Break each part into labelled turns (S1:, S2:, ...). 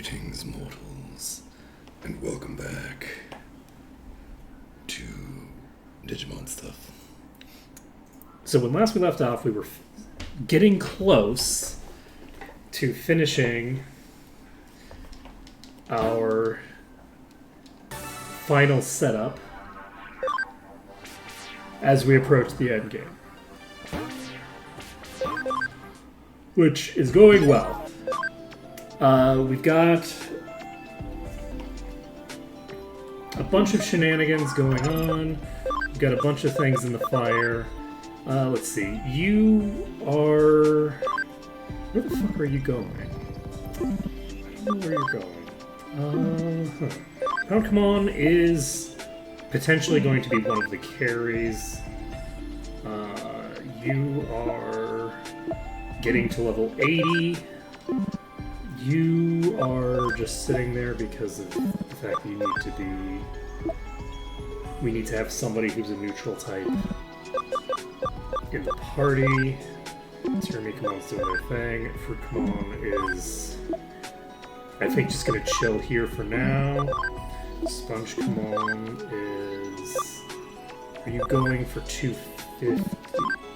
S1: Greetings, mortals, and welcome back to Digimon stuff.
S2: So when last we left off, we were getting close to finishing our final setup as we approach the end game, which is going well. We've got a bunch of shenanigans going on. We've got a bunch of things in the fire. Let's see. You are... Where the fuck are you going? I don't know where you're going. Poundcomon is potentially going to be one of the carries. You are getting to level 80. You are just sitting there because of the fact that you need to be... We need to have somebody who's a neutral type in the party. Terumikumon's doing their thing. Fruitcomon is, I think, just going to chill here for now. Spongecomon is... Are you going for 250?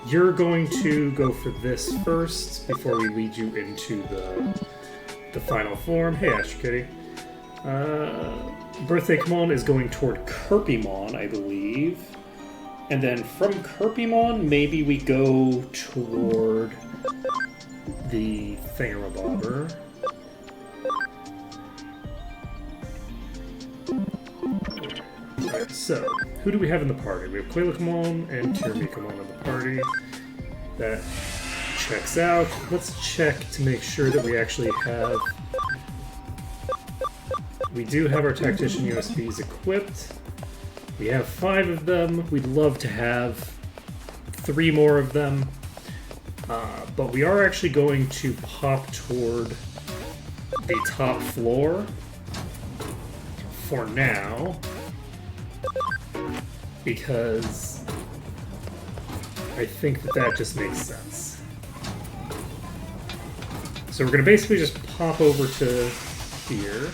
S2: You're going to go for this first before we lead you into the final form. Hey, Astro Kitty. Birthdaycomon is going toward Kirpymon, I believe. And then from Kirpymon, maybe we go toward the Thingamabobber. Alright, so, who do we have in the party? We have Quailicomon and Terumikumonin the party. That checks out. Let's check to make sure that we actually have... We do have our Tactician USBs equipped. We have 5 of them. We'd love to have 3 more of them. But we are actually going to pop toward the top floor for now, because I think that just makes sense. So we're going to basically just pop over to here.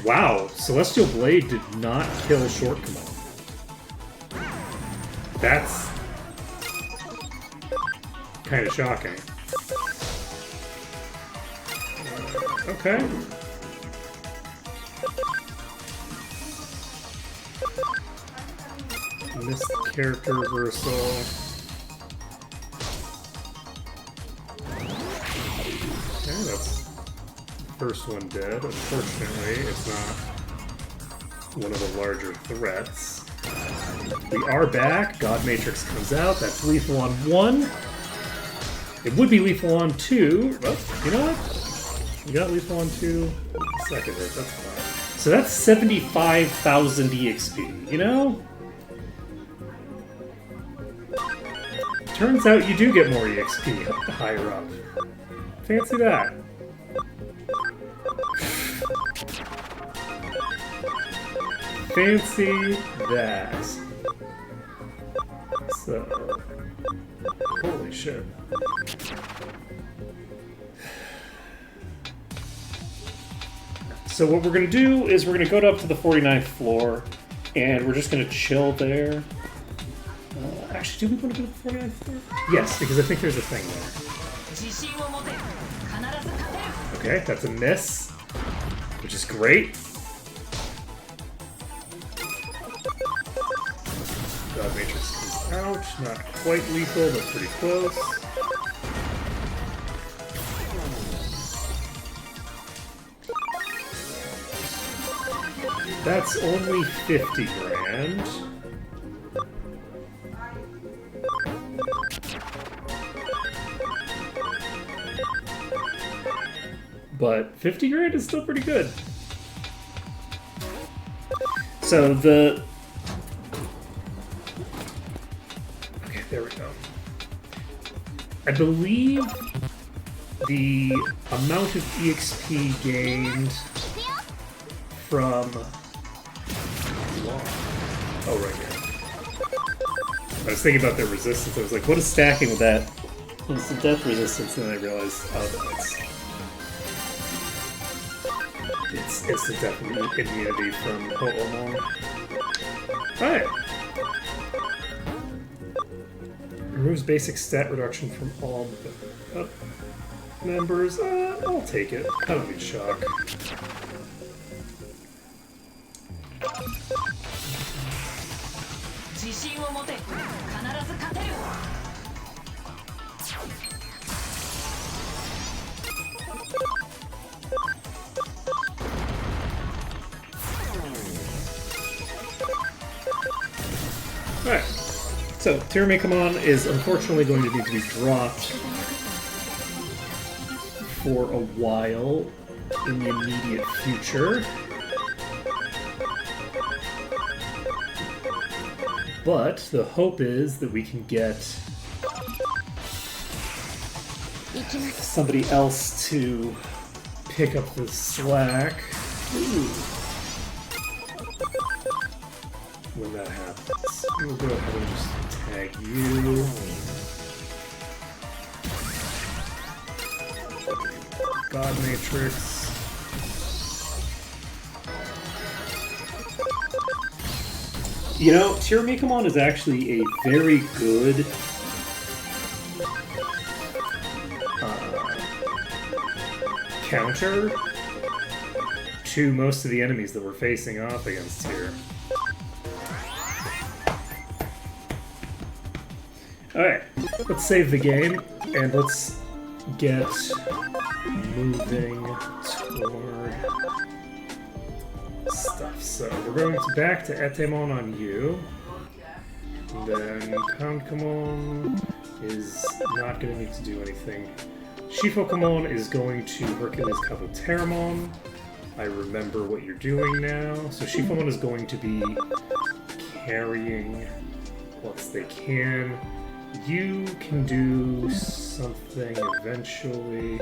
S2: Wow, Celestial Blade did not kill Shortcomon. That's kind of shocking. Okay. Missed character reversal. Okay, that's the first one dead. Unfortunately, it's not one of the larger threats. We are back. God Matrix comes out. That's lethal on 1. It would be lethal on 2, but you know what? We got lethal on 2. Second hit, that's fine. So that's 75,000 EXP, you know? Turns out you do get more EXP higher up. Fancy that. Fancy that. So... Holy shit. So what we're going to do is we're going to go up to the 49th floor, and we're just going to chill there. Actually, do we want to go to the 49th floor? Yes, because I think there's a thing there. Okay, that's a miss, which is great. God Matrix comes out. Not quite lethal, but pretty close. That's only 50 grand. But 50 grand is still pretty good. So the... Okay, there we go. I believe the amount of EXP gained from... Oh, right here. I was thinking about their resistance. I was like, what is stacking with that? It's the death resistance, and then I realized, oh, that's... It's instant death immunity from Ho'omon. Alright. Removes basic stat reduction from all members. I'll take it. I don't need shock. Alright. So, Tiramekamon is unfortunately going to need to be dropped for a while in the immediate future. But the hope is that we can get somebody else to pick up the slack. Ooh. When that happens, we'll go ahead and just tag you. God Matrix. You know, Tiramekamon is actually a very good counter to most of the enemies that we're facing off against here. Alright, let's save the game, and let's get moving toward stuff. So, we're going back to Etemon on you. Then Poundkamon is not going to need to do anything. Shifokamon is going to Hercules Kabuteramon. I remember what you're doing now. So Shifokamon is going to be carrying what they can. You can do something eventually.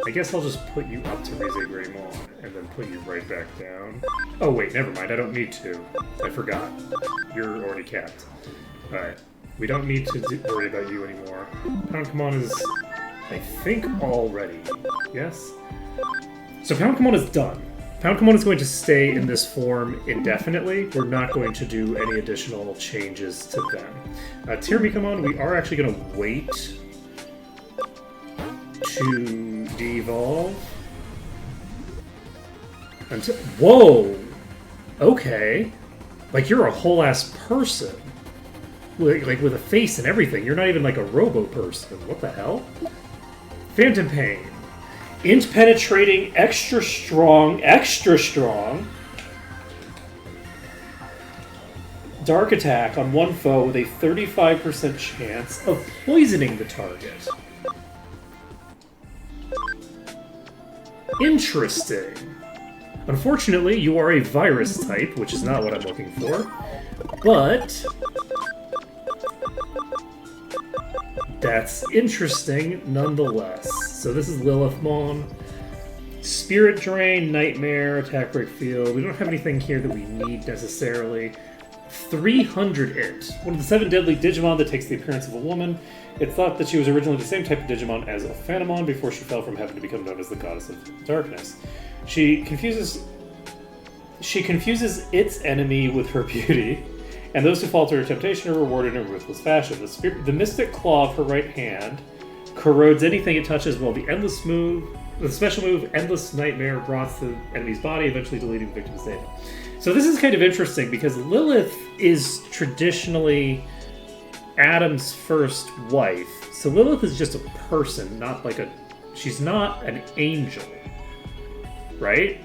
S2: I guess I'll just put you up to Rize Greymon and then put you right back down. Oh wait, never mind, I don't need to. I forgot. You're already capped. Alright, we don't need to worry about you anymore. Poundkamon is, I think, all ready. Yes? So Poundkamon is done. Poundkamon is going to stay in this form indefinitely. We're not going to do any additional changes to them. Tiramekamon, we are actually going to wait to devolve until... Whoa! Okay. Like, you're a whole-ass person. Like, with a face and everything. You're not even like a robo-person. What the hell? Phantom Pain. Int penetrating, extra strong, extra strong. Dark attack on one foe with a 35% chance of poisoning the target. Interesting. Unfortunately, you are a virus type, which is not what I'm looking for. But that's interesting nonetheless. So this is Lilithmon. Spirit Drain, Nightmare, Attack Break Field. We don't have anything here that we need necessarily. 300 It. One of the 7 deadly Digimon that takes the appearance of a woman. It's thought that she was originally the same type of Digimon as Ophanamon before she fell from heaven to become known as the Goddess of Darkness. She confuses its enemy with her beauty, and those who fall to her temptation are rewarded in a ruthless fashion. The mystic claw of her right hand corrodes anything it touches, while the special move, Endless Nightmare, rots the enemy's body, eventually deleting the victim's data. So this is kind of interesting, because Lilith is traditionally Adam's first wife. So Lilith is just a person, not like she's not an angel, right?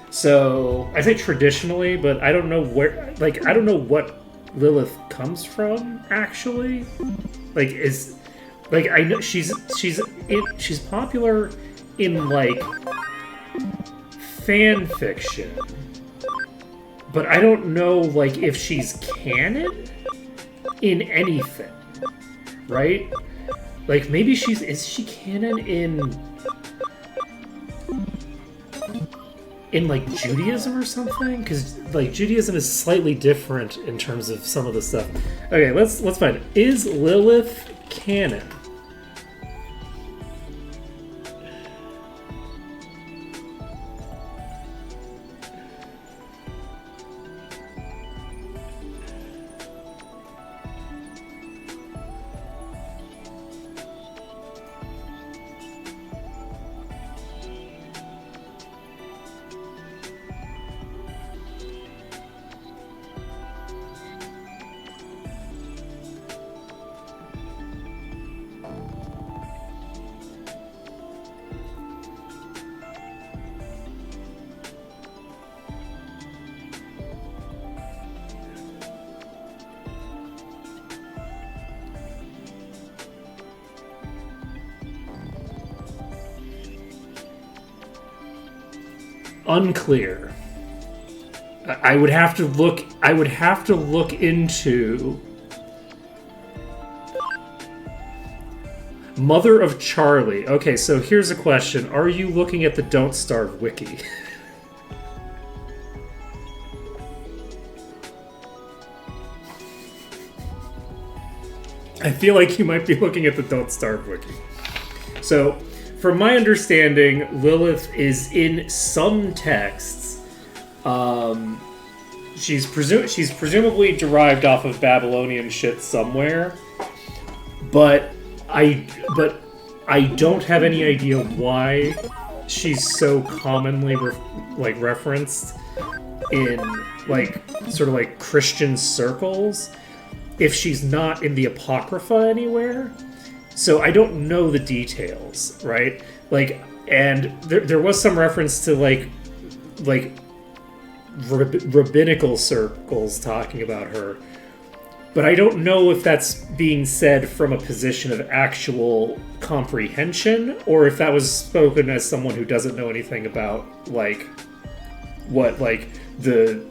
S2: So I say traditionally, but I don't know where, like, I don't know what Lilith comes from, actually. Like, I know she's popular in, like, fan fiction, but I don't know, like, if she's canon in anything, right? Like, maybe is she canon in like Judaism or something? Because like Judaism is slightly different in terms of some of the stuff. Okay, let's find it. Is Lilith canon? Unclear. I would have to look. I would have to look into Mother of Charlie. Okay, so here's a question: are you looking at the Don't Starve wiki? I feel like you might be looking at the Don't Starve wiki. So, from my understanding, Lilith is in some texts. She's presumably derived off of Babylonian shit somewhere, but I don't have any idea why she's so commonly referenced in sort of Christian circles if she's not in the Apocrypha anywhere. So I don't know the details, right? And there was some reference to rabbinical circles talking about her, but I don't know if that's being said from a position of actual comprehension or if that was spoken as someone who doesn't know anything about what the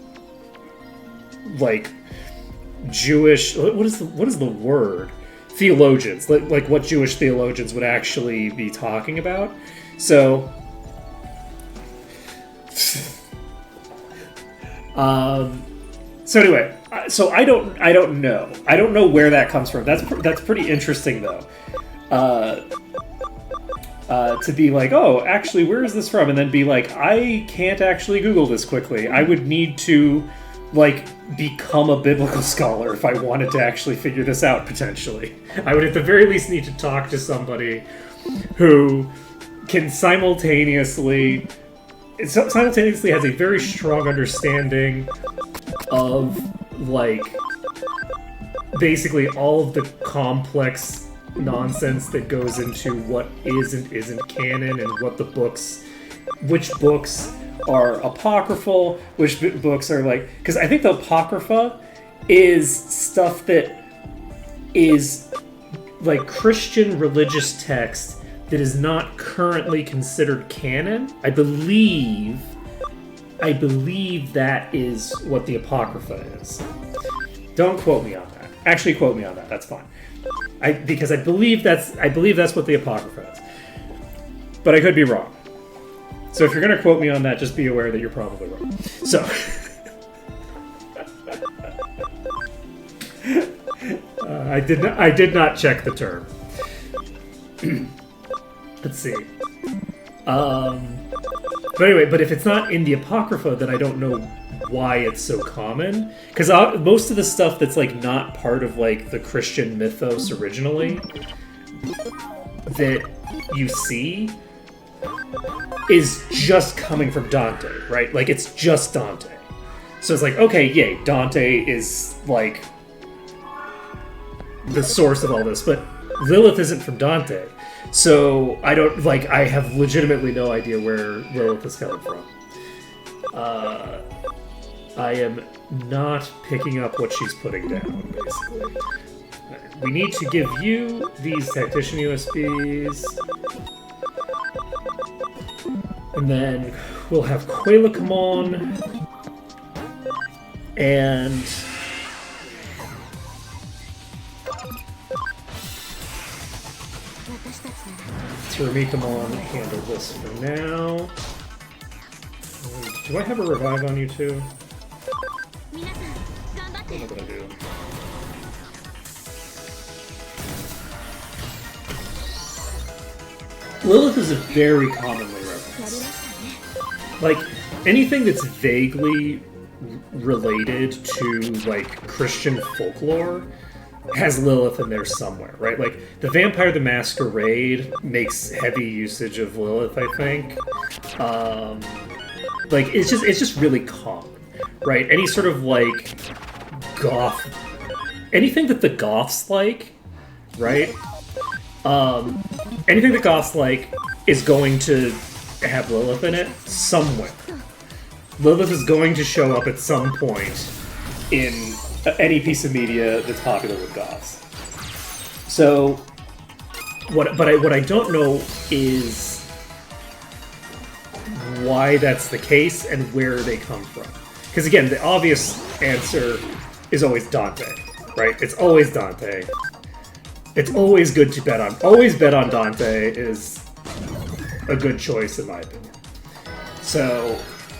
S2: Jewish, what is the word, theologians, like what Jewish theologians would actually be talking about. So anyway, so I don't know where that comes from. That's pretty interesting though. To be like, oh, actually, where is this from? And then be like, I can't actually Google this quickly. I would need to become a biblical scholar if I wanted to actually figure this out, potentially. I would at the very least need to talk to somebody who can simultaneously has a very strong understanding of basically all of the complex nonsense that goes into what is and isn't canon and what which books are apocryphal, which books are because I think the Apocrypha is stuff that is Christian religious text that is not currently considered canon. I believe that is what the Apocrypha is. Don't quote me on that. Actually, quote me on that. That's fine. Because I believe that's what the Apocrypha is. But I could be wrong. So if you're going to quote me on that, just be aware that you're probably wrong. So, I did not check the term. Let's see. But anyway, but if it's not in the Apocrypha, then I don't know why it's so common. Because most of the stuff that's not part of the Christian mythos originally that you see is just coming from Dante, right? It's just Dante. So it's okay, yay, Dante is the source of all this, but Lilith isn't from Dante. So I don't I have legitimately no idea where Lilith is coming from. I am not picking up what she's putting down, basically. We need to give you these tactician USBs. And then we'll have Quayla come on. And Remy, come on, handle this for now. Do I have a revive on you too? What am I gonna do? Lilith is a very commonly referenced. Anything that's vaguely related to Christian folklore has Lilith in there somewhere, right? The Vampire the Masquerade makes heavy usage of Lilith, I think. It's just really common, right? Any sort of goth, anything that the goths like, right? Anything that goths like is going to have Lilith in it somewhere. Lilith is going to show up at some point in any piece of media that's popular with goths. So, what I don't know is why that's the case and where they come from. Because again, the obvious answer is always Dante, right? It's always Dante. It's always good to bet on. Always bet on Dante is a good choice in my opinion. So,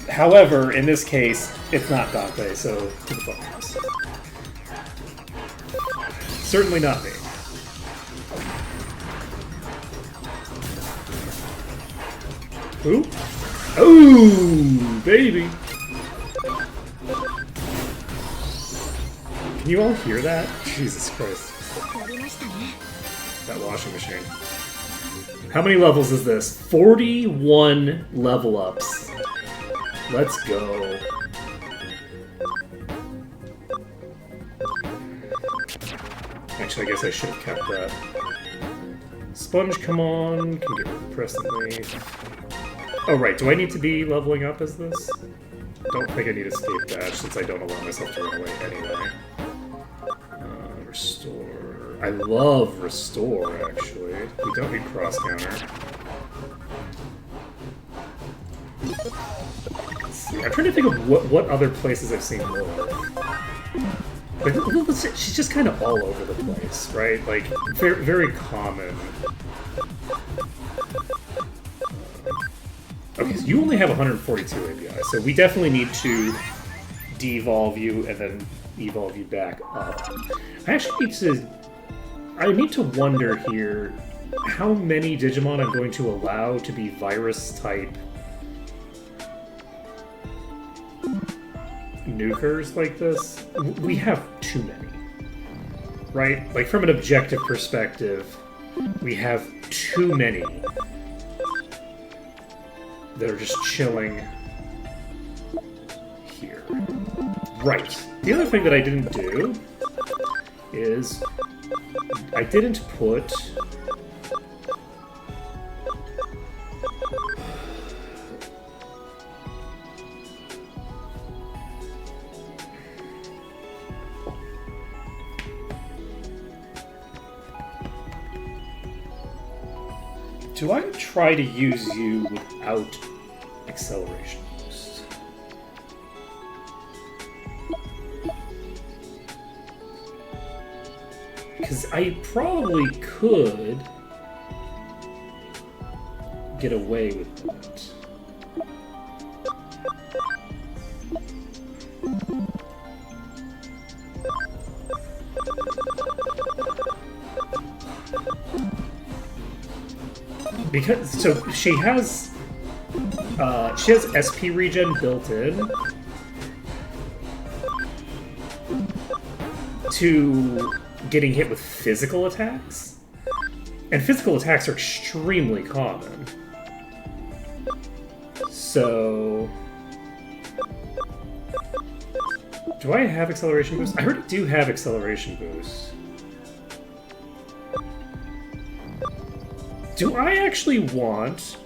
S2: however, in this case, it's not Dante, so to the focus. Certainly not me. Who? Oh, baby! Can you all hear that? Jesus Christ. That washing machine. How many levels is this? 41 level ups. Let's go. Actually, I guess I should have kept that. Sponge, come on. Can get rid of presently. Oh, right. Do I need to be leveling up as this? Don't think I need escape dash since I don't allow myself to run away anyway. Restore. I love restore, actually. We don't need cross counter. Let's see. I'm trying to think of what other places I've seen more of. She's just kind of all over the place, right? Like, very, very common. Okay, so you only have 142 API, so we definitely need to devolve you and then evolve you back up. I need to wonder here how many Digimon I'm going to allow to be virus-type nukers like this. We have too many, right? Like, from an objective perspective, we have too many that are just chilling here. Right. The other thing that I didn't do is I didn't put do I try to use you without acceleration boost? Because I probably could get away with that. Because, so she has SP regen built in to getting hit with physical attacks, and physical attacks are extremely common. So, do I have acceleration boost? I already do have acceleration boost. Do I actually want...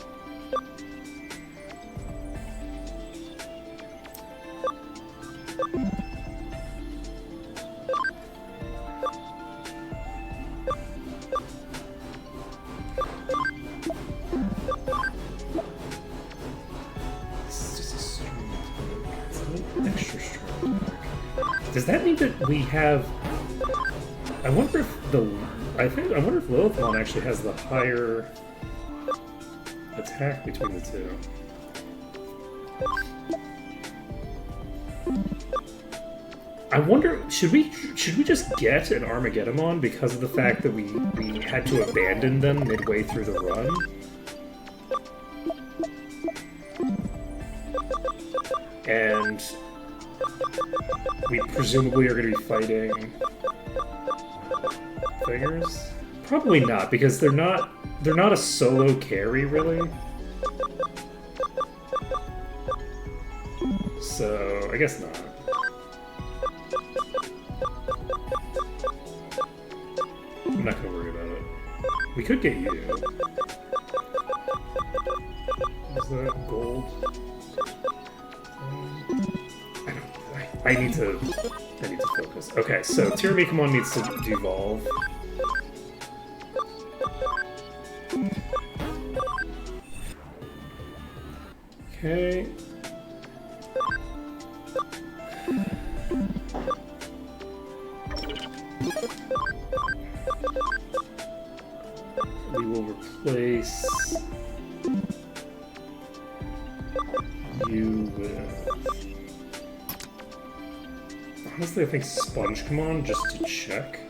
S2: extra strong. Does that mean that we have... I wonder if the... I wonder if Lilithmon actually has the higher attack between the two. I wonder, should we just get an Armageddonmon because of the fact that we had to abandon them midway through the run? And we presumably are going to be fighting figures? Probably not, because they're not a solo carry, really. So, I guess not. I'm not gonna worry about it. We could get you. Is that gold? I need to focus. Okay, so Tiramikamon needs to devolve. Okay. We will replace you with... Honestly, I think Sponge just to check.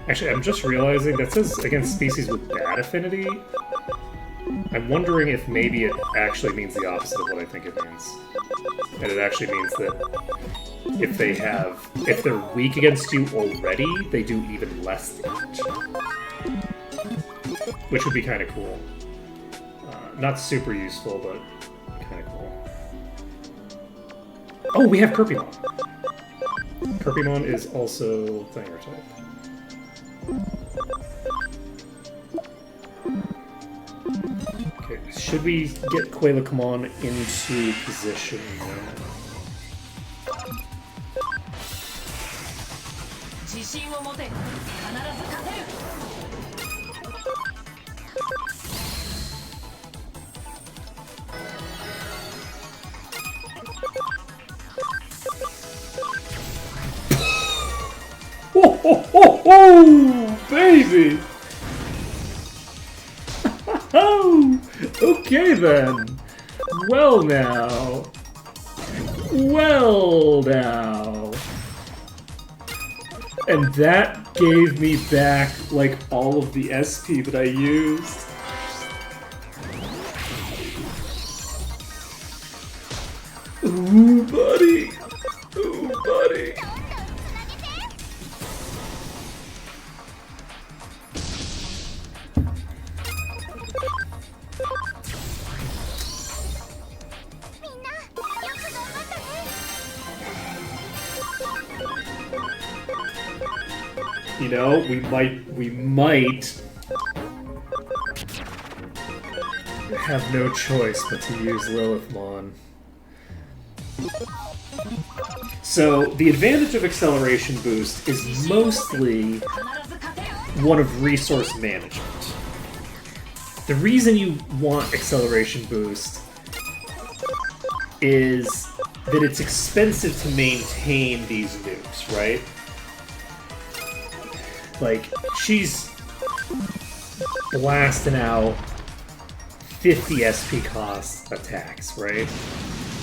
S2: Actually, I'm just realizing that says against species with bad affinity. I'm wondering if maybe it actually means the opposite of what I think it means. And it actually means that if they're weak against you already, they do even less damage. Which would be kind of cool. Not super useful, but kind of cool. Oh, we have Kirpymon! Kirpymon is also Thinger type. Okay, should we get Quailacommon into position now? Oh, oh, oh, oh, baby! Oh, okay then. Well now. Well now. And that gave me back, like, all of the SP that I used. Ooh, buddy. Ooh, buddy. You know, we might have no choice but to use Lilithmon. So, the advantage of Acceleration Boost is mostly one of resource management. The reason you want Acceleration Boost is that it's expensive to maintain these nukes, right? Like, she's blasting out 50 SP cost attacks, right?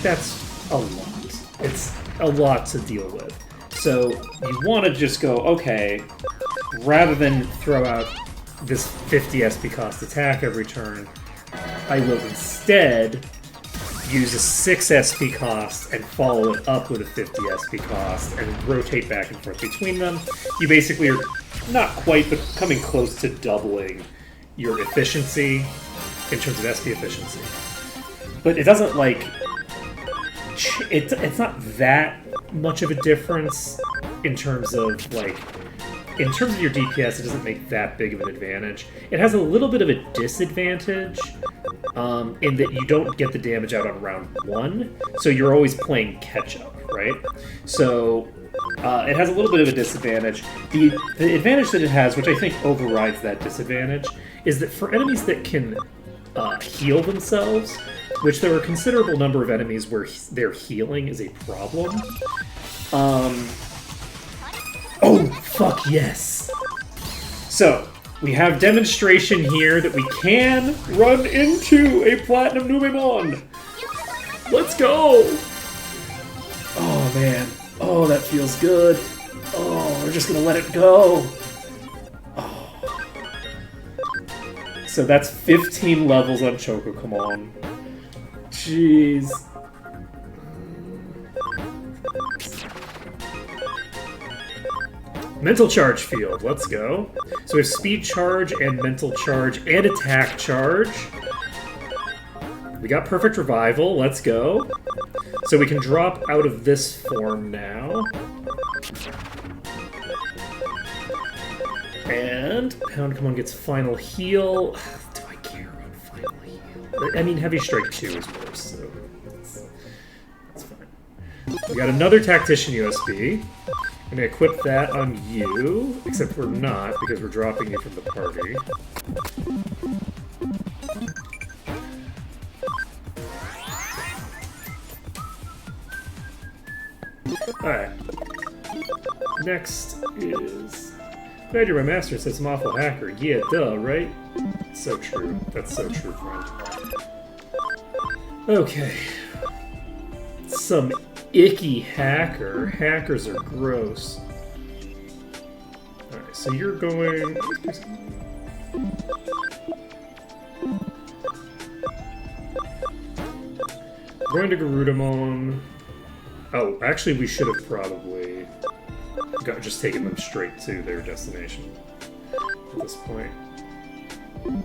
S2: That's a lot. It's a lot to deal with. So you want to just go, okay, rather than throw out this 50 SP cost attack every turn, I will instead use a 6 SP cost and follow it up with a 50 SP cost and rotate back and forth between them. You basically are not quite, but coming close to doubling your efficiency in terms of SP efficiency. But it doesn't, like... It's not that much of a difference in terms of, like... In terms of your DPS, it doesn't make that big of an advantage. It has a little bit of a disadvantage in that you don't get the damage out on round 1, so you're always playing catch-up, right? So it has a little bit of a disadvantage. The advantage that it has, which I think overrides that disadvantage, is that for enemies that can heal themselves, which there are a considerable number of enemies where their healing is a problem. Oh, fuck yes! So, we have demonstration here that we can run into a Platinum Numemon! Let's go! Oh, man. Oh, that feels good. Oh, we're just gonna let it go. Oh. So that's 15 levels on Chococommon. Jeez. Mental Charge Field, let's go. So we have Speed Charge and Mental Charge and Attack Charge. We got Perfect Revival, let's go. So we can drop out of this form now. And Poundcomon gets final heal. Do I care about final heal? I mean, Heavy Strike 2 is worse, so that's fine. We got another Tactician USB. I'm gonna equip that on you, except we're not, because we're dropping you from the party. Alright. Next is... Glad you're my master, says some awful hacker. Yeah, duh, right? So true. That's so true, friend. Okay. Some icky hacker. Hackers are gross. Alright, so you're going... Going to Garudamon. Oh, actually we should have probably just taken them straight to their destination at this point. Okay,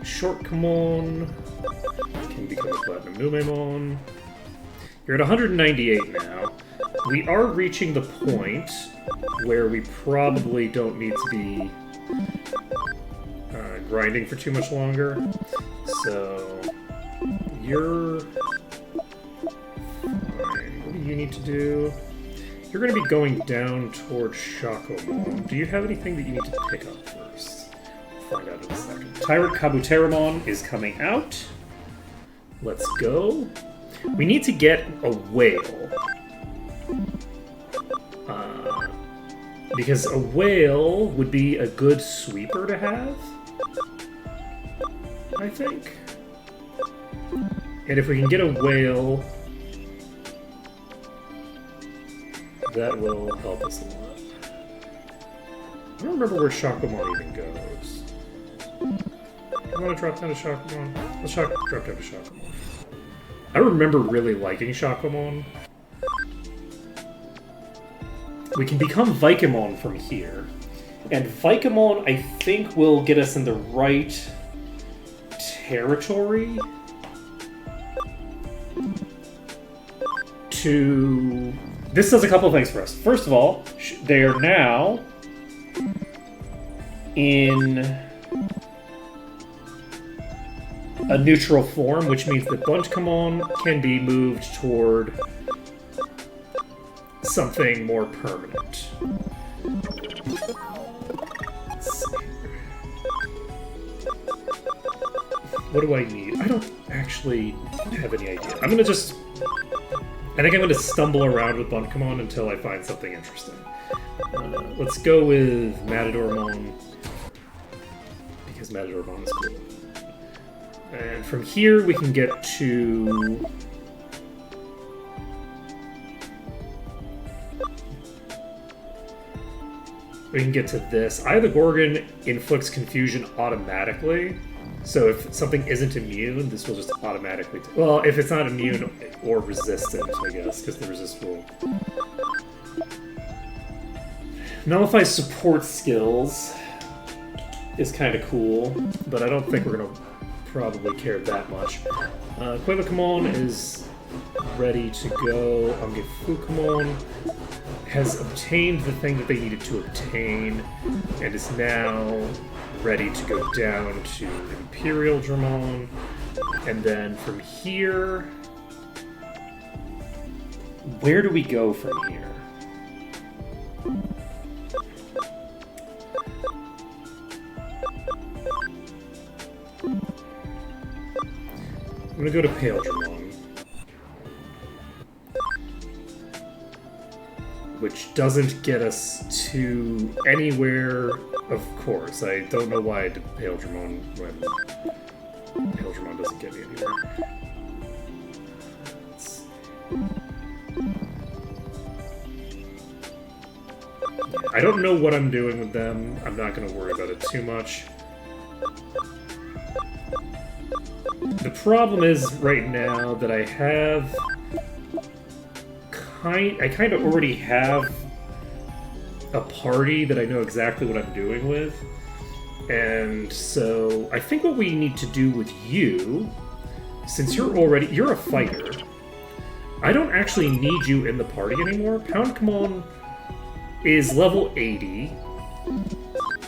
S2: Shortcomon can become a Platinum Numemon. You're at 198 now. We are reaching the point where we probably don't need to be grinding for too much longer. So you're fine. What do you need to do? You're going to be going down towards Shakomon. Do you have anything that you need to pick up first? We'll find out in a second. Tyrant Kabuteramon is coming out. Let's go. We need to get a whale. Because a whale would be a good sweeper to have, I think. And if we can get a whale, that will help us a lot. I don't remember where Shakomon even goes. I want to drop down to Shakomon. Let's drop down to Shakomon. I remember really liking Shakomon. We can become Vikemon from here. And Vikemon, I think, will get us in the right territory to... This does a couple of things for us. First of all, they are now in a neutral form, which means that Buncomon can be moved toward something more permanent. What do I need? I don't actually have any idea. I think I'm gonna stumble around with Buncomon until I find something interesting. Let's go with Matadormon, because Matadormon is cool. And from here we can get to... We can get to this. Eye of the Gorgon inflicts confusion automatically. So if something isn't immune, this will just automatically... Well, if it's not immune or resistant, I guess, because the resist will... Nullify support skills is kind of cool, but I don't think we're going to probably care that much. Quivakamon is ready to go. Angefukamon has obtained the thing that they needed to obtain, and is now ready to go down to Imperial Dramon. And then from here... Where do we go from here? I'm gonna go to Pale Dramon, which doesn't get us to anywhere, of course. I don't know why I did Pale Dramon when Pale Dramon doesn't get me anywhere. I don't know what I'm doing with them. I'm not going to worry about it too much. The problem is right now that I have... I kind of already have a party that I know exactly what I'm doing with. And so I think what we need to do with you, since you're a fighter, I don't actually need you in the party anymore. Poundcomon is level 80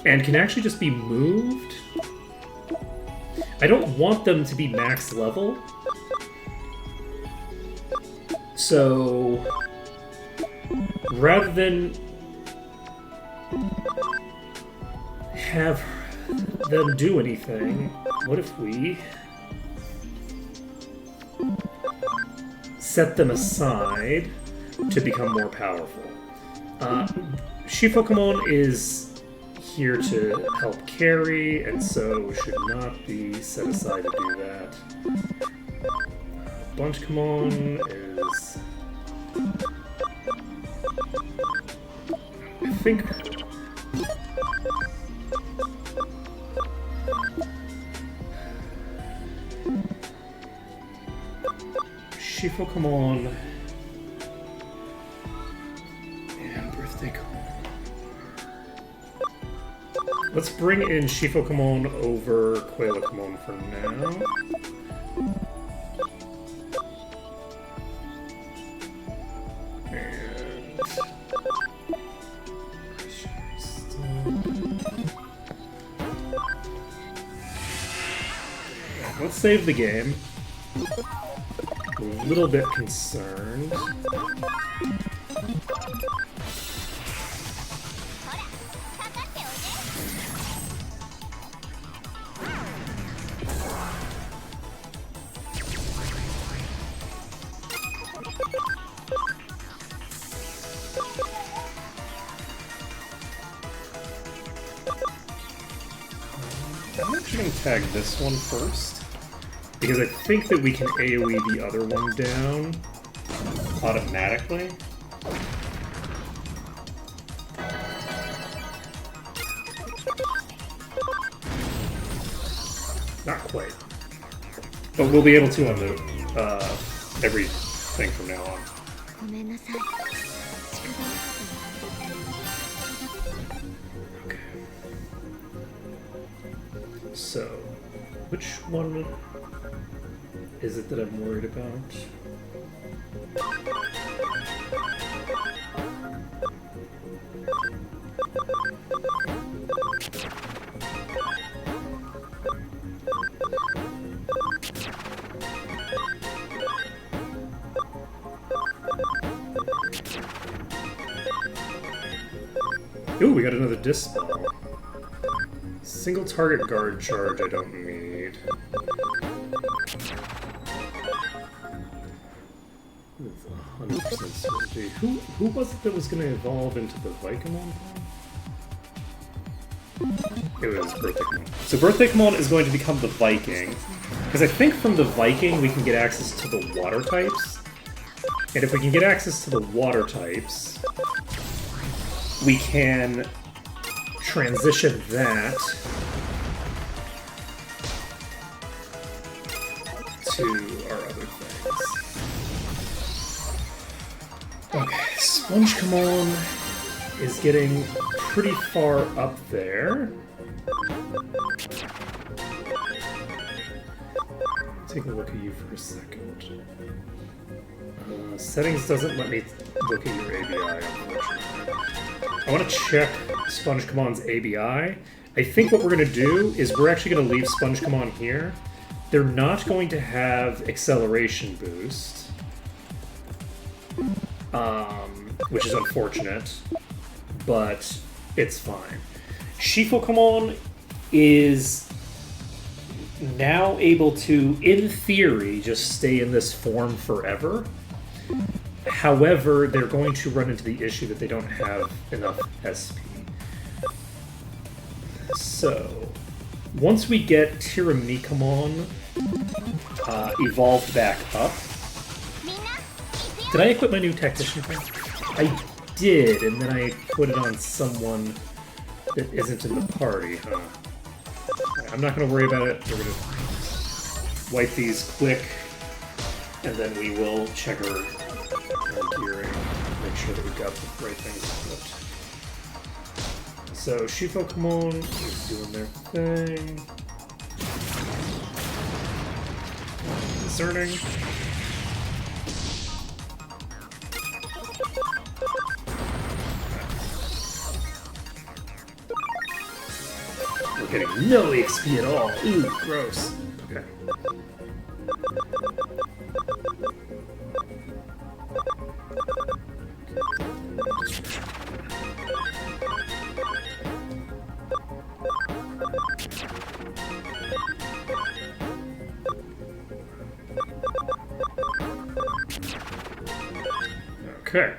S2: and can actually just be moved. I don't want them to be max level. So rather than have them do anything, what if we set them aside to become more powerful? Shifokamon is here to help carry, and so should not be set aside to do that. Bunchkamon is... I think... Shifokamon and Birthday Kamon. Let's bring in Shifokamon over Quailakamon for now. Let's save the game. A little bit concerned. I'm actually going to tag this one first, because I think that we can AoE the other one down automatically. Not quite. But we'll be able to on the everything from now on. Okay. So, which one is it that I'm worried about? Ooh, we got another Dispel. Single target guard charge I don't need. With 100% certainty. Who was it that was going to evolve into the Vicomon? It was Birthdaymon. So Birthdaymon is going to become the Viking. Because I think from the Viking we can get access to the water types. And if we can get access to the water types, we can transition that to our other things. Okay, Spongekamon is getting pretty far up there. Take a look at you for a second. Settings doesn't let me look at your ABI, unfortunately. I want to check Spongekamon's ABI. I think what we're going to do is we're actually going to leave Spongekamon here. They're not going to have acceleration boost, which is unfortunate, but it's fine. Shifokamon is now able to, in theory, just stay in this form forever. However, they're going to run into the issue that they don't have enough SP. So, once we get Tiramikamon evolved back up... Did I equip my new Tactician thing? I did, and then I put it on someone that isn't in the party, huh? I'm not going to worry about it. We're going to wipe these quick, and then we will check our gearing, make sure that we've got the right things equipped. So, Shifokamon is doing their thing. Concerning. Getting no XP at all. Ooh, gross. Okay. Okay.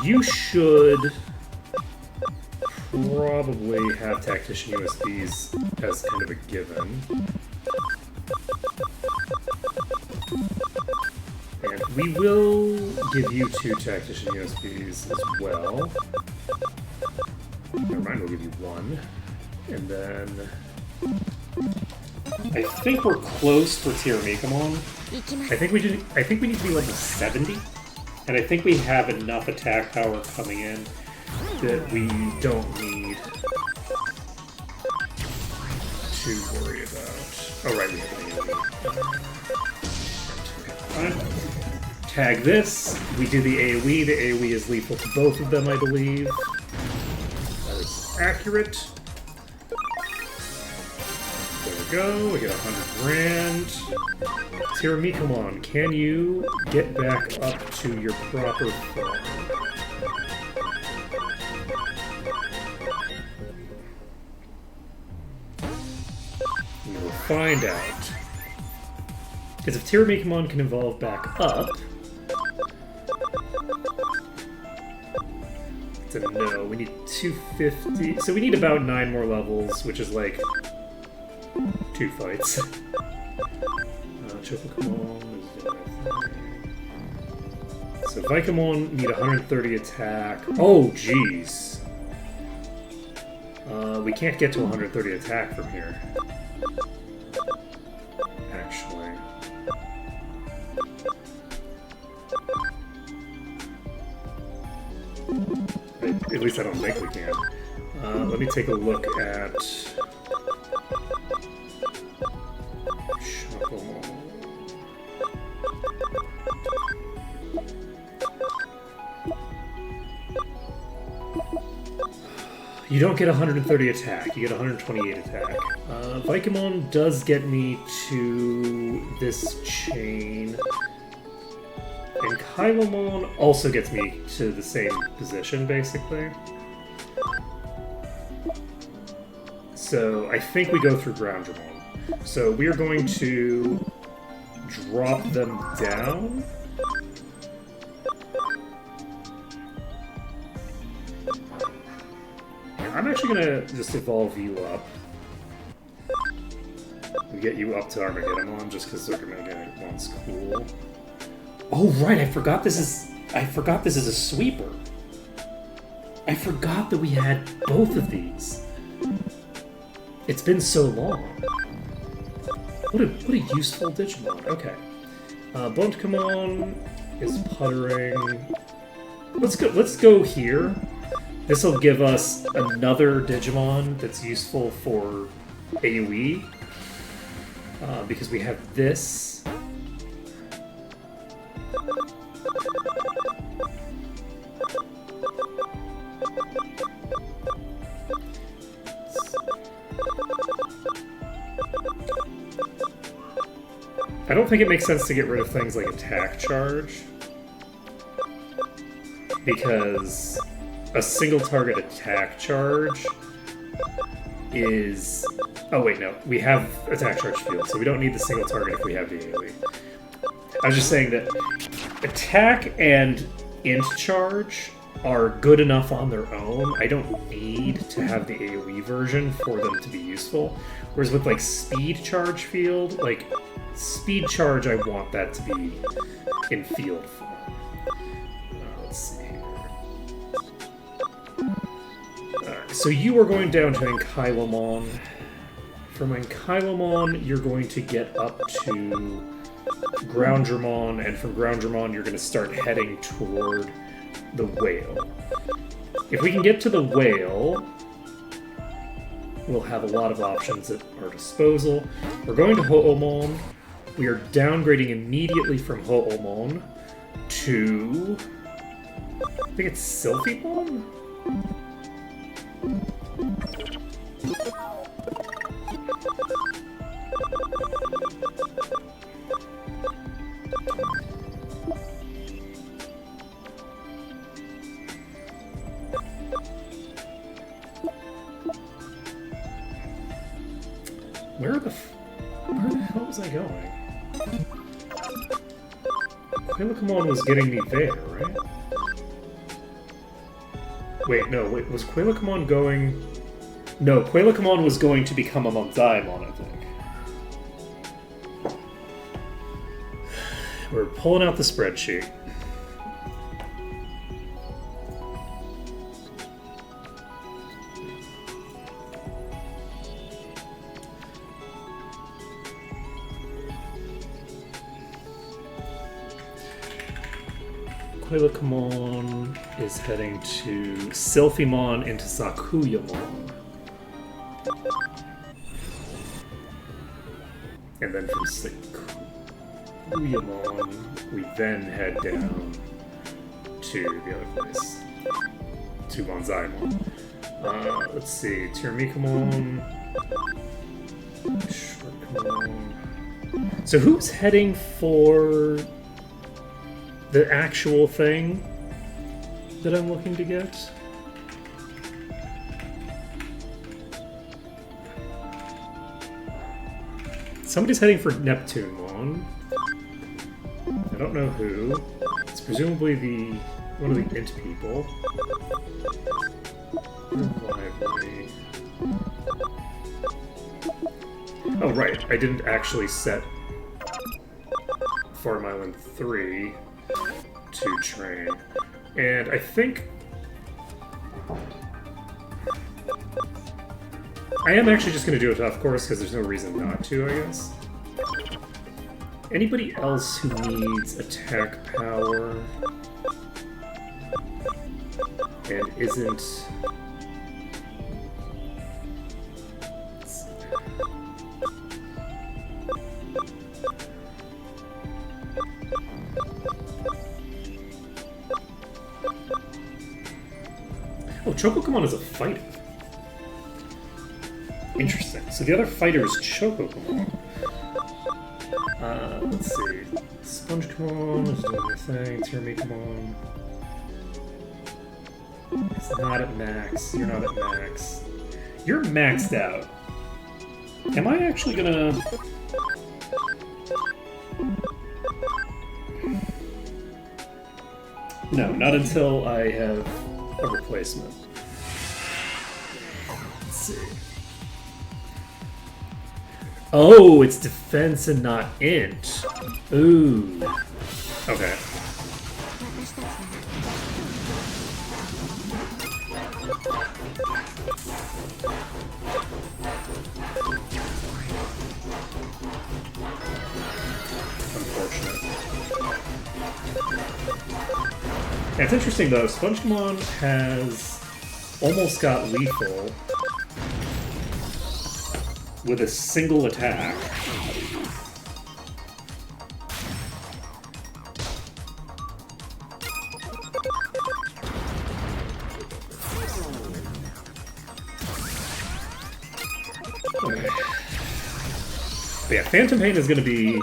S2: You should probably have Tactician USBs as kind of a given. And we will give you 2 Tactician USBs as well. Never mind, we'll give you 1. And then... I think we're close for Tiramikamon. I think we need to be level 70. And I think we have enough attack power coming in that we don't need to worry about. Oh, right, we have an AoE. Fine. Tag this. We do the AoE. The AoE is lethal to both of them, I believe. That is accurate. There we go. We get 100 grand. Tiramikamon, can you get back up to your proper form? We will find out. Because if Tiramikamon can evolve back up... It's a no. We need 250... So we need about 9 more levels, which is like... 2 fights. Chocokamon is doing their thing. So Vicamon need 130 attack. Oh, jeez. We can't get to 130 attack from here. Actually. At least I don't think we can. Let me take a look at... You don't get 130 attack, you get 128 attack. Vicamon does get me to this chain. And Kylomon also gets me to the same position, basically. So I think we go through Groundramon. So we are going to drop them down. I'm actually gonna just evolve you up. And get you up to Armageddon just because Armageddon's cool. Oh right, I forgot this is a sweeper. I forgot that we had both of these. It's been so long. What a useful Digimon. Okay. Bontamon is puttering. Let's go here. This will give us another Digimon that's useful for AoE. Because we have this. I don't think it makes sense to get rid of things like attack charge. Because a single target attack charge is... Oh wait, no. We have attack charge field, so we don't need the single target if we have the AoE. I was just saying that attack and int charge are good enough on their own. I don't need to have the AoE version for them to be useful. Whereas with like speed charge field, like speed charge, I want that to be in field form. Let's see here. So you are going down to Ankylomon. From Ankylomon, you're going to get up to Groundramon, and from Groundramon, you're going to start heading toward the whale. If we can get to the whale, we'll have a lot of options at our disposal. We're going to Ho'omon. We are downgrading immediately from Ho'omon to... I think it's Sylphimon? Where the hell was I going? Quelakamon was getting me there, right? Wait, no, wait, was Quelakamon going... No, Quelakamon was going to become a Monzaimon, I think. We're pulling out the spreadsheet. Quelakamon is heading to Sylphimon into Sakuyamon. And then from Sakuyamon, we then head down to the other place. To Monzaimon. Let's see, Tiramikamon. Shortkamon. So who's heading for the actual thing that I'm looking to get? Somebody's heading for Neptunemon. I don't know who. It's presumably one of the int people. Lively. Oh right, I didn't actually set Farm Island 3 to train. And I think I am actually just going to do a tough course because there's no reason not to, I guess. Anybody else who needs attack power and isn't... Oh, Chocokamon is a fighter. Interesting. So the other fighter is Chocokamon. Let's see. Spongekamon is doing their thing. Tiramikamon. It's not at max. You're not at max. You're maxed out. Am I actually gonna... No, not until I have a replacement. Let's see. Oh, it's defense and not int. Ooh. Okay. Unfortunate. Yeah, it's interesting though. Spongemon has almost got lethal with a single attack. Okay. But yeah, Phantom Pain is going to be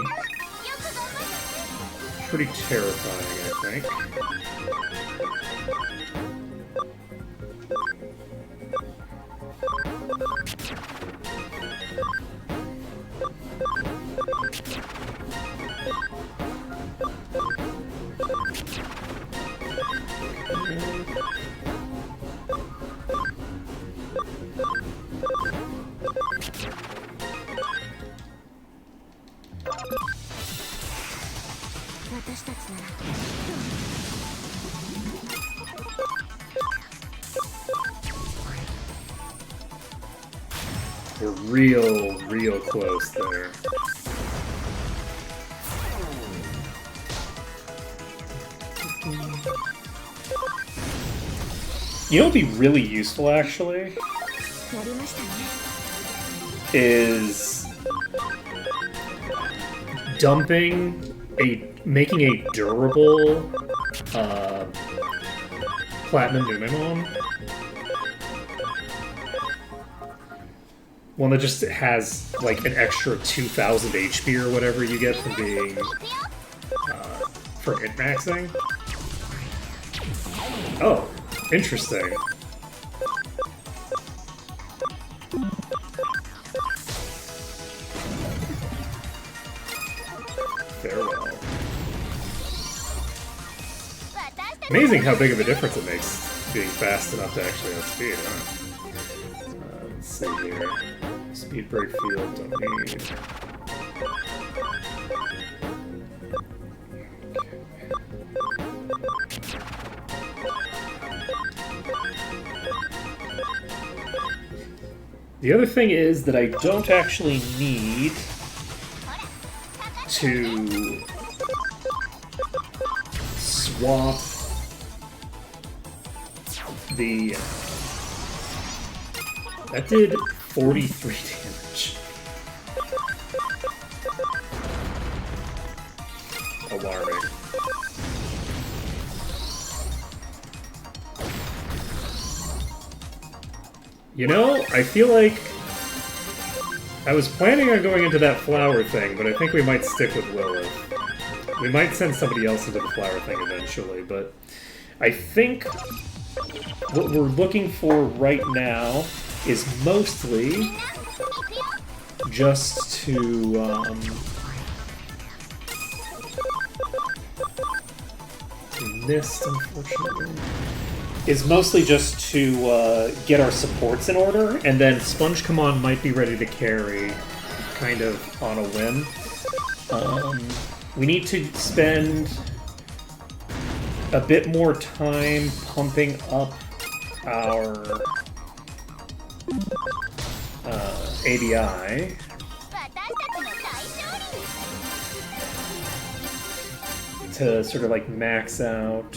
S2: pretty terrifying, I think. We're real close there. You know what would be really useful, actually? Is making a durable Platinum Numemon. One that just has like an extra 2,000 HP or whatever you get from being for int maxing. Oh, interesting. Farewell. Amazing how big of a difference it makes being fast enough to actually outspeed, huh? Let's see here. Speed break field, don't need. The other thing is that I don't actually need to swap the... That did 43 damage. Alarming. You know, I feel like I was planning on going into that flower thing, but I think we might stick with Lilith. We might send somebody else into the flower thing eventually, but I think what we're looking for right now is mostly just to missed, unfortunately. Is mostly just to get our supports in order, and then SpongeCommon might be ready to carry, kind of on a whim. We need to spend a bit more time pumping up our ABI. To sort of like max out.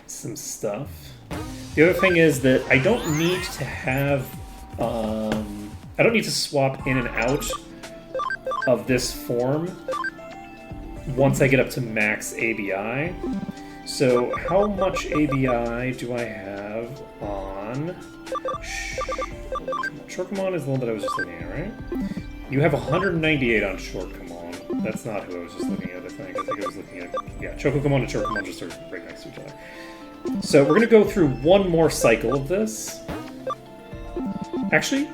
S2: Some stuff. The other thing is that I don't need to have, I don't need to swap in and out of this form once I get up to max ABI. So how much ABI do I have on... Shortcommon is the one that I was just looking at, right? You have 198 on Shortcommon. That's not who I was just looking at, I think. I think I was looking at... Yeah, Chococommon and Shortcommon just are right next to each other. So we're going to go through one more cycle of this. Actually,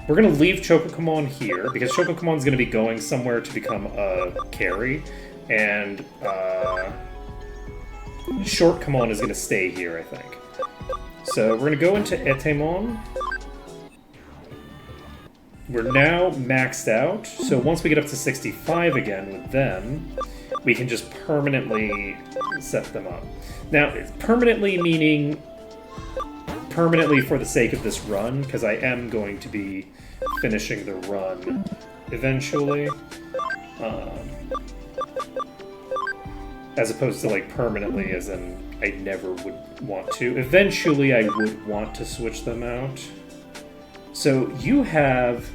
S2: we're going to leave Chococommon here, because Chococommon is going to be going somewhere to become a carry, and Shortcommon is going to stay here, I think. So we're going to go into Etemon. We're now maxed out, so once we get up to 65 again with them, we can just permanently set them up. Now, permanently meaning permanently for the sake of this run, because I am going to be finishing the run eventually. As opposed to like permanently as in I never would want to. Eventually I would want to switch them out. So you have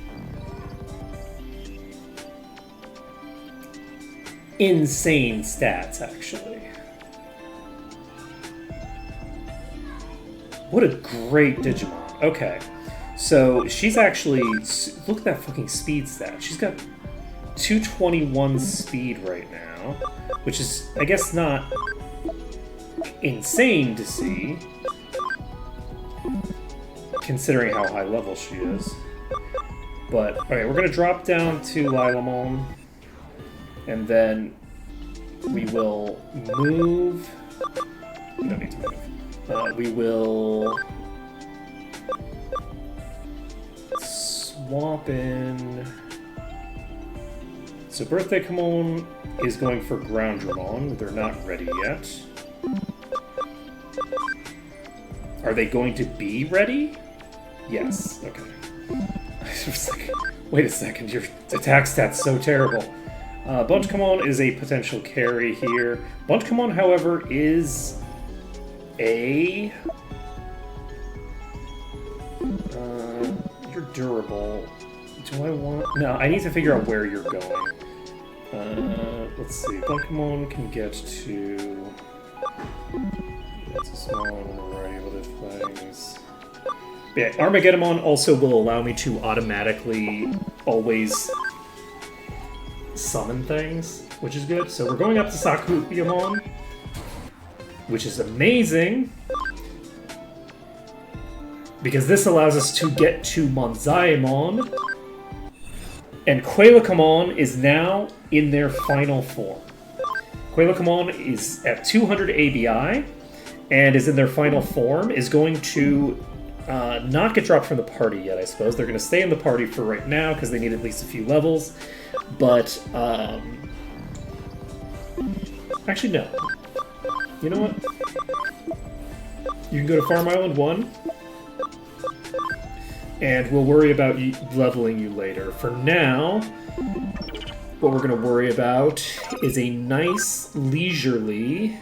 S2: insane stats, actually. What a great Digimon. Okay. So she's actually... Look at that fucking speed stat. She's got 221 speed right now, which is, I guess, not insane to see, considering how high level she is. But, okay, we're going to drop down to Lilamon, and then we will move... We don't need to move. We will swap in... So Birthday Common is going for Groundramon. They're not ready yet. Are they going to be ready? Yes. Okay. I was like, wait a second, your attack stat's so terrible. Bunchcommon is a potential carry here. Bunchcommon, however, is A. You're durable. Do I want... No, I need to figure out where you're going. Let's see. Pokemon can get to... That's a small variety of other things. Yeah, Armageddon also will allow me to automatically always summon things, which is good. So we're going up to Sakupiamon, which is amazing, because this allows us to get to Monzaemon, and Quelakamon is now in their final form. Quelakamon is at 200 ABI, and is in their final form, is going to not get dropped from the party yet, I suppose. They're going to stay in the party for right now, because they need at least a few levels, but, actually, no. You know what? You can go to Farm Island 1, and we'll worry about leveling you later. For now, what we're going to worry about is a nice, leisurely...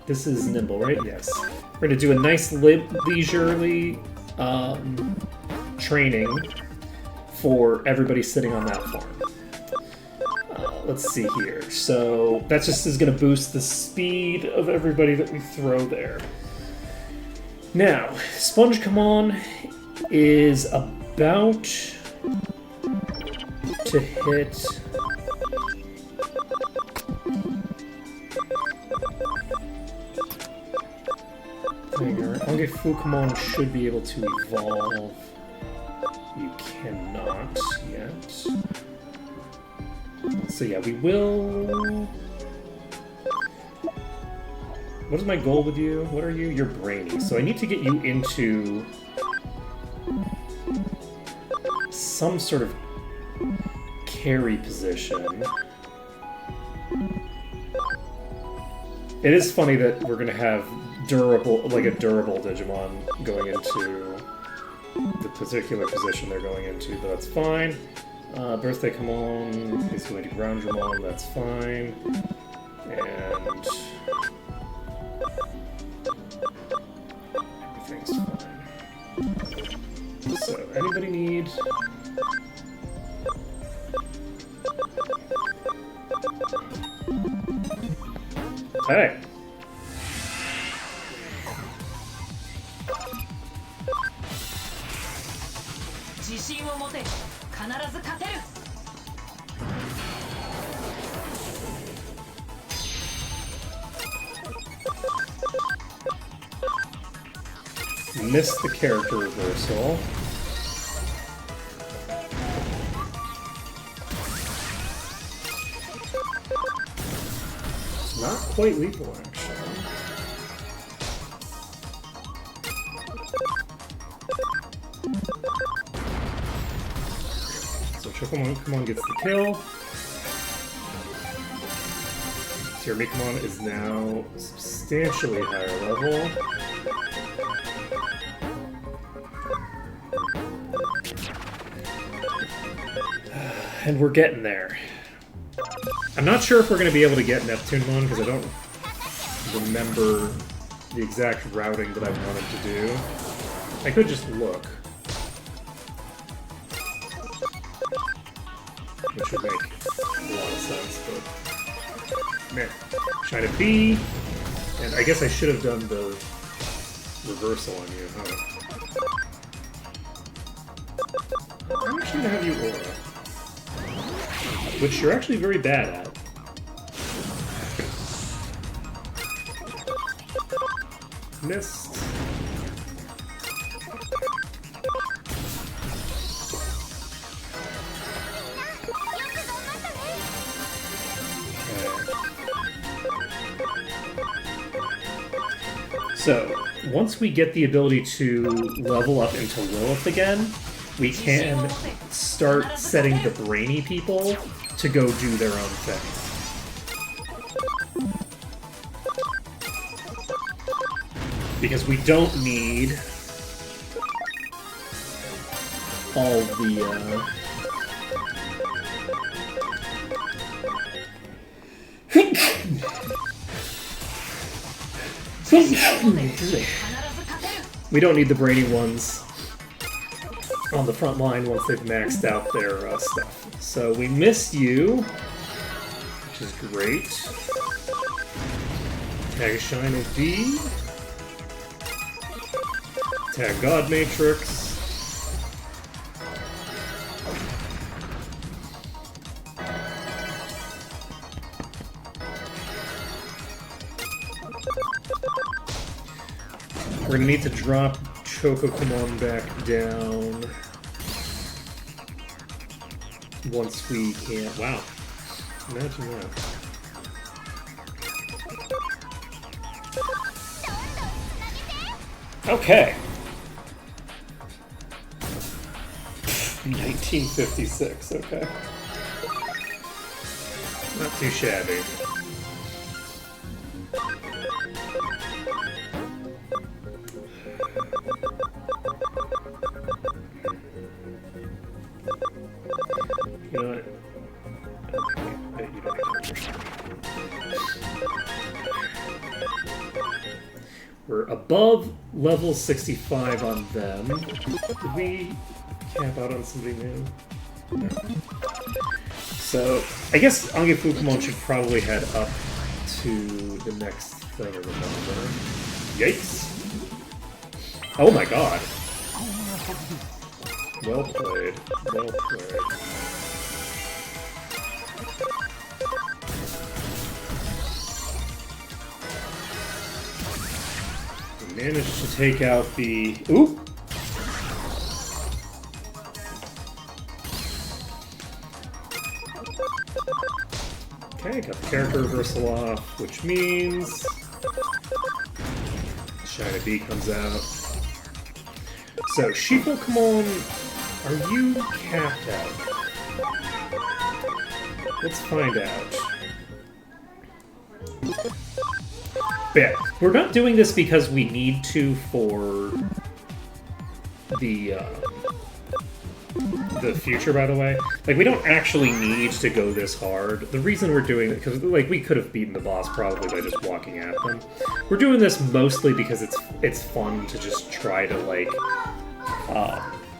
S2: This is Nimble, right? Yes. We're going to do a nice, leisurely training for everybody sitting on that farm. Let's see here. So that just is going to boost the speed of everybody that we throw there. Now, Spongecommon is about to hit... Ongefukamon should be able to evolve. You cannot yet. So yeah, we will... What is my goal with you? What are you? You're brainy. So I need to get you into some sort of carry position. It is funny that we're going to have durable, like a durable Digimon going into the particular position they're going into, but that's fine. Birthday Common is going to Groundramon, that's fine. And everything's fine. So, anybody need... Alright. Missed the character reversal. It's not quite lethal, actually. So Chocomon gets the kill. Tiramikumon is now substantially higher level. And we're getting there. I'm not sure if we're going to be able to get Neptunemon because I don't remember the exact routing that I wanted to do. I could just look. Which would make a lot of sense, but... Man. Shine a B. And I guess I should have done the reversal on you, huh? I'm actually going to have you Aura. Which you're actually very bad at. Missed. So, once we get the ability to level up into Lilith again, we can start setting the brainy people to go do their own thing. Because we don't need all the, We don't need the brainy ones on the front line once they've maxed out their stuff. So we missed you, which is great. Tag Shine of D. Tag God Matrix. We're gonna need to drop Chocokumon back down once we can. Wow. Imagine that. Okay. 1956, okay. Not too shabby. You know what? Okay, you don't understand. We're above level 65 on them. Did we camp out on somebody new? No. So, I guess Angefukumon should probably head up to the next thing or whatever. Yikes! Oh my god! Well played. Well played. We managed to take out the... Ooh! Okay, got the character reversal off, which means... Shiny B comes out. So, Shifokumon, are you capped out? Let's find out. Yeah, we're not doing this because we need to for the future, by the way. Like, we don't actually need to go this hard. The reason we're doing it, because, like, we could have beaten the boss probably by just walking at them. We're doing this mostly because it's fun to just try to, like,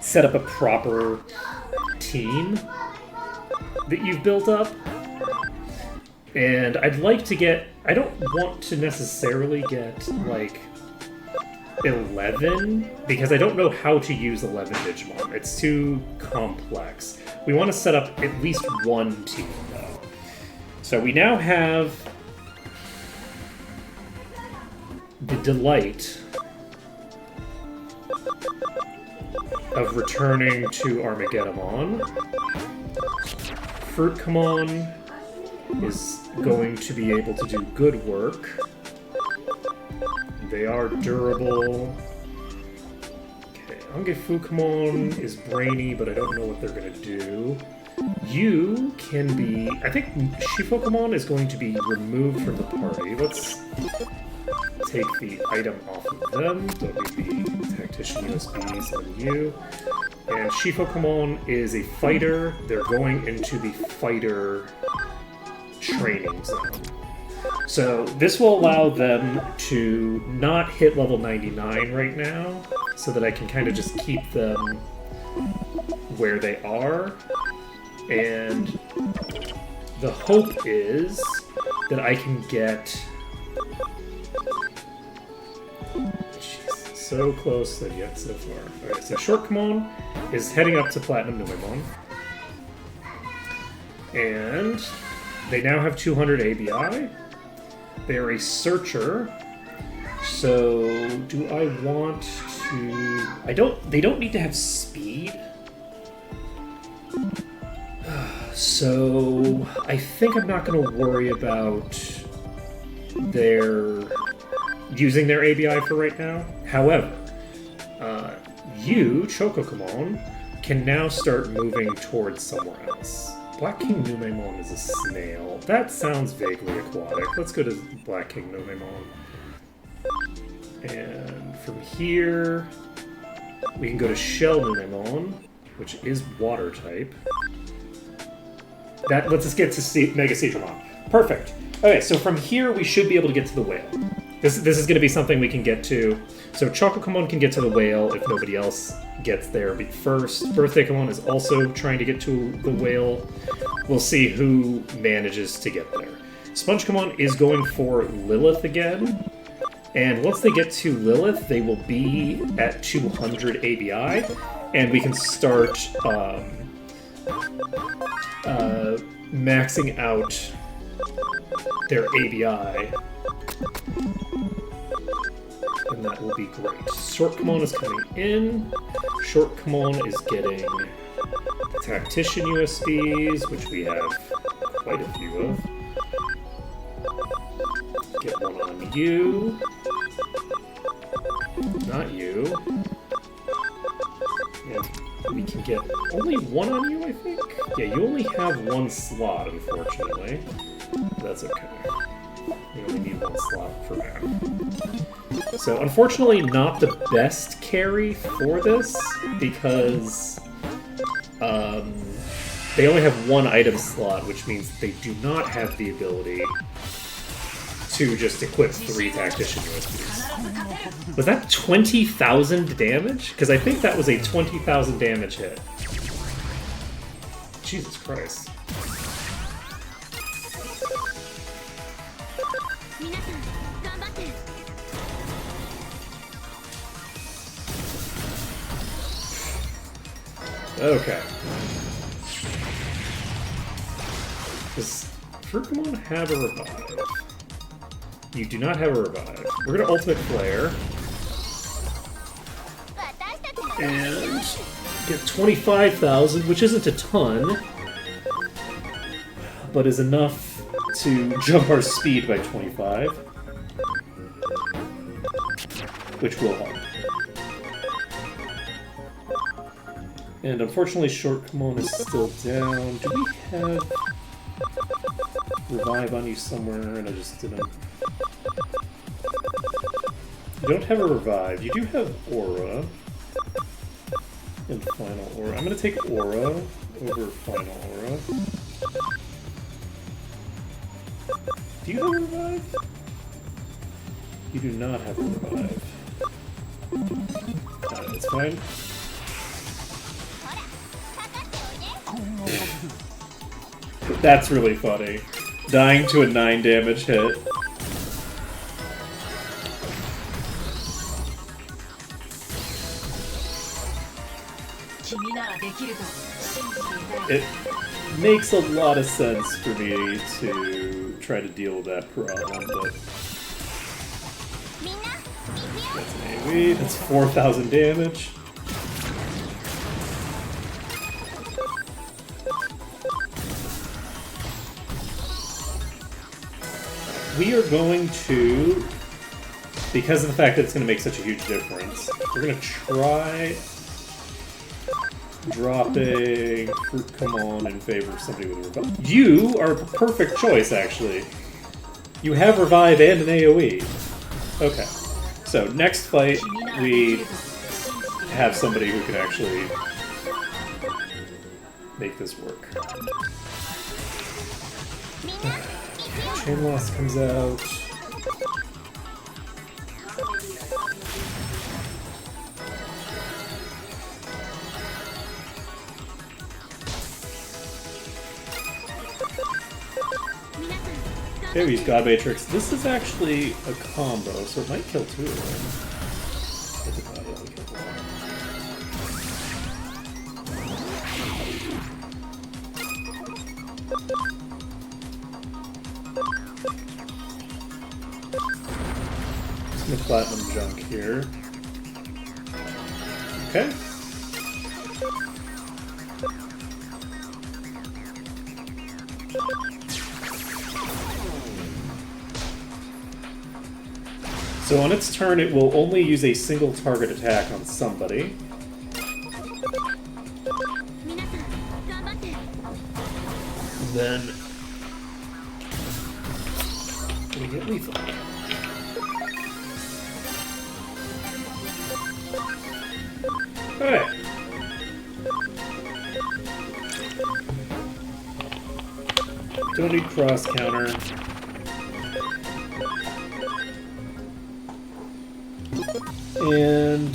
S2: set up a proper team that you've built up. And I'd like to get... I don't want to necessarily get, like, 11, because I don't know how to use 11 Digimon. It's too complex. We want to set up at least one team, though. So we now have the delight of returning to Armageddon. Fruitcomon is going to be able to do good work. They are durable. Okay, Angefukumon is brainy, but I don't know what they're going to do. You can be... I think Shifokumon is going to be removed from the party. Let's take the item off of them. Don't need the Tactician USBs on you. And Shifokumon is a fighter. They're going into the fighter training zone. So this will allow them to not hit level 99 right now, so that I can kind of just keep them where they are. And the hope is that I can get... Jeez, so close and yet so far. Alright, so Shortcomon is heading up to Platinum Numemon. And they now have 200 ABI. They're a searcher. So do I want to... They don't need to have speed. So I think I'm not going to worry about their using their ABI for right now. However, you, Chocokumon, can now start moving towards somewhere else. Black King Numemon is a snail. That sounds vaguely aquatic. Let's go to Black King Numemon. And from here, we can go to Shell Numemon, which is water type. That lets us get to Mega Seadramon. Perfect. Okay, so from here we should be able to get to the whale. This is going to be something we can get to. So Chocokumon can get to the whale if nobody else gets there first. Birthday Kumon is also trying to get to the whale. We'll see who manages to get there. Sponge Kumon is going for Lilith again. And once they get to Lilith, they will be at 200 ABI. And we can start maxing out their ABI. And that will be great. Short Kumon is coming in. Short Kumon is getting Tactician USBs, which we have quite a few of. Get one on you. Not you. And we can get only one on you, I think? Yeah, you only have one slot, unfortunately. That's okay. You only need one slot for now. So, unfortunately, not the best carry for this, because they only have one item slot, which means they do not have the ability to just equip 3 Tactician USBs. Was that 20,000 damage? Because I think that was a 20,000 damage hit. Jesus Christ. Okay. Does Fruitcomon have a revive? You do not have a revive. We're gonna Ultimate Flare. And get 25,000, which isn't a ton, but is enough to jump our speed by 25. Which will help. And unfortunately, Short Kumon is still down. Do we have Revive on you somewhere? And I just didn't. You don't have a Revive. You do have Aura. And Final Aura. I'm going to take Aura over Final Aura. Do you have a Revive? You do not have a Revive. It's fine. That's really funny. Dying to a 9 damage hit. It makes a lot of sense for me to try to deal with that problem, but that's an AoE, that's 4,000 damage. We are going to, because of the fact that it's going to make such a huge difference, we're going to try dropping Fruitcomon in favor of somebody with a Revive. You are a perfect choice, actually. You have Revive and an AoE. Okay. So, next fight, we have somebody who can actually make this work. Chain Loss comes out. Okay, we use God Matrix. This is actually a combo, so it might kill 2 of them. It did not only kill 1. Just gonna platinum junk here. Okay. So on its turn, it will only use a single target attack on somebody. And then we get lethal. Alright. Don't need cross counter. And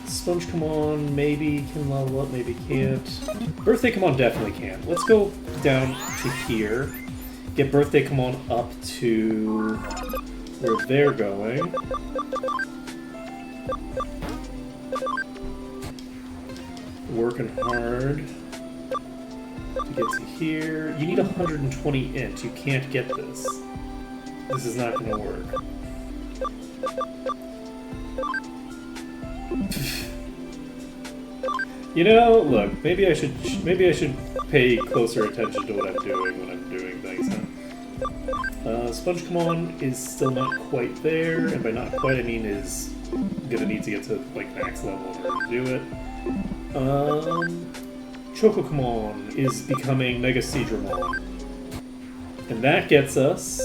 S2: Sponge Come On maybe can level up, maybe can't. Birthday Come On definitely can. Let's go down to here. Get Birthday Come On up to where they're going. Working hard to get to here. You need 120 int. You can't get this. This is not going to work. You know, look. Maybe I should pay closer attention to what I'm doing when I'm doing things. Huh? Sponge Come On is still not quite there, and by not quite I mean is gonna need to get to like max level in order to do it. Choco Come On is becoming Mega Seadramon. And that gets us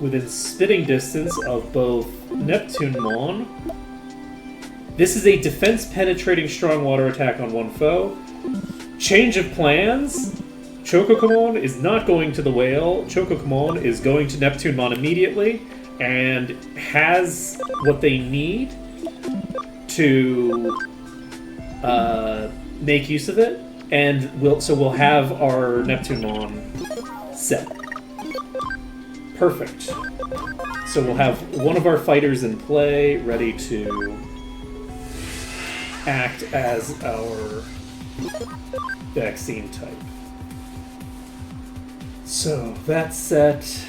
S2: within spitting distance of both Neptunemon. This is a defense-penetrating strong water attack on one foe. Change of plans. Choco-Come is not going to the whale. Choco-Come is going to Neptunemon immediately and has what they need to make use of it. And we'll have our Neptunemon set. Perfect. So we'll have one of our fighters in play, ready to act as our vaccine type. So that's set.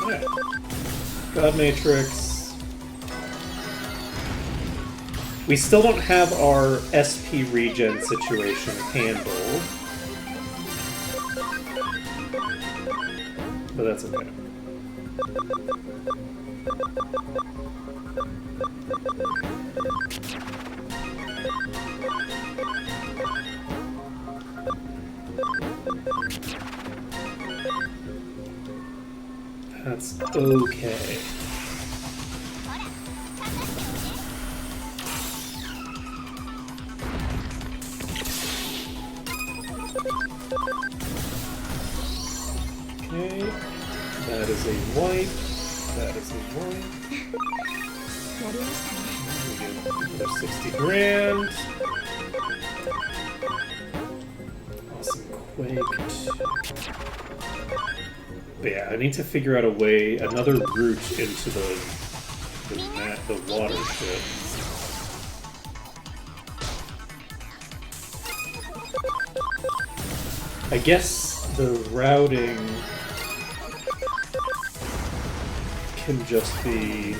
S2: Yeah. God Matrix. We still don't have our SP regen situation handled. But that's okay. That's okay. Okay, that is a wipe. That is a wipe. We get another 60 grand. Awesome quaked. But yeah, I need to figure out a way, another route into the water ship. I guess the routing can just be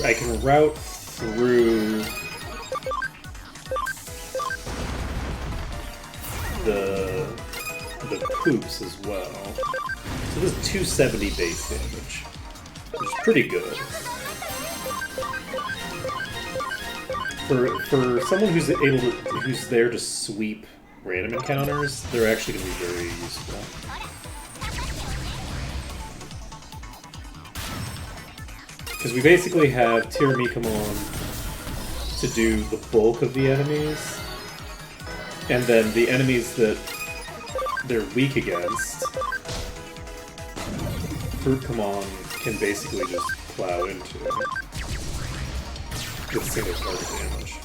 S2: I can route through the poops as well. So this is 270 base damage, which is pretty good. For someone who's there to sweep random encounters, they're actually going to be very useful. Because we basically have Tiramikamon to do the bulk of the enemies, and then the enemies that they're weak against, Fruitkamon can basically just plow into with single target damage.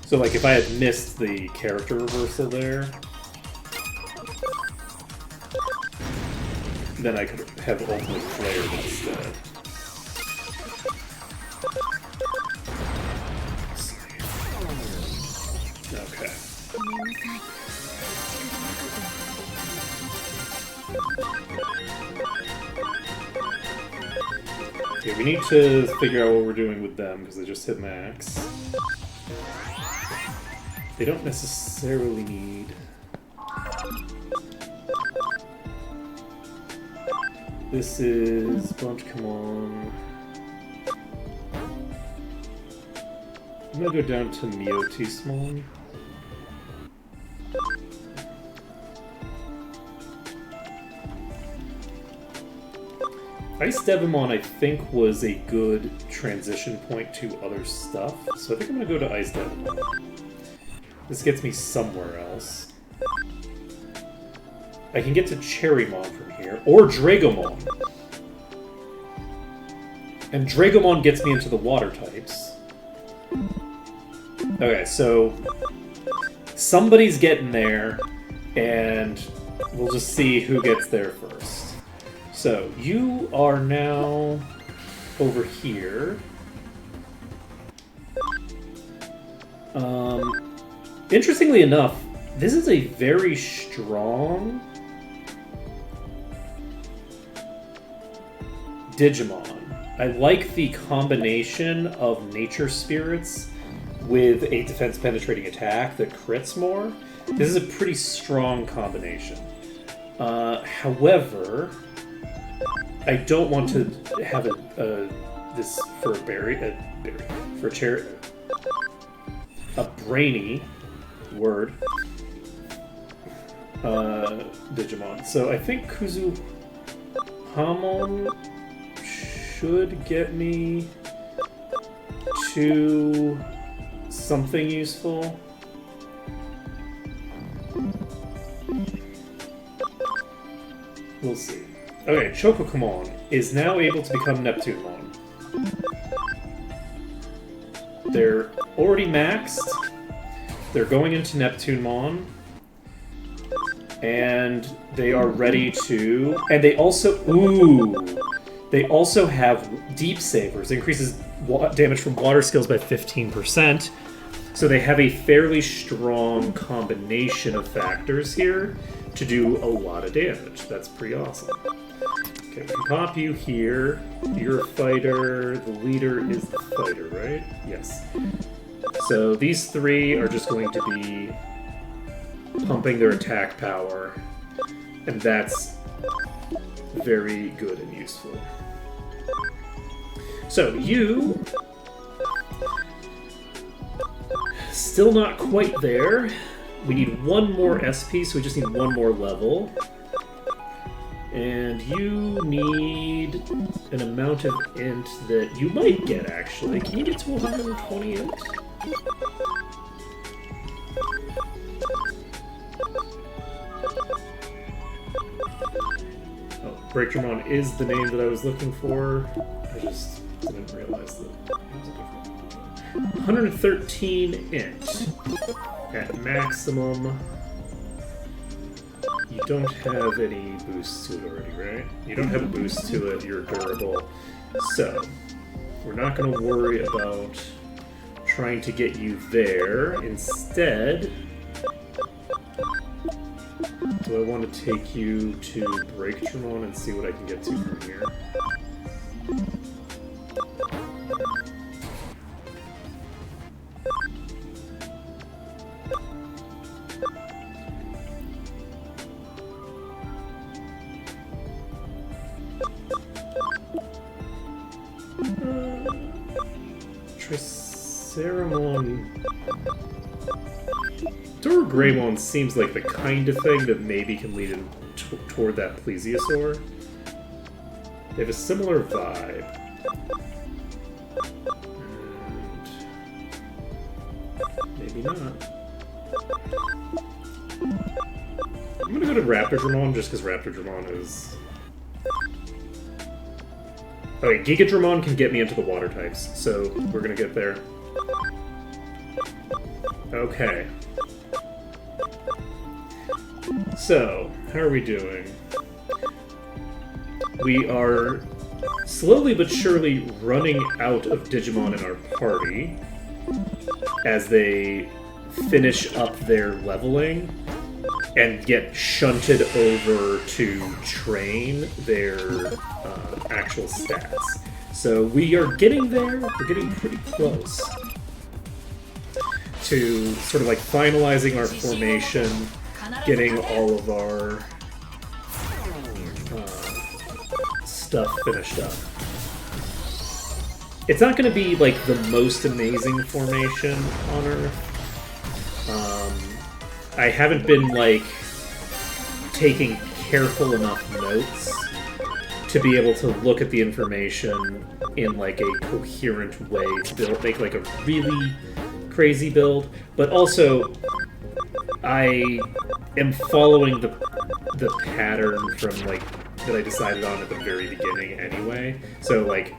S2: So like if I had missed the character reversal there, then I could have ultimate flared instead. Okay. Okay, we need to figure out what we're doing with them because they just hit max. They don't necessarily need... This is... Bunch, come on. I'm gonna go down to Miotismon. Ice Devimon, I think, was a good transition point to other stuff, so I think I'm gonna go to Ice Devimon. This gets me somewhere else. I can get to Cherrymon from here, or Dragomon. And Dragomon gets me into the water types. Okay, so somebody's getting there, and we'll just see who gets there first. So, you are now over here. Interestingly enough, this is a very strong Digimon. I like the combination of nature spirits with a defense penetrating attack that crits more. This is a pretty strong combination. However, I don't want to have this for a brainy word Digimon. So I think Kuzuhamon should get me to something useful. We'll see. Okay, Chocokumon is now able to become Neptunemon. They're already maxed. They're going into Neptunemon. And they are ready to... And they also... Ooh! They also have Deep Savers. It increases damage from water skills by 15%. So they have a fairly strong combination of factors here to do a lot of damage. That's pretty awesome. Okay, we can pop you here. You're a fighter. The leader is the fighter, right? Yes. So these three are just going to be pumping their attack power. And that's very good and useful. So you... Still not quite there. We need one more SP, so we just need one more level. And you need an amount of int that you might get, actually. Can you get to 120 int? Oh, Breakdramon is the name that I was looking for. I just didn't realize that it was a different one. 113 int. At maximum. You don't have any boosts to it already, right? You don't have a boost to it, you're durable. So, we're not going to worry about trying to get you there. Instead, do I want to take you to Breakdramon and see what I can get to from here? Triceramon... Duragreymon seems like the kind of thing that maybe can lead in toward that Plesiosaur. They have a similar vibe. And... maybe not. I'm gonna go to Raptordramon just because Raptordramon is... Okay, Gigadramon can get me into the water types, so we're gonna get there. Okay. So, how are we doing? We are slowly but surely running out of Digimon in our party as they finish up their leveling and get shunted over to train their actual stats. So we are getting there. We're getting pretty close to sort of like finalizing our formation, getting all of our stuff finished up. It's not going to be like the most amazing formation on Earth. I haven't been like taking careful enough notes to be able to look at the information in like a coherent way to make like a really crazy build, but also I am following the pattern from like that I decided on at the very beginning anyway. So like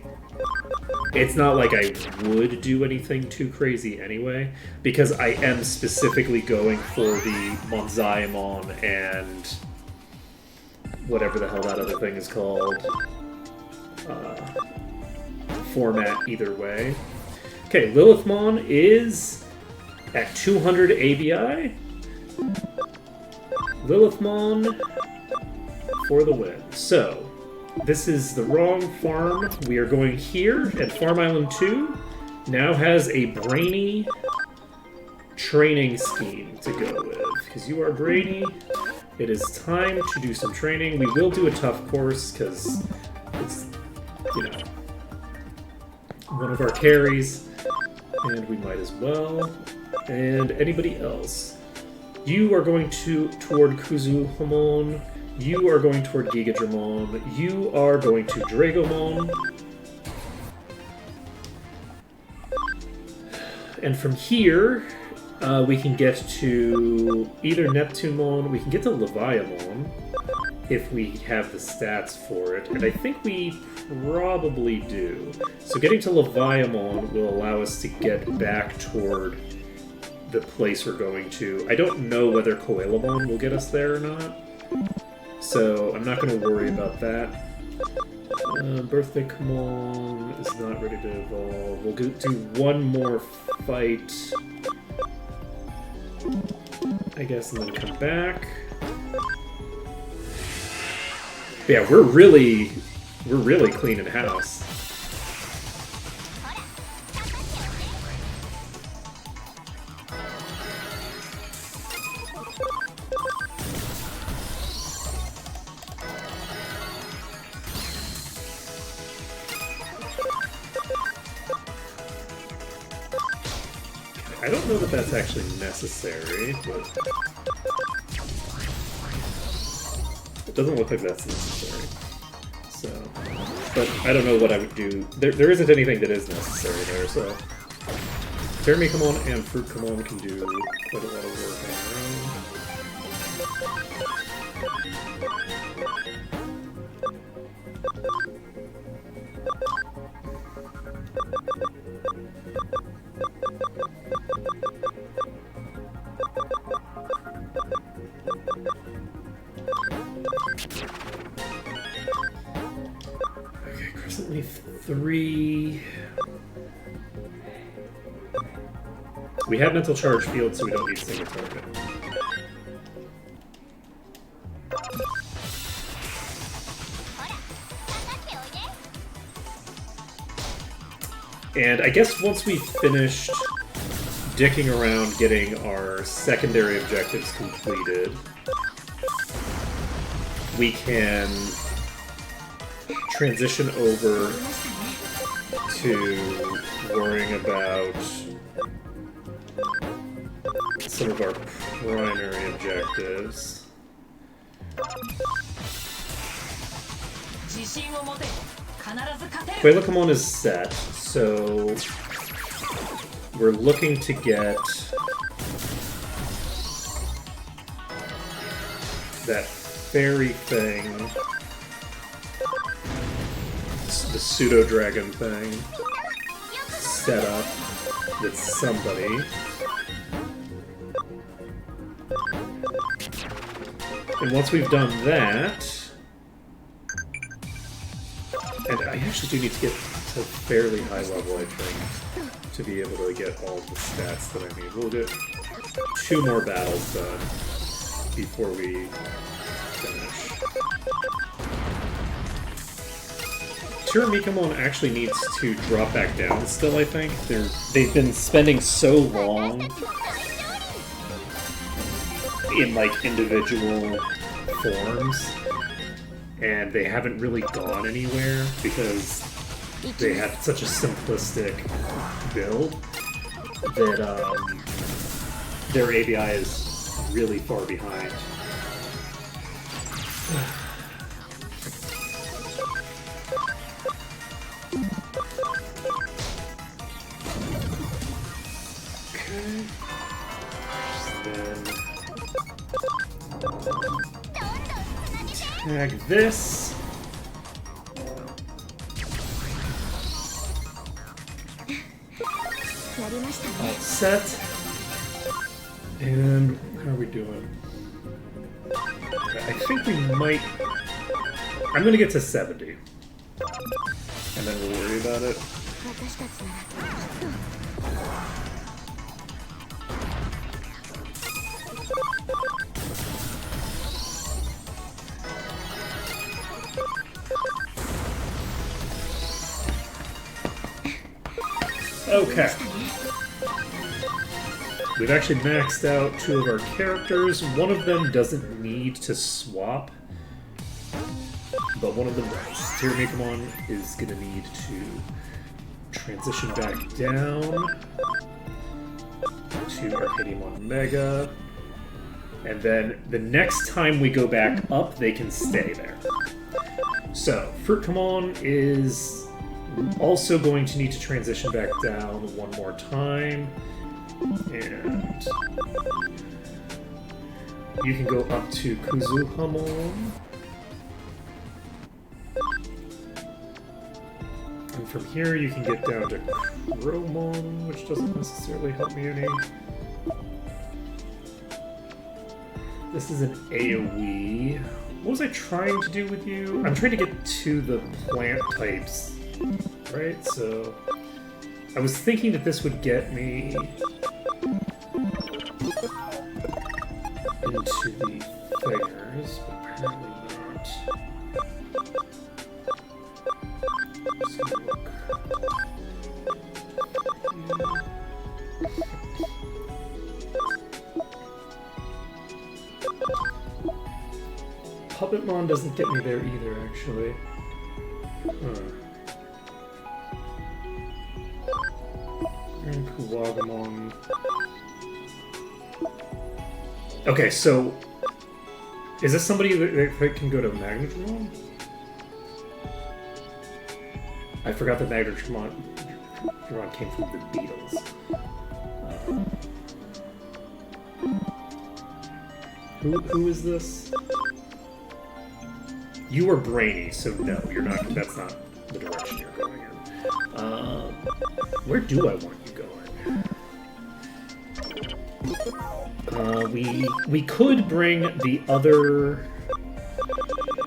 S2: it's not like I would do anything too crazy anyway, because I am specifically going for the Monzaemon and whatever the hell that other thing is called format either way. Okay, Lilithmon is at 200 ABI. Lilithmon for the win. So, this is the wrong farm. We are going here, and Farm Island 2 now has a brainy training scheme to go with. Because you are brainy, it is time to do some training. We will do a tough course, because it's, you know, one of our carries, and we might as well. And anybody else? You are going toward Kuzuhamon. You are going toward Gigadramon. You are going to Dragomon. And from here, we can get to either Neptunemon, we can get to Leviamon, if we have the stats for it, and I think we probably do. So getting to Leviamon will allow us to get back toward the place we're going to. I don't know whether Coelamon will get us there or not, so I'm not going to worry about that. Birthday Kamon is not ready to evolve. We'll do one more fight, I guess, and then come back. Yeah, we're really cleaning house. I don't know that that's actually necessary, but it doesn't look like that's necessary. So, but I don't know what I would do. There isn't anything that is necessary there, so Terramicomon and Fruitcomon can do quite a lot of work on their own. Okay, Crescent Leaf 3. We have Mental Charge Field, so we don't need single target. And I guess once we've finished dicking around getting our secondary objectives completed, we can transition over to worrying about some of our primary objectives. Coelacanthon is set, so we're looking to get that fairy thing, the pseudo-dragon thing, set up with somebody. And once we've done that, and I actually do need to get to fairly high level, I think, to be able to get all the stats that I need. We'll get 2 more battles done before we finish. Tiramikamon actually needs to drop back down still, I think. They've been spending so long in, like, individual forms, and they haven't really gone anywhere because they had such a simplistic build that their ABI is really far behind. Okay. Then tag this. All set. And how are we doing? I think we might... I'm gonna get to 70. And then we'll worry about it. Okay. We've actually maxed out 2 of our characters. One of them doesn't need to swap, but one of them does. Tiramikamon is going to need to transition back down to Arcadiamon Mega, and then the next time we go back up, they can stay there. So, Fruitkamon is also going to need to transition back down one more time. And you can go up to Kuzuhamon. And from here you can get down to Chromon, which doesn't necessarily help me any. This is an AoE. What was I trying to do with you? I'm trying to get to the plant types, right? So I was thinking that this would get me into the figures, but apparently not. So look. Puppetmon doesn't get me there either, actually. And Kuwagamon. Okay, so is this somebody that can go to Magnetron? I forgot that Magnetron came from the Beatles. Who is this? You are brainy, so no, you're not. That's not the direction you're going in. Where do I want you going? We could bring the other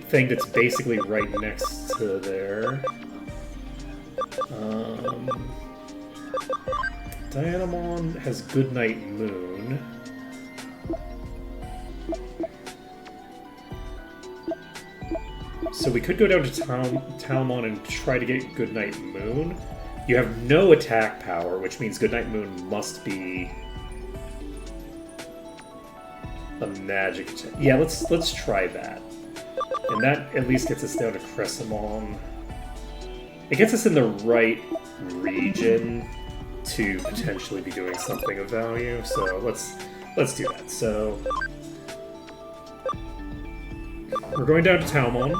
S2: thing that's basically right next to there. Dianamon has Goodnight Moon. So we could go down to Talmon and try to get Goodnight Moon. You have no attack power, which means Goodnight Moon must be a magic attack. Yeah, let's try that. And that at least gets us down to Cressamon. It gets us in the right region to potentially be doing something of value. So let's do that. So we're going down to Talmon.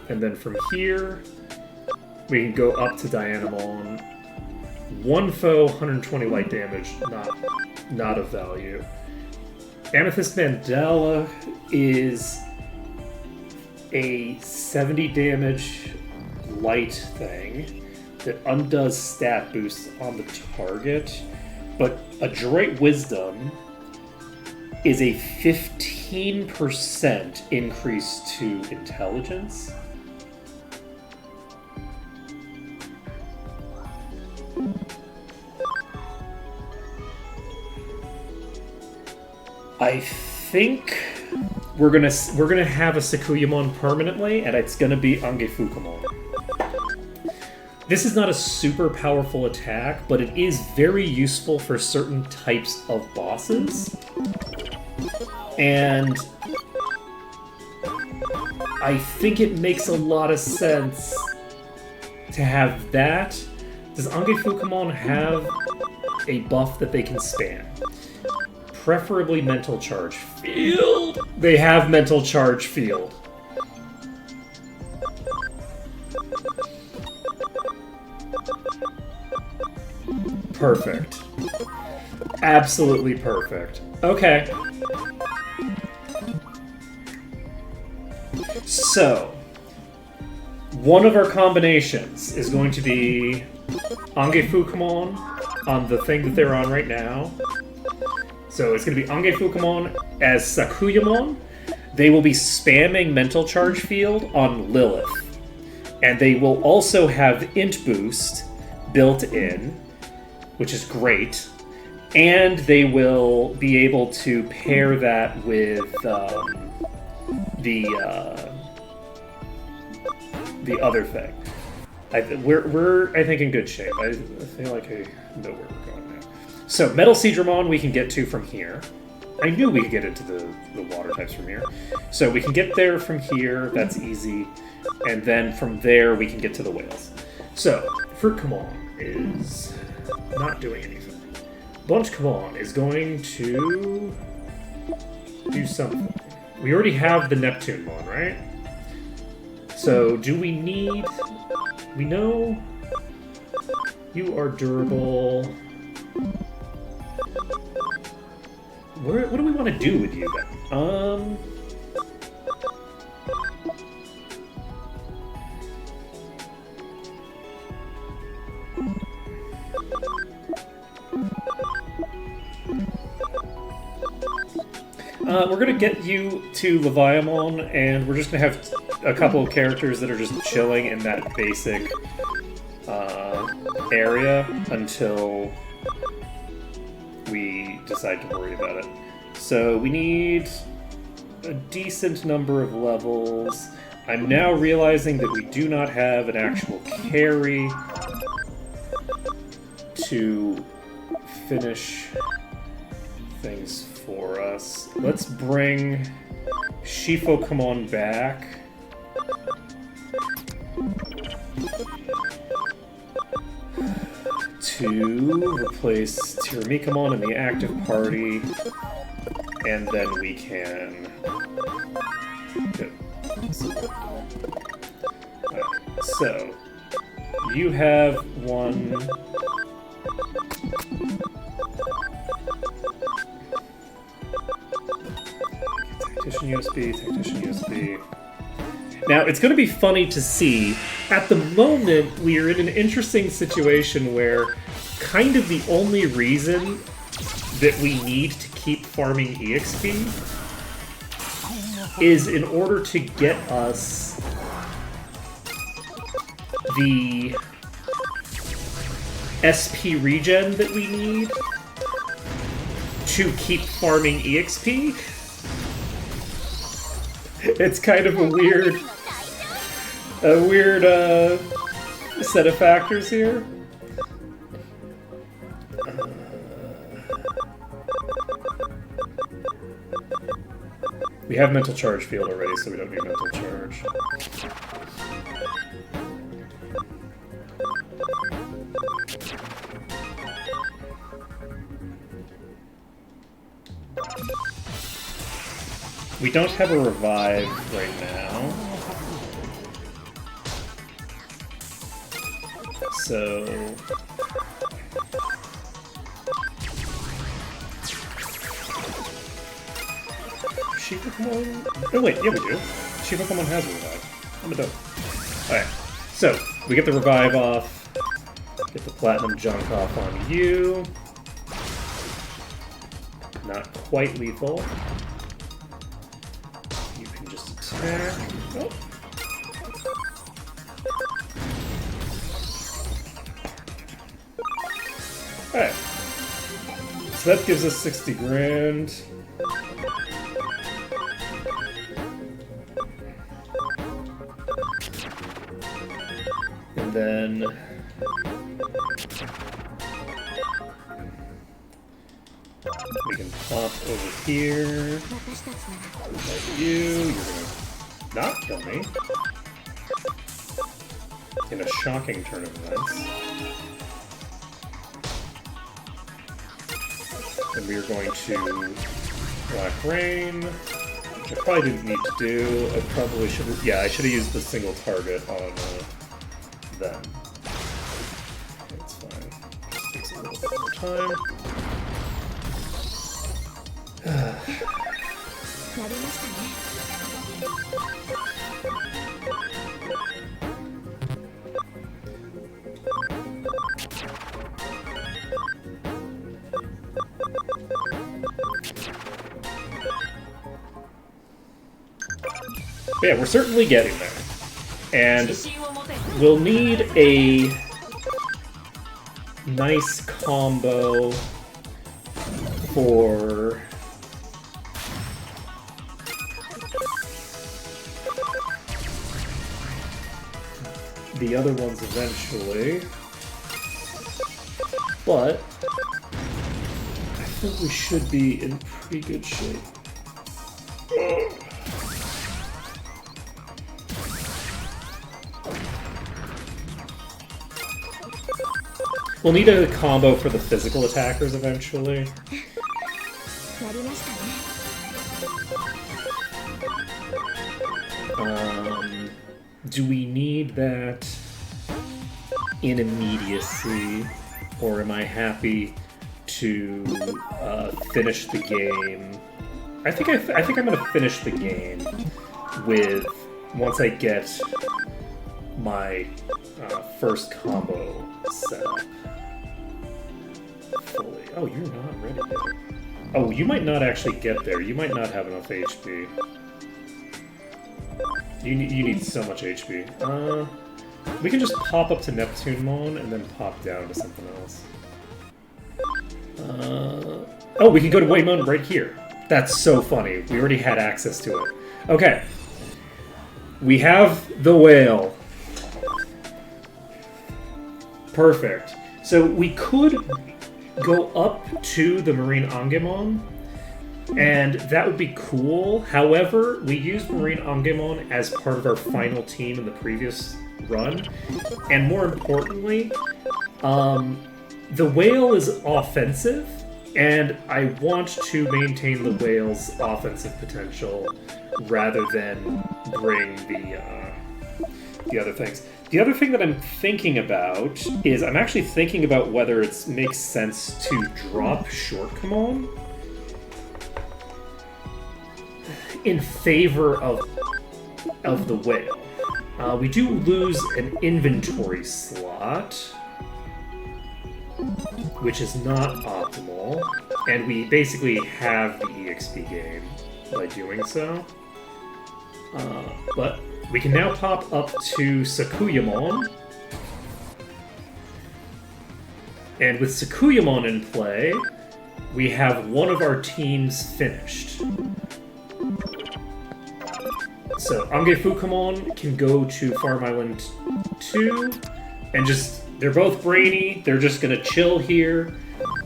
S2: And then from here, we can go up to Dianamon. 1 foe, 120 light damage, not of value. Amethyst Mandala is a 70 damage light thing that undoes stat boosts on the target, but Adroit Wisdom is a 15% increase to intelligence. I think we're gonna have a Sakuyamon permanently, and it's gonna be Angefukamon. This is not a super powerful attack, but it is very useful for certain types of bosses. And I think it makes a lot of sense to have that. Does Angefukamon have a buff that they can spam? Preferably Mental Charge Field. They have Mental Charge Field. Perfect. Absolutely perfect. Okay. So, one of our combinations is going to be Angefukamon on the thing that they're on right now. So it's going to be Angefukamon as Sakuyamon. They will be spamming Mental Charge Field on Lilith. And they will also have Int Boost built in, which is great. And they will be able to pair that with the other thing. We're I think in good shape. I feel like I know where we're going now. So Metal Seadramon we can get to from here. I knew we could get into the water types from here. So we can get there from here, that's easy. And then from there we can get to the whales. So Fruitcamon is not doing anything. Bluntcamon is going to do something. We already have the Neptunemon, right? So do we need... We know you are durable. What do we want to do with you then? We're gonna get you to Leviamon, and we're just gonna have a couple of characters that are just chilling in that basic area until we decide to worry about it. So we need a decent number of levels. I'm now realizing that we do not have an actual carry to finish things for us. Let's bring Shifokamon back. To replace Tiramikamon in the active party, and then we can... So, you have one... Tactician USB. Now, it's going to be funny to see. At the moment, we are in an interesting situation where kind of the only reason that we need to keep farming EXP is in order to get us the SP regen that we need to keep farming EXP. It's kind of a weird set of factors here. We have Mental Charge Field already, so we don't need Mental Charge. We don't have a revive right now. So... Shifukamon? Oh wait, yeah we do. Shifukamon has a revive. I'm a dope. Alright, so we get the revive off. Get the platinum junk off on you. Not quite lethal. You can just attack. Oh. Alright. So that gives us 60 grand. And then we can pop over here. Like you're gonna not kill me. In a shocking turn of events. And we are going to Black Rain, which I probably didn't need to do. I probably should have, yeah, I should have used the single target on them. That's fine. Just takes a little bit more time. Yeah, we're certainly getting there. And we'll need a nice combo for the other ones eventually. But I think we should be in pretty good shape. We'll need a combo for the physical attackers eventually. Do we need that in immediacy, or am I happy to finish the game? I think I'm gonna finish the game with once I get my first combo set up fully. Oh, you're not ready yet. Oh, you might not actually get there. You might not have enough HP. You need so much HP. We can just pop up to Neptunemon and then pop down to something else. Oh, we can go to Waymon right here. That's so funny. We already had access to it. Okay. We have the whale. Perfect. So we could go up to the Marine Angemon, and that would be cool. However, we used Marine Angemon as part of our final team in the previous run, and more importantly, the whale is offensive, and I want to maintain the whale's offensive potential rather than bring the other things. The other thing that I'm thinking about is I'm actually thinking about whether it makes sense to drop Shortcomon in favor of the whale. We do lose an inventory slot, which is not optimal, and we basically have the EXP game by doing so. But we can now pop up to Sakuyamon, and with Sakuyamon in play, we have one of our teams finished. So Angefukamon can go to Farm Island 2, and they're both brainy, they're just gonna chill here,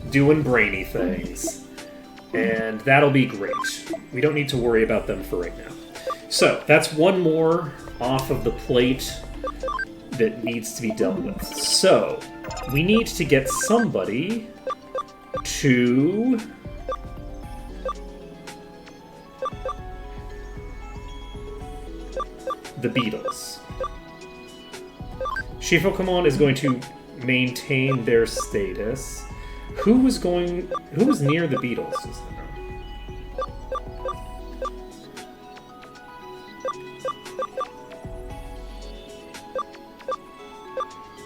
S2: doing brainy things. And that'll be great. We don't need to worry about them for right now. So, that's one more off of the plate that needs to be dealt with. So, we need to get somebody to the Beatles. Shifukamon is going to maintain their status. Who was near the Beatles?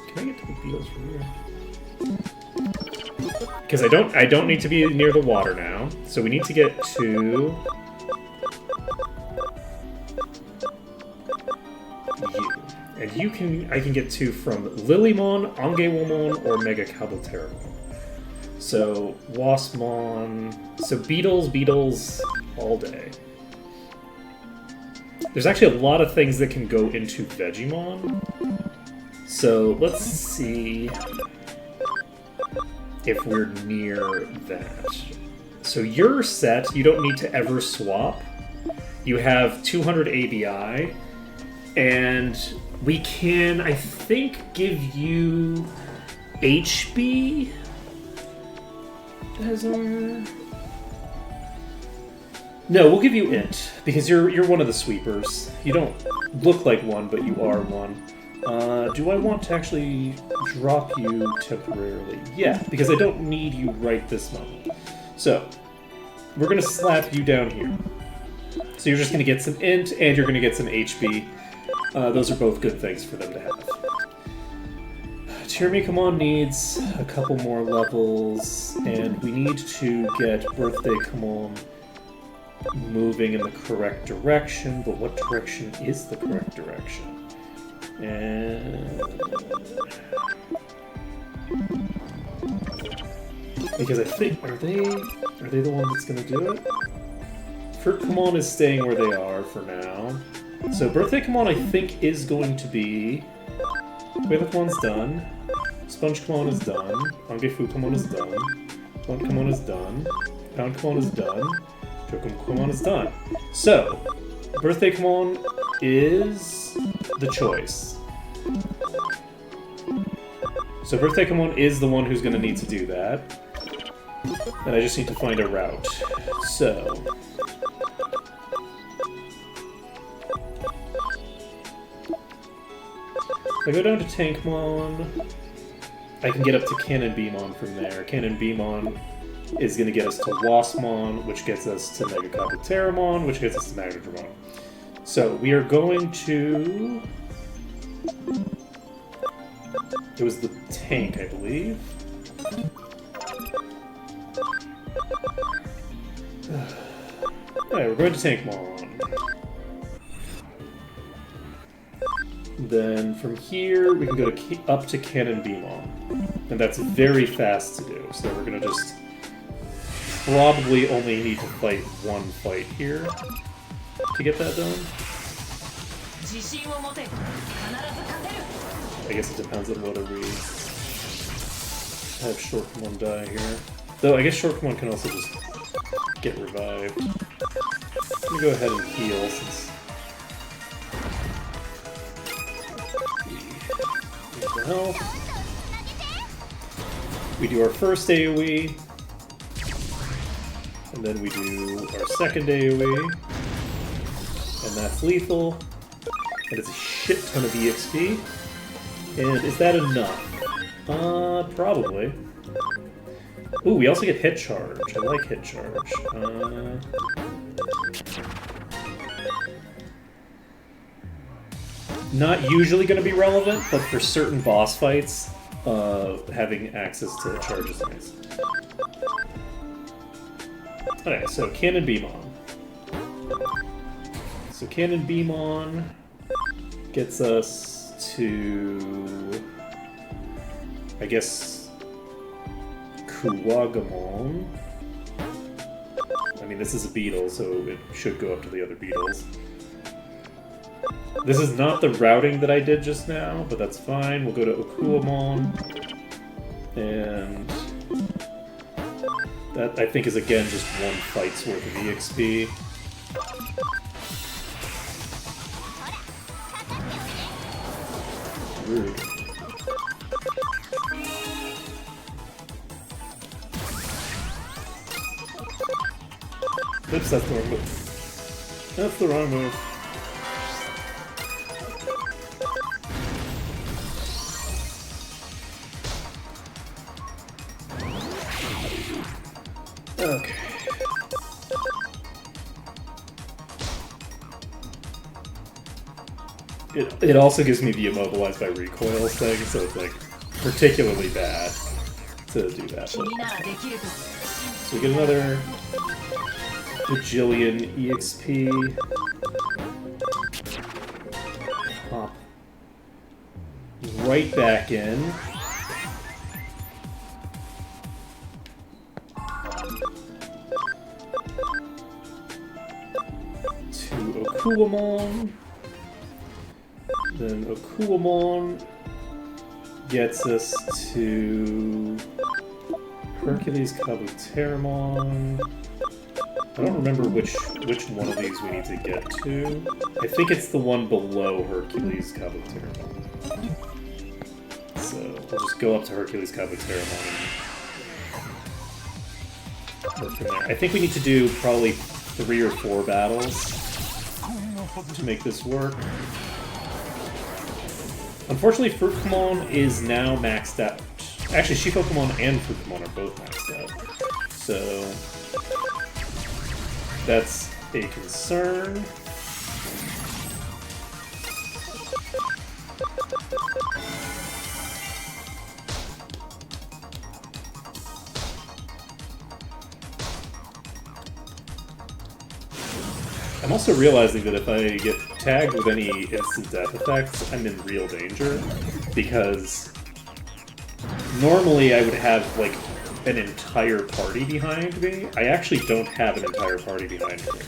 S2: Can I get to the Beatles from here? Because I don't need to be near the water now. So we need to get to you. And I can get to from Lilymon, Angewomon, or Mega Kabuteramon. So, Waspmon... So, Beetles all day. There's actually a lot of things that can go into Vegemon. So, let's see if we're near that. So, your set, you don't need to ever swap. You have 200 ABI, and we can, I think, give you HB as our... No, we'll give you Int, because you're one of the sweepers. You don't look like one, but you are one. Do I want to actually drop you temporarily? Yeah, because I don't need you right this moment. So, we're going to slap you down here. So you're just going to get some Int, and you're going to get some HB. Those are both good things for them to have. Tiramikamon needs a couple more levels, and we need to get Birthday Kamon moving in the correct direction, but what direction is the correct direction? And... Because I think, are they the one that's going to do it? Fruitkamon is staying where they are for now. So Birthday Kamon, I think, is going to be... Waylamon's done. Spongekamon is done. Angefukamon is done. Bluntkamon is done. Poundkamon is done. Chokumkamon is done. So, Birthday Kamon is the choice. So Birthday Kamon is the one who's going to need to do that. And I just need to find a route. So... If I go down to Tankmon, I can get up to Cannon Beamon from there. Cannon Beamon is going to get us to Waspmon, which gets us to Mega Kabuteramon, which gets us to Magnadramon. So we are going to... It was the tank, I believe. Alright, we're going to Tankmon. Then from here, we can go to up to Cannon Beamon. And that's very fast to do, so we're going to just probably only need to fight one fight here to get that done. I guess it depends on whether we have Shortcomon die here. Though I guess Shortcomon can also just get revived. Let me go ahead and heal since... Health. We do our first AoE, and then we do our second AoE, and that's lethal, and it's a shit ton of EXP. And is that enough? Probably. Ooh, we also get hit charge. I like hit charge. Not usually going to be relevant, but for certain boss fights, having access to the charge is nice. Okay, so Cannon Beamon. So Cannon Beamon gets us to, I guess, Kuwagamon. I mean, this is a beetle, so it should go up to the other beetles. This is not the routing that I did just now, but that's fine. We'll go to Okuamon. And that, I think, is again just one fight's worth of EXP. Rude. Oops, that's the wrong move. That's the wrong move. Okay. It also gives me the immobilized by recoil thing, so it's like particularly bad to do that. So we get another bajillion EXP. Hop right back in. Okuamon. Then Okuamon gets us to Hercules Kabuterimon. I don't remember which one of these we need to get to. I think it's the one below Hercules Kabuterimon. So we'll just go up to Hercules Kabuterimon and work from there. I think we need to do probably 3 or 4 battles to make this work. Unfortunately, Fruitcamon is now maxed out. Actually, Shifocamon and Fruitcamon are both maxed out. So that's a concern. I'm also realizing that if I get tagged with any instant death effects, I'm in real danger, because normally I would have, like, an entire party behind me. I actually don't have an entire party behind me right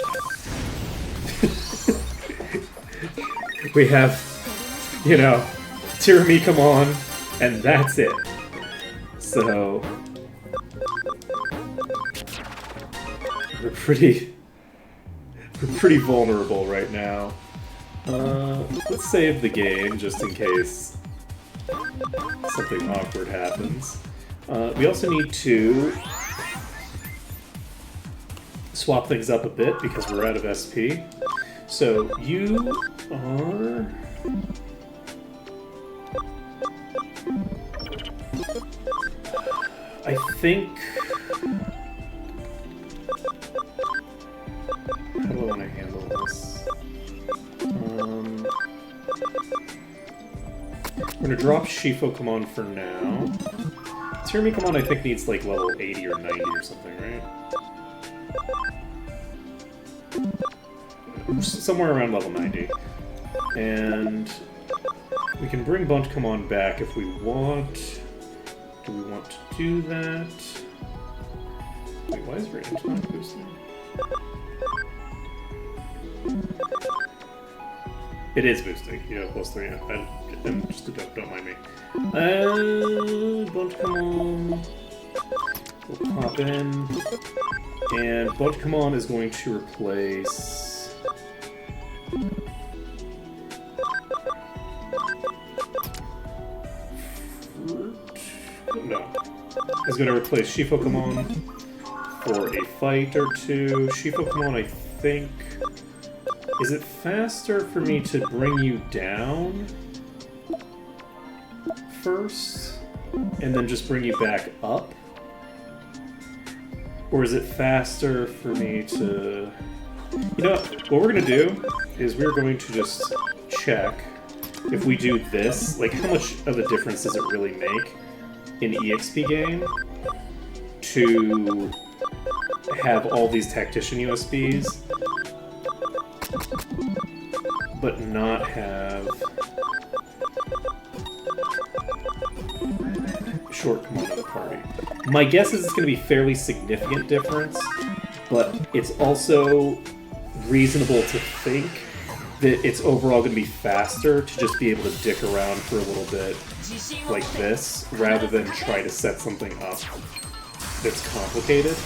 S2: now. We have, you know, Tiramikamon, and that's it. So we're pretty vulnerable right now. Let's save the game just in case something awkward happens. We also need to swap things up a bit because we're out of SP. So you are... I think... How do I want to handle this? We're going to drop Shifocamon for now. Tiramikamon, I think, needs like level 80 or 90 or something, right? Somewhere around level 90. And we can bring Buntkamon back if we want. Do we want to do that? Wait, why is range not boosting? It is boosting. You know, +3. I'm just don't mind me. Buntkamon will pop in, and Buntkamon is going to replace. No, is going to replace Shifocamon for a fight or two. Shifocamon, I think. Is it faster for me to bring you down first, and then just bring you back up? Or is it faster for me to... You know what we're going to do is we're going to just check if we do this, like how much of a difference does it really make in EXP game to have all these Tactician USBs but not have short command of the party. My guess is it's going to be fairly significant difference, but it's also reasonable to think that it's overall going to be faster to just be able to dick around for a little bit like this, rather than try to set something up that's complicated.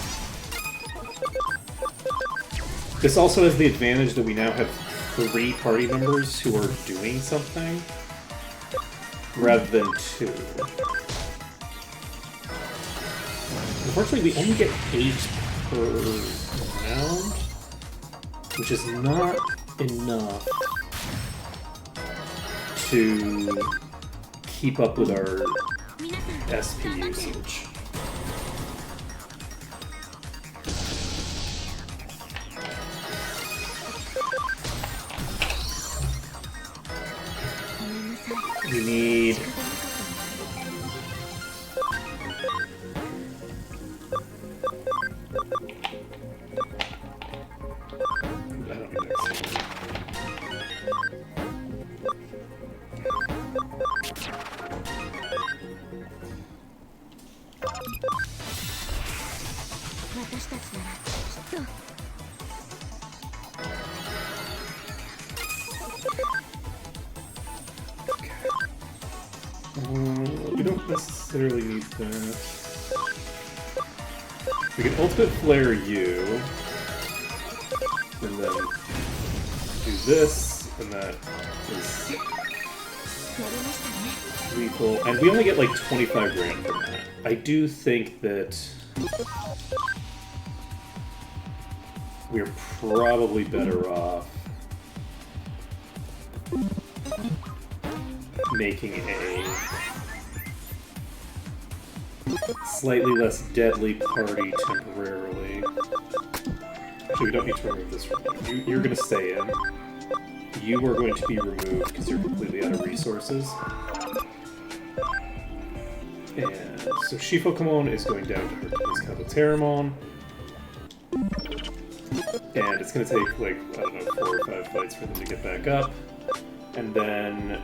S2: This also has the advantage that we now have 3 party members who are doing something, rather than 2. Unfortunately, we only get 8 per round, which is not enough to keep up with our SP usage. We need... necessarily need that. We can ultimate flare you, and then do this, and that is lethal. And we only get like 25 grand from that. I do think that we're probably better off making a slightly less deadly party temporarily. Actually, we don't need to remove this from you. You're going to stay in. You are going to be removed because you're completely out of resources. And so Shifokamon is going down to Hercules Kabuterimon. And it's going to take, like, I don't know, 4 or 5 fights for them to get back up. And then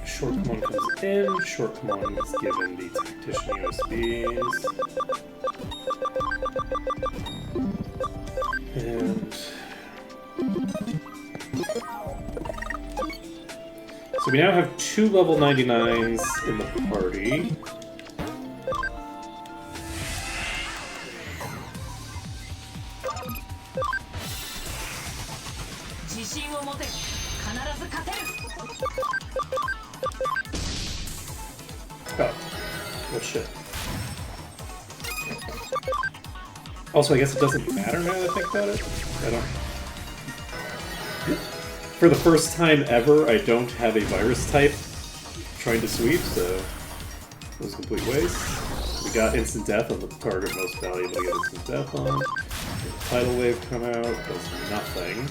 S2: Shortcomon comes in. Shortcomon is given the Tactician USBs. And so we now have 2 level 99s in the party. Oh. Well, shit. Also, I guess it doesn't matter now that I think about it. I don't... For the first time ever, I don't have a virus type trying to sweep, so it was a complete waste. We got instant death on the target most valuable to get instant death on. Tidal wave come out, does nothing.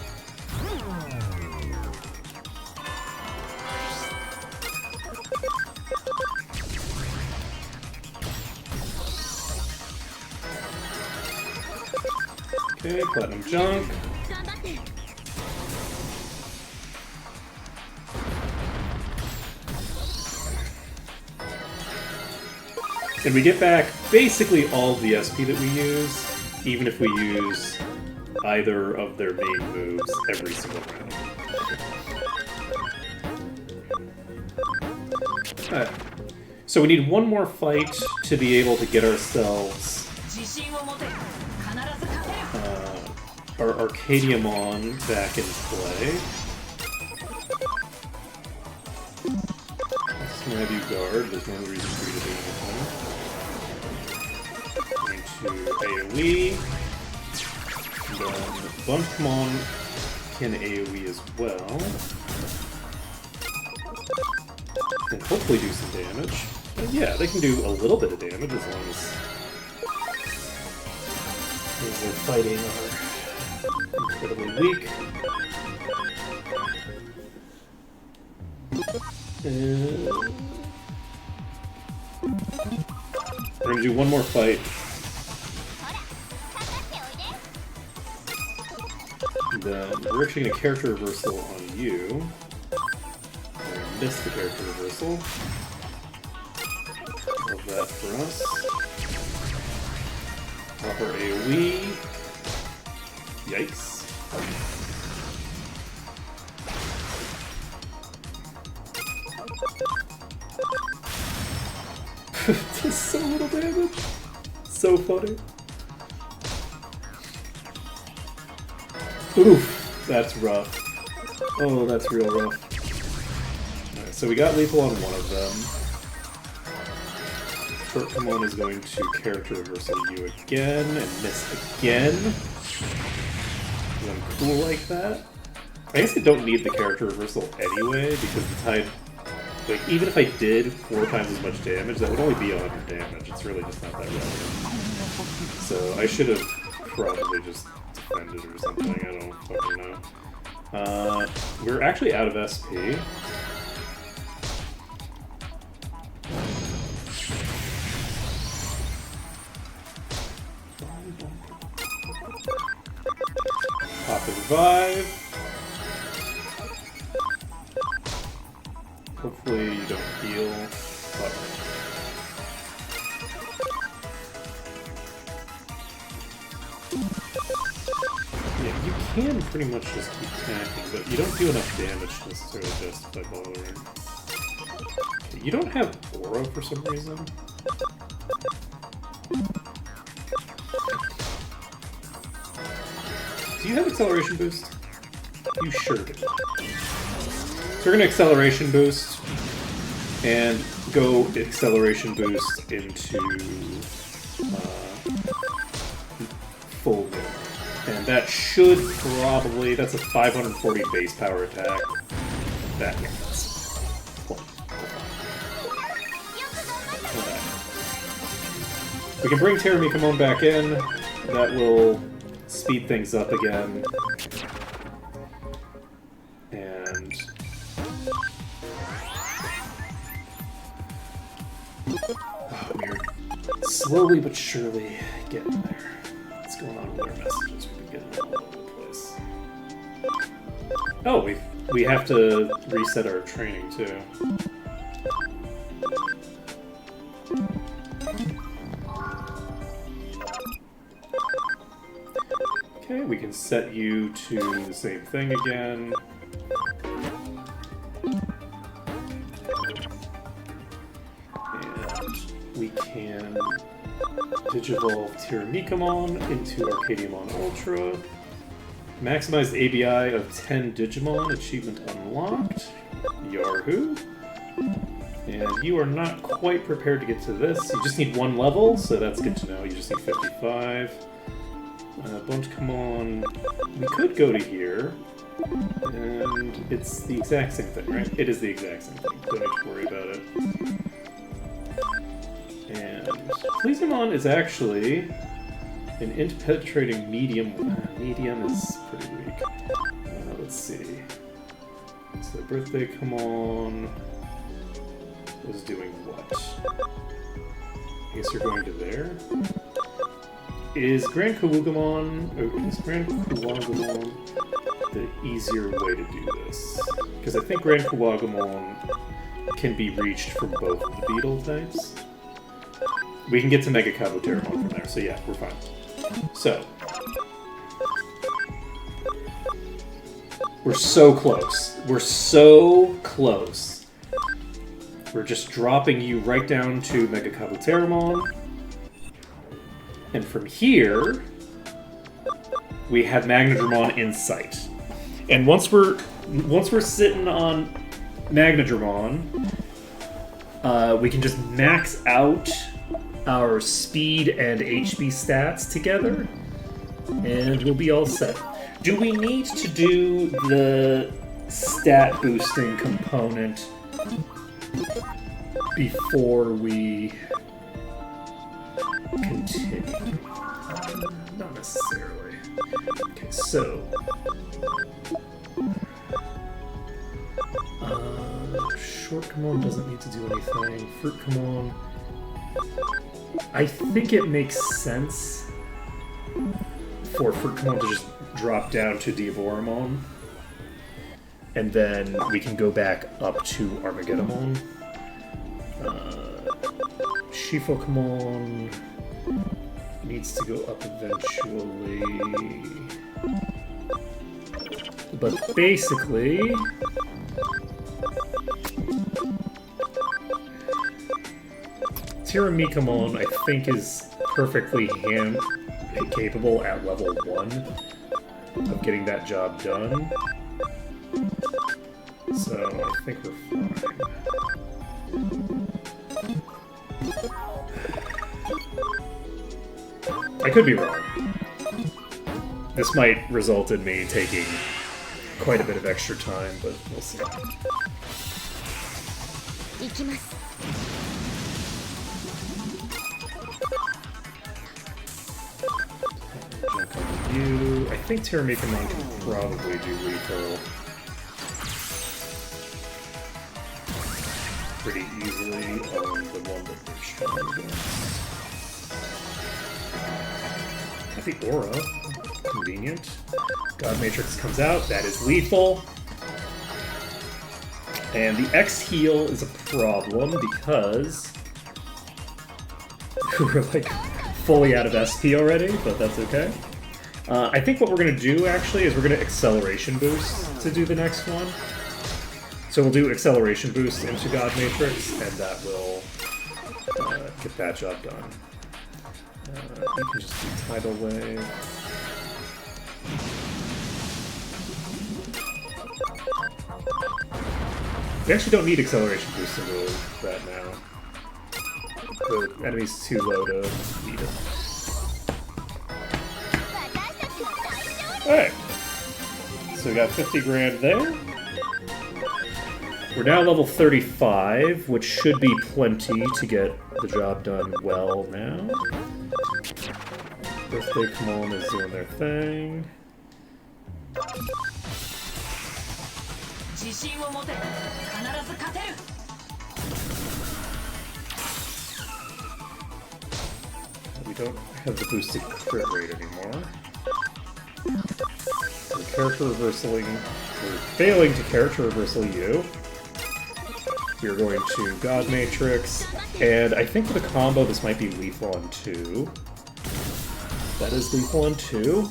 S2: Okay, platinum junk. And we get back basically all of the SP that we use, even if we use either of their main moves every single round. Alright. So we need one more fight to be able to get ourselves our Arcadiamon back in play. Let's have you guard, there's no reason for you to do anything. Going to AoE. Then Bumpmon can AoE as well. And hopefully do some damage. And yeah, they can do a little bit of damage as long as they're fighting are incredibly weak. We're gonna do one more fight. Then we're actually gonna character reversal on you. Miss the character reversal. Love that for us. Proper AoE. Yikes. Does so little damage. So funny. Oof, that's rough. Oh, that's real rough. Alright, so we got lethal on one of them. Shortcomon is going to character reversal you again and miss again. I'm cool like that. I guess I don't need the character reversal anyway, because the tide... Like, even if I did 4 times as much damage, that would only be 100 damage. It's really just not that relevant. So I should have probably just defended or something. I don't fucking know. We're actually out of SP. Pop the revive. Hopefully you don't heal. But... yeah, you can pretty much just keep tanking, but you don't do enough damage to necessarily justify bothering. You don't have Aura for some reason. Do you have Acceleration Boost? You sure do. So we're going to Acceleration Boost and go Acceleration Boost into full move. And that should probably... That's a 540 base power attack. That hits. We can bring Terramikamon back in. That will speed things up again. And... oh, we're slowly but surely getting there. What's going on with our messages? We've been getting all over the place. Oh, we have to reset our training too. Okay, we can set you to the same thing again. And we can Digivolve Terramikamon into Arcadiamon Ultra. Maximized ABI of 10 Digimon, achievement unlocked. Yahoo! And you are not quite prepared to get to this. You just need 1 level, so that's good to know. You just need 55. Bonecamon, we could go to here, and it's the exact same thing, right? It is the exact same thing. Don't need to worry about it. And Pleasamon is actually an int-penetrating medium. Medium is pretty weak. Let's see. So Birthday Come was doing what? I guess you're going to there? Is Grand Kuwagamon the easier way to do this? Because I think Grand Kuwagamon can be reached from both of the beetle types. We can get to Mega Kabuteramon from there, so yeah, we're fine. So. We're so close. We're so close. We're just dropping you right down to Mega Kabuteramon. And from here, we have Magnadramon in sight. And once we're sitting on Magnadramon, we can just max out our speed and HP stats together, and we'll be all set. Do we need to do the stat boosting component before we continue? Not necessarily. Okay, so Shortcamon doesn't need to do anything. Fruitcamon, I think it makes sense for Fruitcamon to just drop down to Diavoramon, and then we can go back up to Armageddon. Shifokamon needs to go up eventually. But basically, Terramikamon, I think, is perfectly capable at level 1 of getting that job done. So I think we're fine. I could be wrong. This might result in me taking quite a bit of extra time, but we'll see. Jump on you. I think Terramikamon can probably do lethal pretty easily on the one that we're strong against. I think Aura, convenient. God Matrix comes out, that is lethal. And the X heal is a problem because we're like fully out of SP already, but that's okay. I think what we're going to do actually is we're going to acceleration boost to do the next one. So we'll do acceleration boost into God Matrix, and that will get that job done. You can just do Tidal Wave. We actually don't need acceleration boost into that now. The enemy's too low to need it. Alright. So we got 50 grand there. We're now level 35, which should be plenty to get the job done well now. Birthday Come On is doing their thing. We don't have the boosted crit rate anymore. We're character reversaling. We're failing to character reversal you. We're going to God Matrix, and I think for the combo this might be lethal on 2. That is lethal on 2.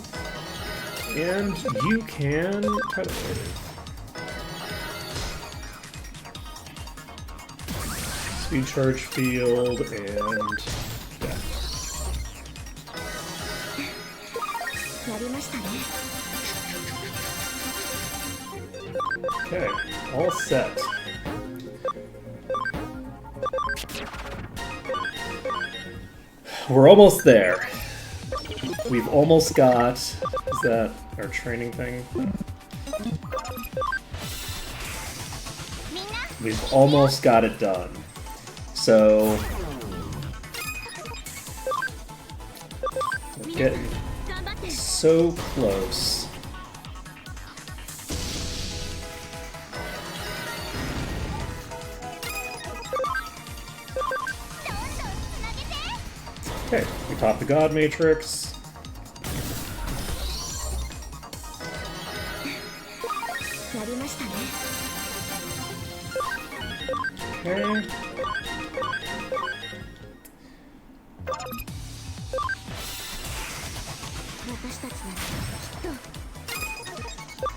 S2: And you can try to wave. Speed charge field and death. Okay, all set. We're almost there. We've almost got... Is that our training thing? We've almost got it done. So... we're getting so close. Okay, we top the God Matrix. Okay.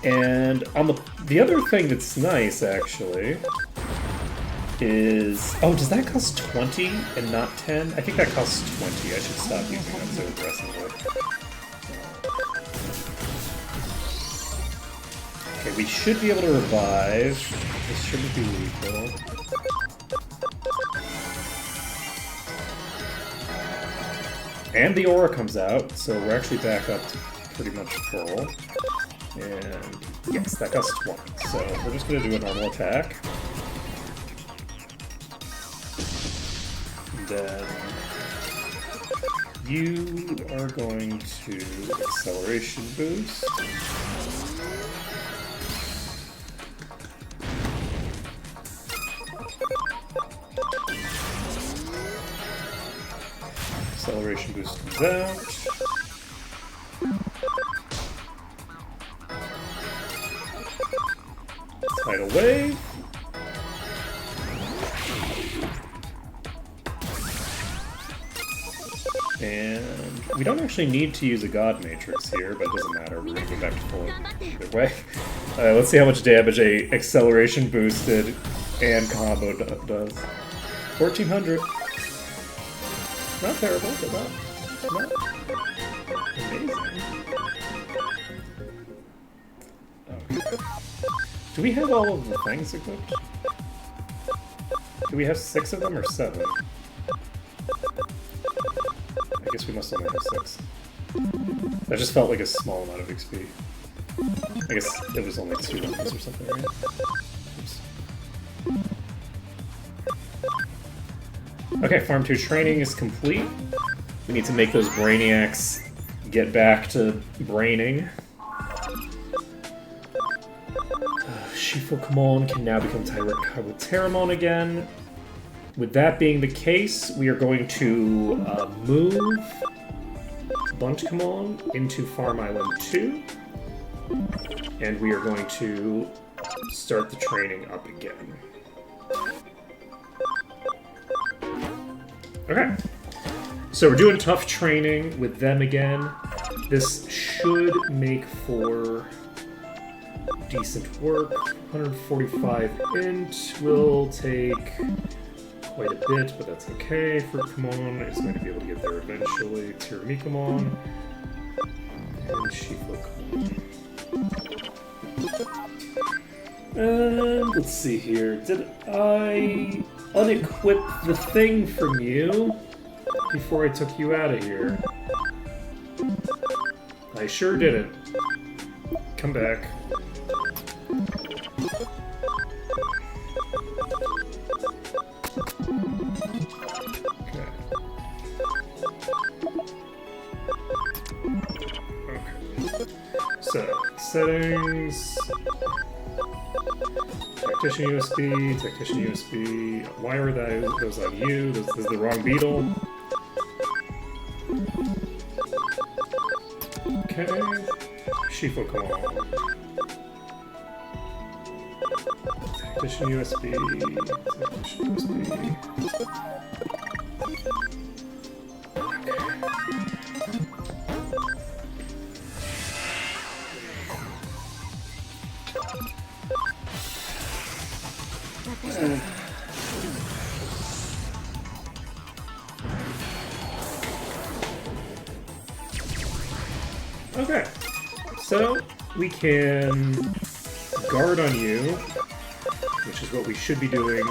S2: And on the other thing that's nice, actually, is... Oh, does that cost 20 and not 10? I think that costs 20. I should stop using that so aggressively. Okay, we should be able to revive. This shouldn't be lethal. And the aura comes out, so we're actually back up to pretty much full. And yes, that costs 20. So we're just going to do a normal attack. Then you are going to acceleration boost. Acceleration boost comes out. Tidal Wave. And we don't actually need to use a God Matrix here, but it doesn't matter. We're going to go back to full either way. Let's see how much damage a acceleration boosted and combo does. 1400. Not terrible, but not amazing. Okay. Do we have all of the things equipped? Do we have 6 of them or 7? I guess we must only have 6. That just felt like a small amount of XP. I guess it was only 2 weapons or something, right? Oops. Okay, Farm 2 training is complete. We need to make those Brainiacs get back to braining. Shifukamon can now become Tyrannomon again. With that being the case, we are going to move Buntkamon into Farm Island 2. And we are going to start the training up again. Okay. So we're doing tough training with them again. This should make for decent work. 145 int will take quite a bit, but that's okay. Fruitcamon is going to be able to get there eventually. Tiramikamon and Shifukamon. And let's see here. Did I unequip the thing from you before I took you out of here? I sure didn't. Come back. Okay. Okay. So, settings. Tactician USB. Why are those on you? This is the wrong beetle. Okay. Shifukamon. Tactician USB. Tactician USB. Okay, so we can guard on you, which is what we should be doing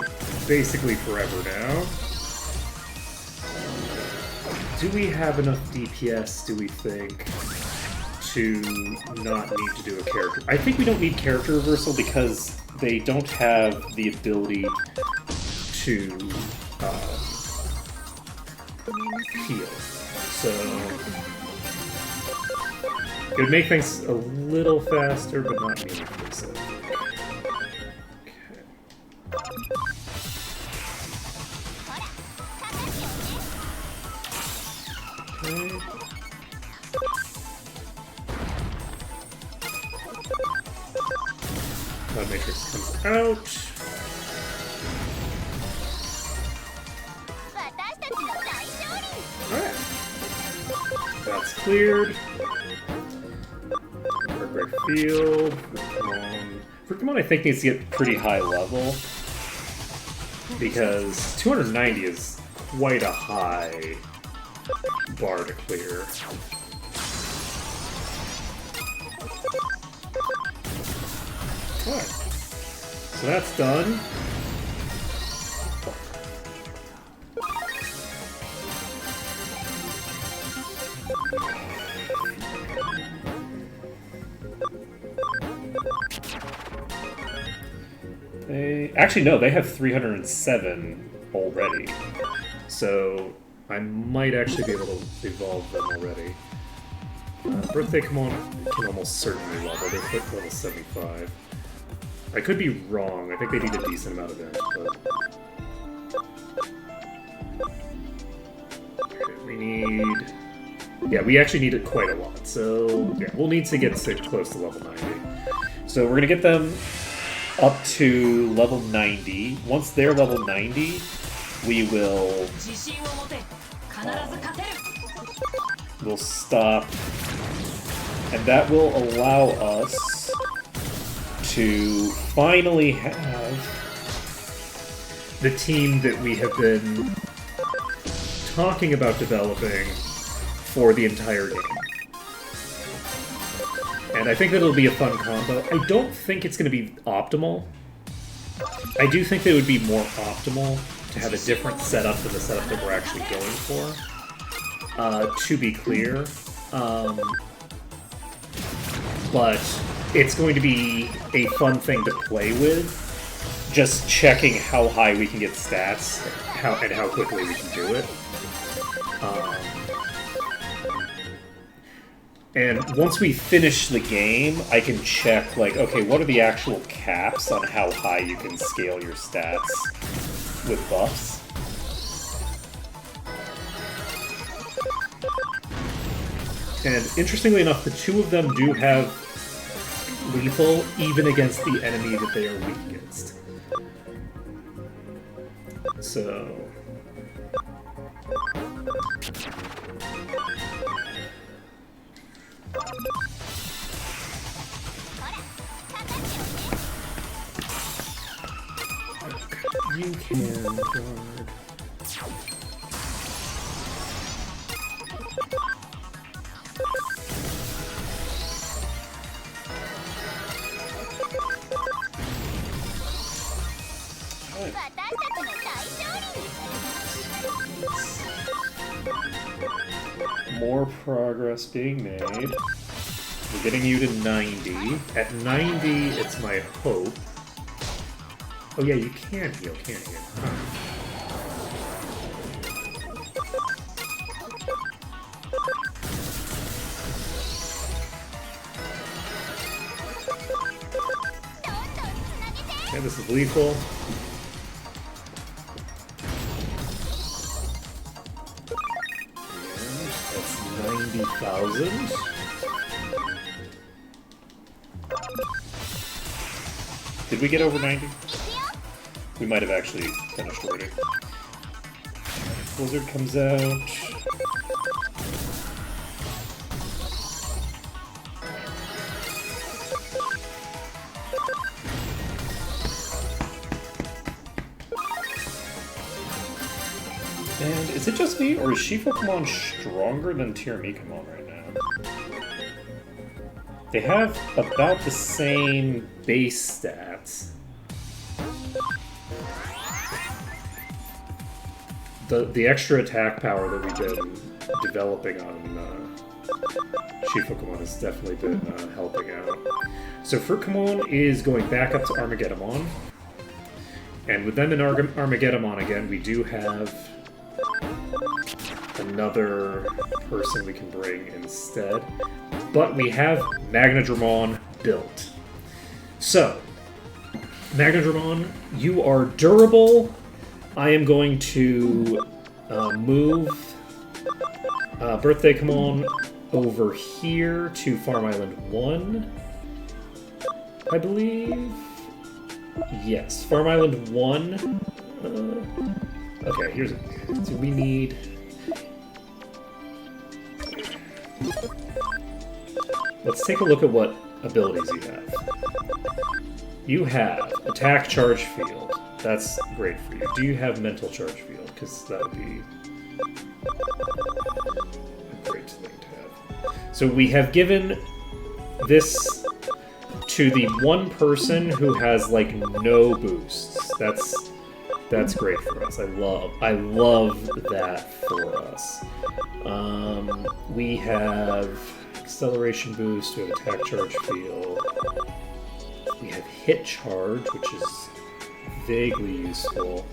S2: basically forever now. Do we have enough DPS, do we think, to not need to do a character? I think we don't need character reversal because they don't have the ability to heal. So it would make things a little faster, but not meaningfully so. Okay. God Matrix comes out. Alright. That's cleared. Heartbreak Field. Fruitcamon I think needs to get pretty high level. Because 290 is quite a high bar to clear. Alright. So that's done. Actually, no, they have 307 already. So I might actually be able to evolve them already. Birthday Kamon can almost certainly level. They're level 75. I could be wrong. I think they need a decent amount of int, but... Okay, we need... Yeah, we actually need it quite a lot. So, yeah, we'll need to get close to level 90. So we're going to get them up to level 90. Once they're level 90, we will... we'll stop. And that will allow us to finally have the team that we have been talking about developing for the entire game. And I think that it'll be a fun combo. I don't think it's going to be optimal. I do think that it would be more optimal to have a different setup than the setup that we're actually going for. To be clear. But it's going to be a fun thing to play with. Just checking how high we can get stats and how quickly we can do it. And once we finish the game, I can check, like, okay, what are the actual caps on how high you can scale your stats with buffs? And interestingly enough, the two of them do have lethal, even against the enemy that they are weak against. So... You can guard. More progress being made. We're getting you to 90. At 90, it's my hope. Oh yeah, you can heal, can't you? Huh. Okay, this is lethal. And that's 90,000. Did we get over 90? We might have actually finished already. Blizzard comes out. And is it just me, or is Shifukamon stronger than Tiramikamon right now? They have about the same base stats. The extra attack power that we've been developing on Shifukamon has definitely been helping out. So Fruitkamon is going back up to Armageddamon. And with them in Armageddamon again, we do have another person we can bring instead. But we have Magnadramon built. So, Magnadramon, you are durable. I am going to move Birthday-Kamon over here to Farm Island 1, I believe. Yes, Farm Island 1. Okay, here's it. So we need... Let's take a look at what abilities you have. You have Attack Charge Field. That's great for you. Do you have Mental Charge Field? Because that would be a great thing to have. So we have given this to the one person who has, like, no boosts. That's great for us. I love that for us. We have Acceleration Boost, we have Attack Charge Field, we have Hit Charge, which is vaguely useful.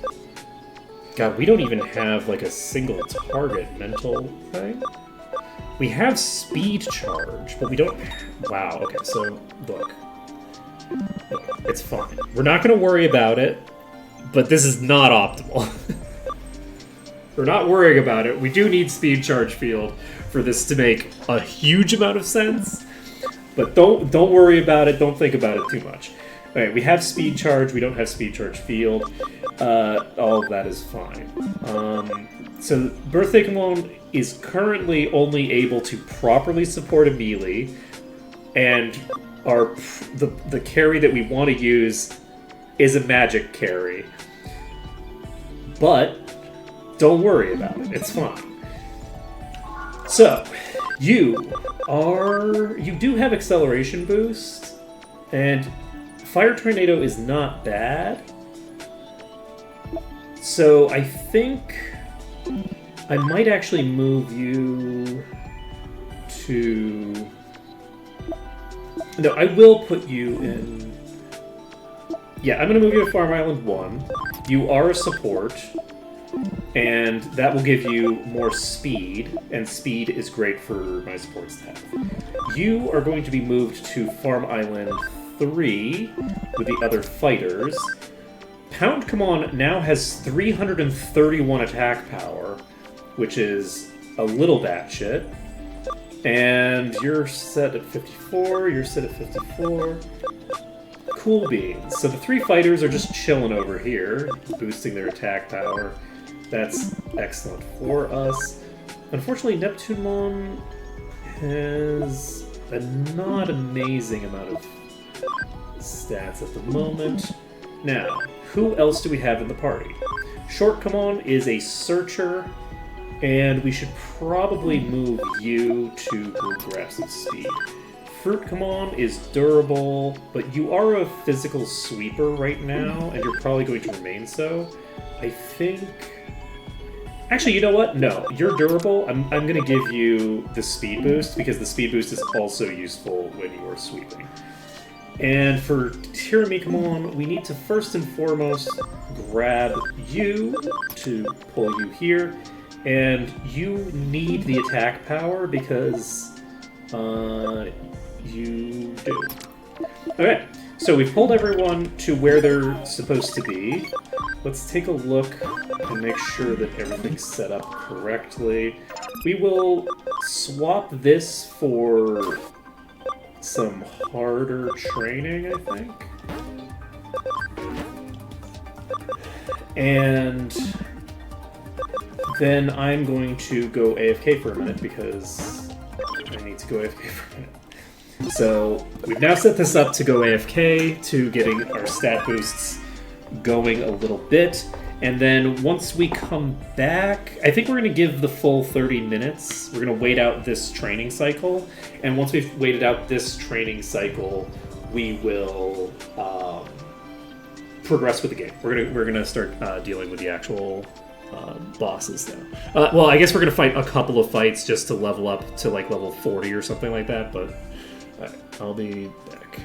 S2: God, we don't even have, like, a single target mental thing. We have Speed Charge, but we don't... Wow, okay, so, look. It's fine. We're not going to worry about it, but this is not optimal. We're not worrying about it. We do need Speed Charge Field for this to make a huge amount of sense, but don't worry about it. Don't think about it too much. All right, we have Speed Charge. We don't have Speed Charge Field. All of that is fine. So Birthday-Kamon is currently only able to properly support a melee, and the carry that we want to use is a magic carry. But don't worry about it. It's fine. So, you do have Acceleration Boost, and Fire Tornado is not bad. So I think I might actually move you to... No, I will put you in... Yeah, I'm going to move you to Farm Island 1. You are a support, and that will give you more speed, and speed is great for my supports to have. You are going to be moved to Farm Island 3 with the other fighters. Poundkamon now has 331 attack power, which is a little batshit. And you're set at 54, you're set at 54. Cool beans. So the three fighters are just chilling over here, boosting their attack power. That's excellent for us. Unfortunately, Neptunemon has a not amazing amount of stats at the moment. Now, who else do we have in the party? Shortcomon is a searcher, and we should probably move you to go grab some speed. Fruitcomon is durable, but you are a physical sweeper right now, and you're probably going to remain so. I think... Actually, you know what? No, you're durable. I'm going to give you the speed boost, because the speed boost is also useful when you are sweeping. And for Tiramikamon, we need to first and foremost grab you to pull you here. And you need the attack power because you do. Okay, so we've pulled everyone to where they're supposed to be. Let's take a look and make sure that everything's set up correctly. We will swap this for some harder training, I think. And then I'm going to go AFK for a minute because I need to go AFK for a minute. So we've now set this up to go AFK, to getting our stat boosts going a little bit. And then once we come back, I think we're going to give the full 30 minutes. We're going to wait out this training cycle. And once we've waited out this training cycle, we will progress with the game. We're gonna start dealing with the actual bosses now. Well, I guess we're gonna fight a couple of fights just to level up to like level 40 or something like that. But I'll be back.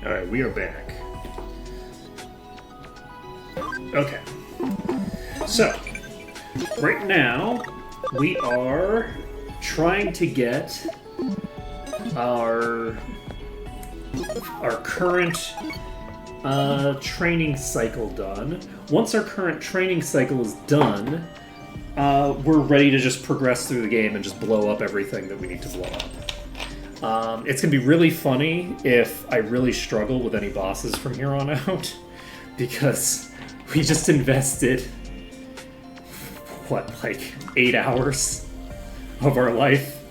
S2: Alright, we are back. Okay. So, right now, we are trying to get our current training cycle done. Once our current training cycle is done, we're ready to just progress through the game and just blow up everything that we need to blow up. It's going to be really funny if I really struggle with any bosses from here on out, because we just invested, what, like 8 hours of our life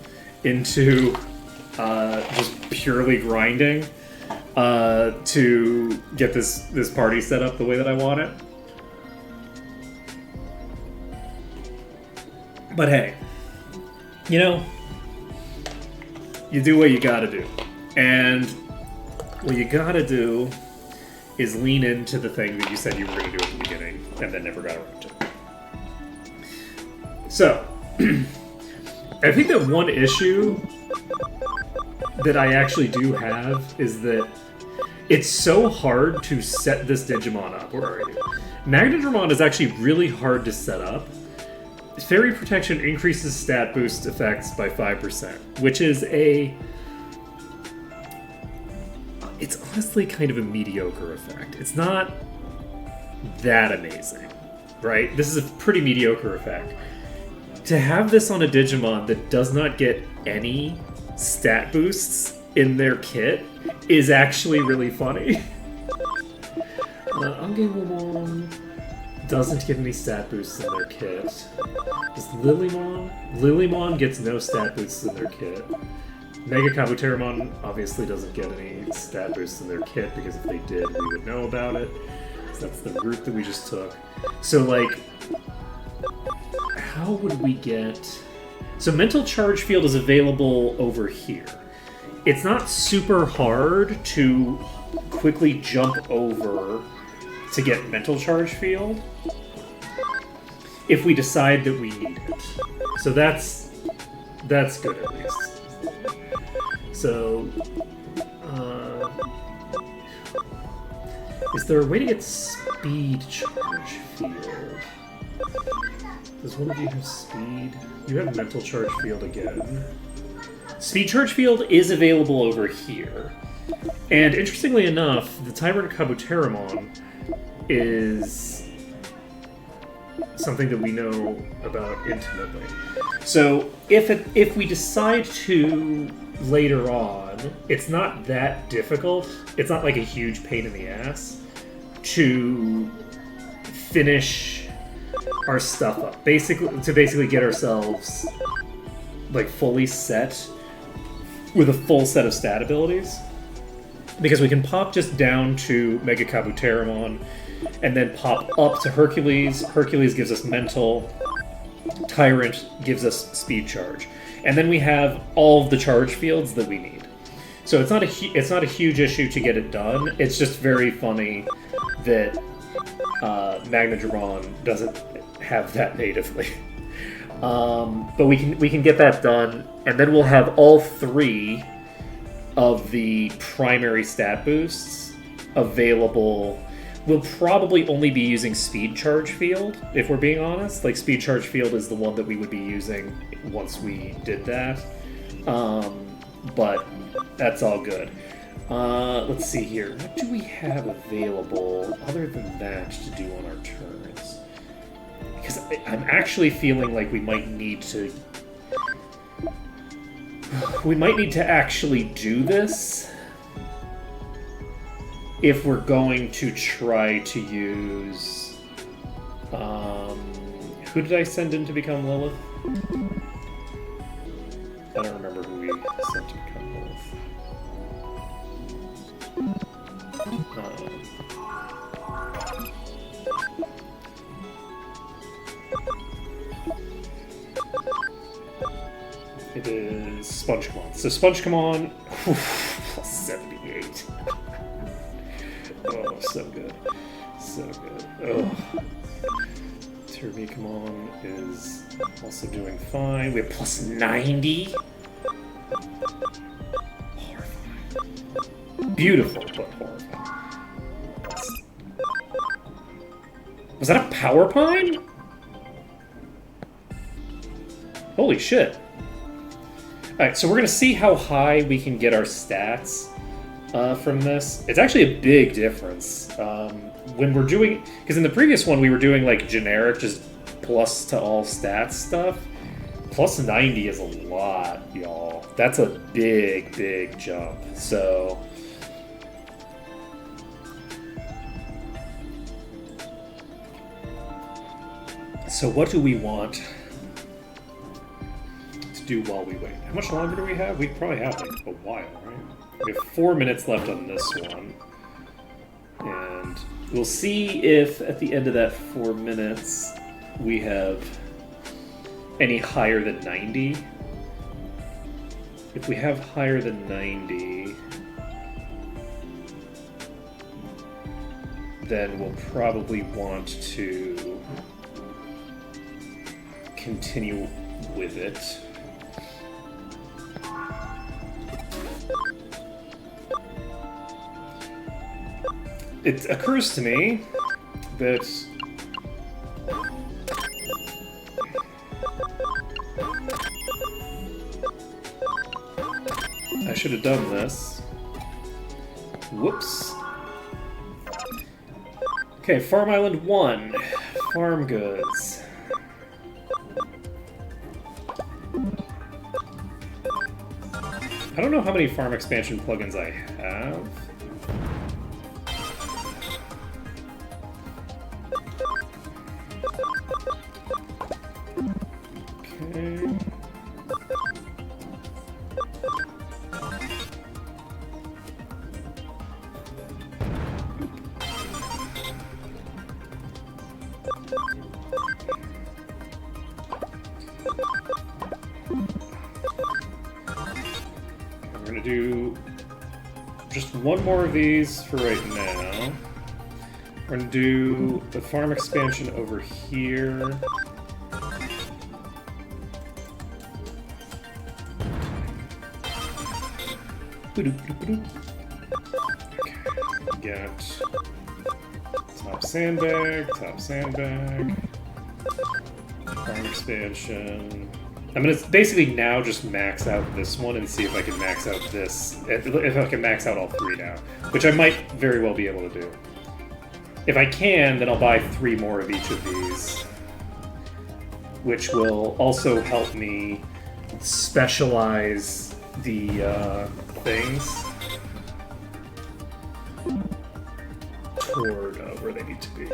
S2: into just purely grinding to get this party set up the way that I want it. But hey, you know, you do what you gotta do. And what you gotta do is lean into the thing that you said you were gonna do at the beginning and then never got around to. So, I think that one issue that I actually do have is that it's so hard to set this Digimon up. Where are you? Magnadramon is actually really hard to set up. Fairy Protection increases stat boost effects by 5%, which is it's honestly kind of a mediocre effect. It's not that amazing, right? This is a pretty mediocre effect. To have this on a Digimon that does not get any stat boosts in their kit is actually really funny. Angemon doesn't get any stat boosts in their kit. Does Lilymon? Lilymon gets no stat boosts in their kit. Mega Kabuterimon obviously doesn't get any stat boosts in their kit, because if they did, we would know about it. So that's the route that we just took. So, like, how would we get... So Mental Charge Field is available over here. It's not super hard to quickly jump over to get Mental Charge Field if we decide that we need it. So that's good, at least. So, is there a way to get Speed Charge Field? Does one of you have Speed? You have Mental Charge Field again. Speed Charge Field is available over here. And interestingly enough, the Tyrant Kabuterimon is something that we know about intimately. So if we decide to later on, it's not that difficult. It's not like a huge pain in the ass to finish our stuff up. Basically get ourselves like fully set with a full set of stat abilities. Because we can pop just down to Mega Kabuterimon, and then pop up to Hercules. Hercules gives us Mental. Tyrant gives us Speed Charge. And then we have all of the charge fields that we need. So it's not a huge issue to get it done. It's just very funny that Magnadramon doesn't have that natively. But we can get that done, and then we'll have all 3 of the primary stat boosts available. We'll probably only be using Speed Charge Field, if we're being honest. Like, Speed Charge Field is the one that we would be using once we did that. But that's all good. Let's see here. What do we have available other than that to do on our turns? Because I'm actually feeling like we might need to actually do this if we're going to try to use... who did I send in to become Lilith? I don't remember who we sent to become Lilith. It is SpongeComon. So SpongeComon, plus 78. Oh, so good. So good. Oh. Terumicamon is also doing fine. We have plus 90. Horrifying. Beautiful, but horrifying. Was that a power pine? Holy shit. Alright, so we're going to see how high we can get our stats from this. It's actually a big difference. When we're doing... Because in the previous one, we were doing, like, generic, just plus to all stats stuff. Plus 90 is a lot, y'all. That's a big, big jump. So... So what do we want to do while we wait? How much longer do we have? We probably have like a while, right? We have 4 minutes left on this one. And we'll see if at the end of that 4 minutes we have any higher than 90. If we have higher than 90, then we'll probably want to continue with it. It occurs to me that I should have done this. Whoops. Okay, Farm Island 1. Farm goods. I don't know how many farm expansion plugins I have. Okay. I'm gonna do just one more of these for right now. We're gonna do the farm expansion over here. Okay, get top sandbag, farm expansion. I'm gonna basically now just max out this one and see if I can max out this, if I can max out all three now, which I might very well be able to do. If I can, then I'll buy 3 more of each of these, which will also help me specialize the things toward where they need to be.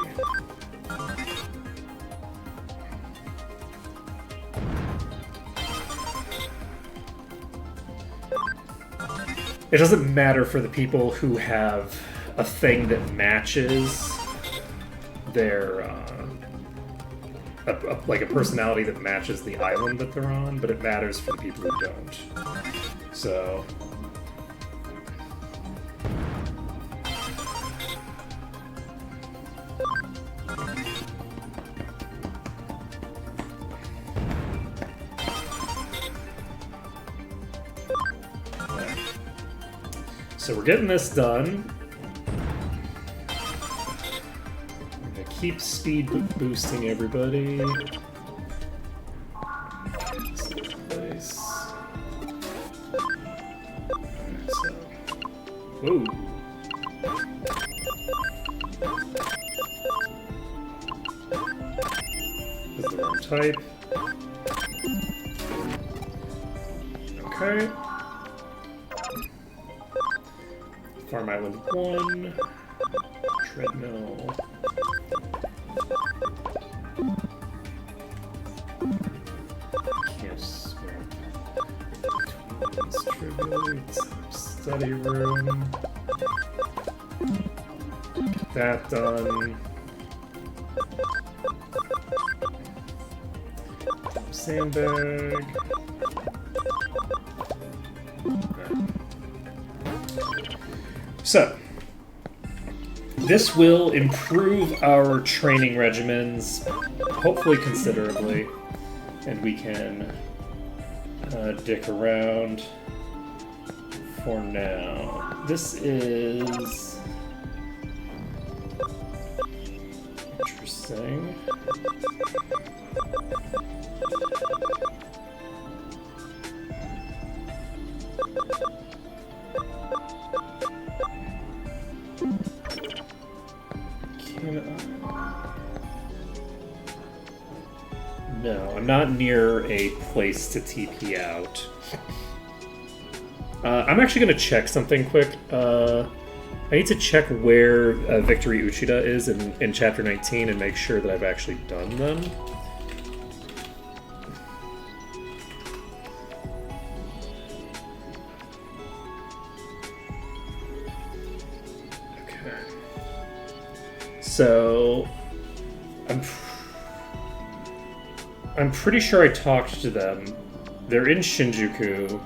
S2: It doesn't matter for the people who have a thing that matches their, like a personality that matches the island that they're on, but it matters for the people who don't. So... So we're getting this done. I'm gonna keep speed boosting everybody. Place. Alright, so. Whoa. This is the wrong type. Okay. Farm Island 1, Treadmill. Can't swap between study room. Get that done. Sandbag. So, this will improve our training regimens, hopefully considerably, and we can dick around for now. This is interesting. No, I'm not near a place to TP out. I'm actually going to check something quick. I need to check where Victory Uchida is in Chapter 19 and make sure that I've actually done them. Okay. So, I'm pretty sure I talked to them. They're in Shinjuku.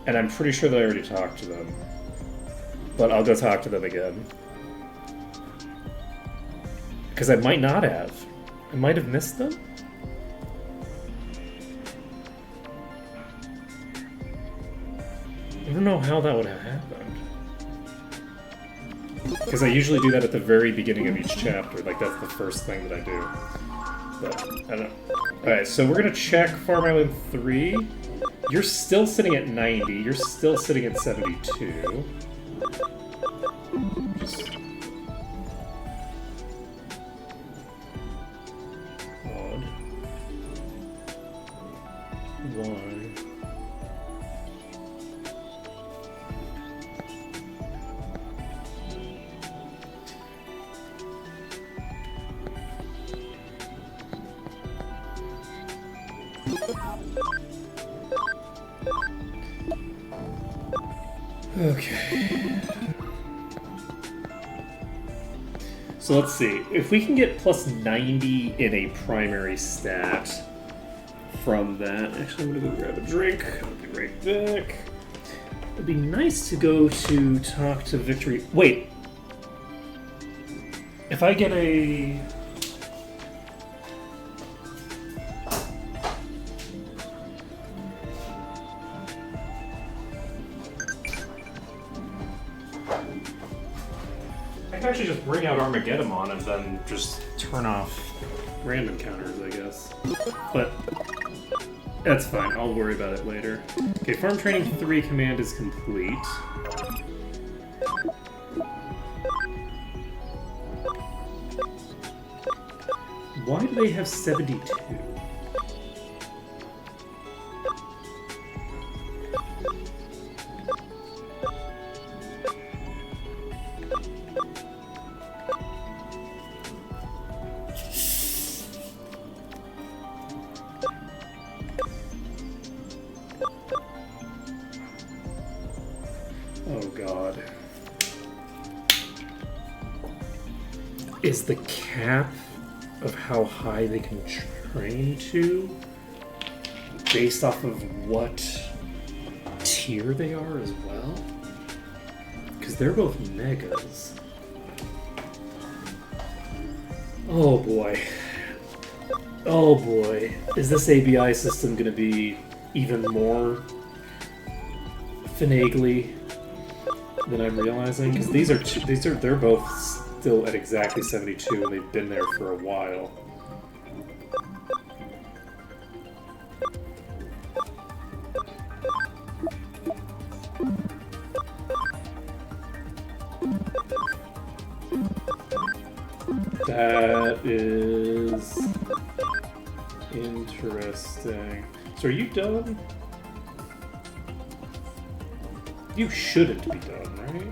S2: And I'm pretty sure that I already talked to them. But I'll go talk to them again. Because I might not have. I might have missed them? I don't know how that would have happened. Because I usually do that at the very beginning of each chapter. Like, that's the first thing that I do. But, I don't know. Alright, so we're going to check Farm Island 3. You're still sitting at 90. You're still sitting at 72. Just... odd. Why? Okay. So let's see. If we can get plus 90 in a primary stat from that... Actually, I'm going to go grab a drink. I'll be right back. It'd be nice to go to talk to Victory... Wait. If I get a... I can actually just bring out Armageddon and then just turn off random counters, I guess. But that's fine. I'll worry about it later. Okay, Farm Training 3 command is complete. Why do they have 72? Oh god. Is the cap of how high they can train to based off of what tier they are as well? Because they're both megas. Oh boy. Oh boy. Is this ABI system going to be even more finagly than I'm realizing? Because they're both still at exactly 72 and they've been there for a while. That is interesting. So are you done? You shouldn't be done, right?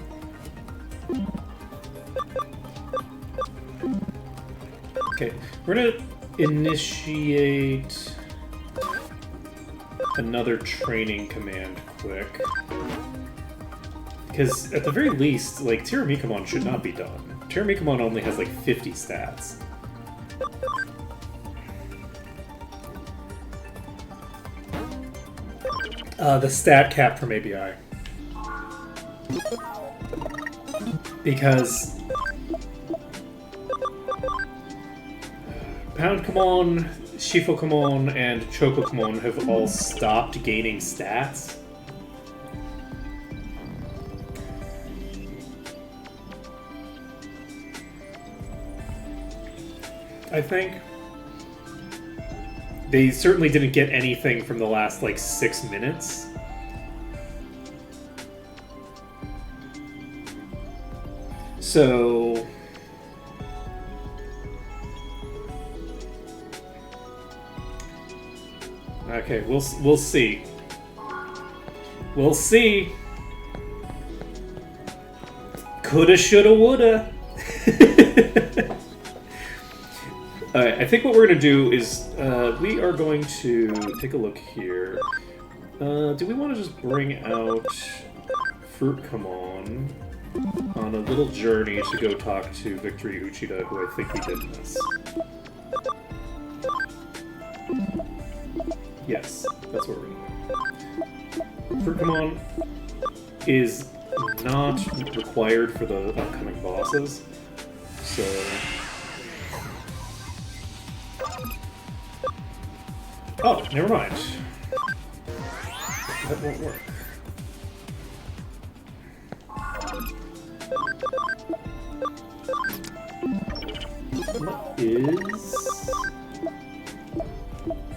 S2: Okay, we're gonna initiate another training command quick. Because at the very least, like, Tiramikamon should not be done. Tiramikamon only has like 50 stats. The stat cap from ABI. Because Poundcomon Shifukamon and Chokokamon have all stopped gaining stats. I think. They certainly didn't get anything from the last, like, 6 minutes. So... Okay, we'll see. We'll see. Coulda, shoulda, woulda. Alright, I think what we're going to do is we are going to take a look here. Do we want to just bring out Fruitcamon on a little journey to go talk to Victory Uchida, who I think we did this? Yes, that's what we're doing. Fruitcamon is not required for the upcoming bosses, so... Oh, never mind. That won't work. What is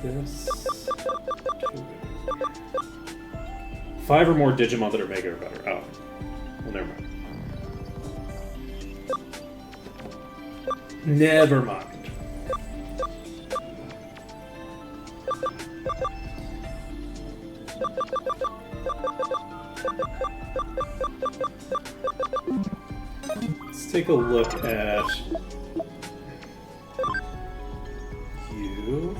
S2: this? 5 or more Digimon that are Mega or better. Oh. Well, never mind. Never mind. Let's take a look at you.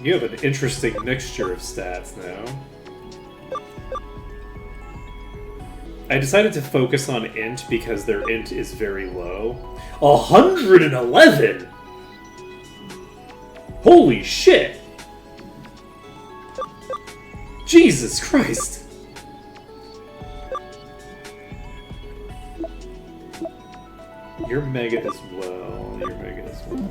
S2: You have an interesting mixture of stats now. I decided to focus on int because their int is very low. 111! Holy shit! Jesus Christ! You're Mega as well. You're Mega as well.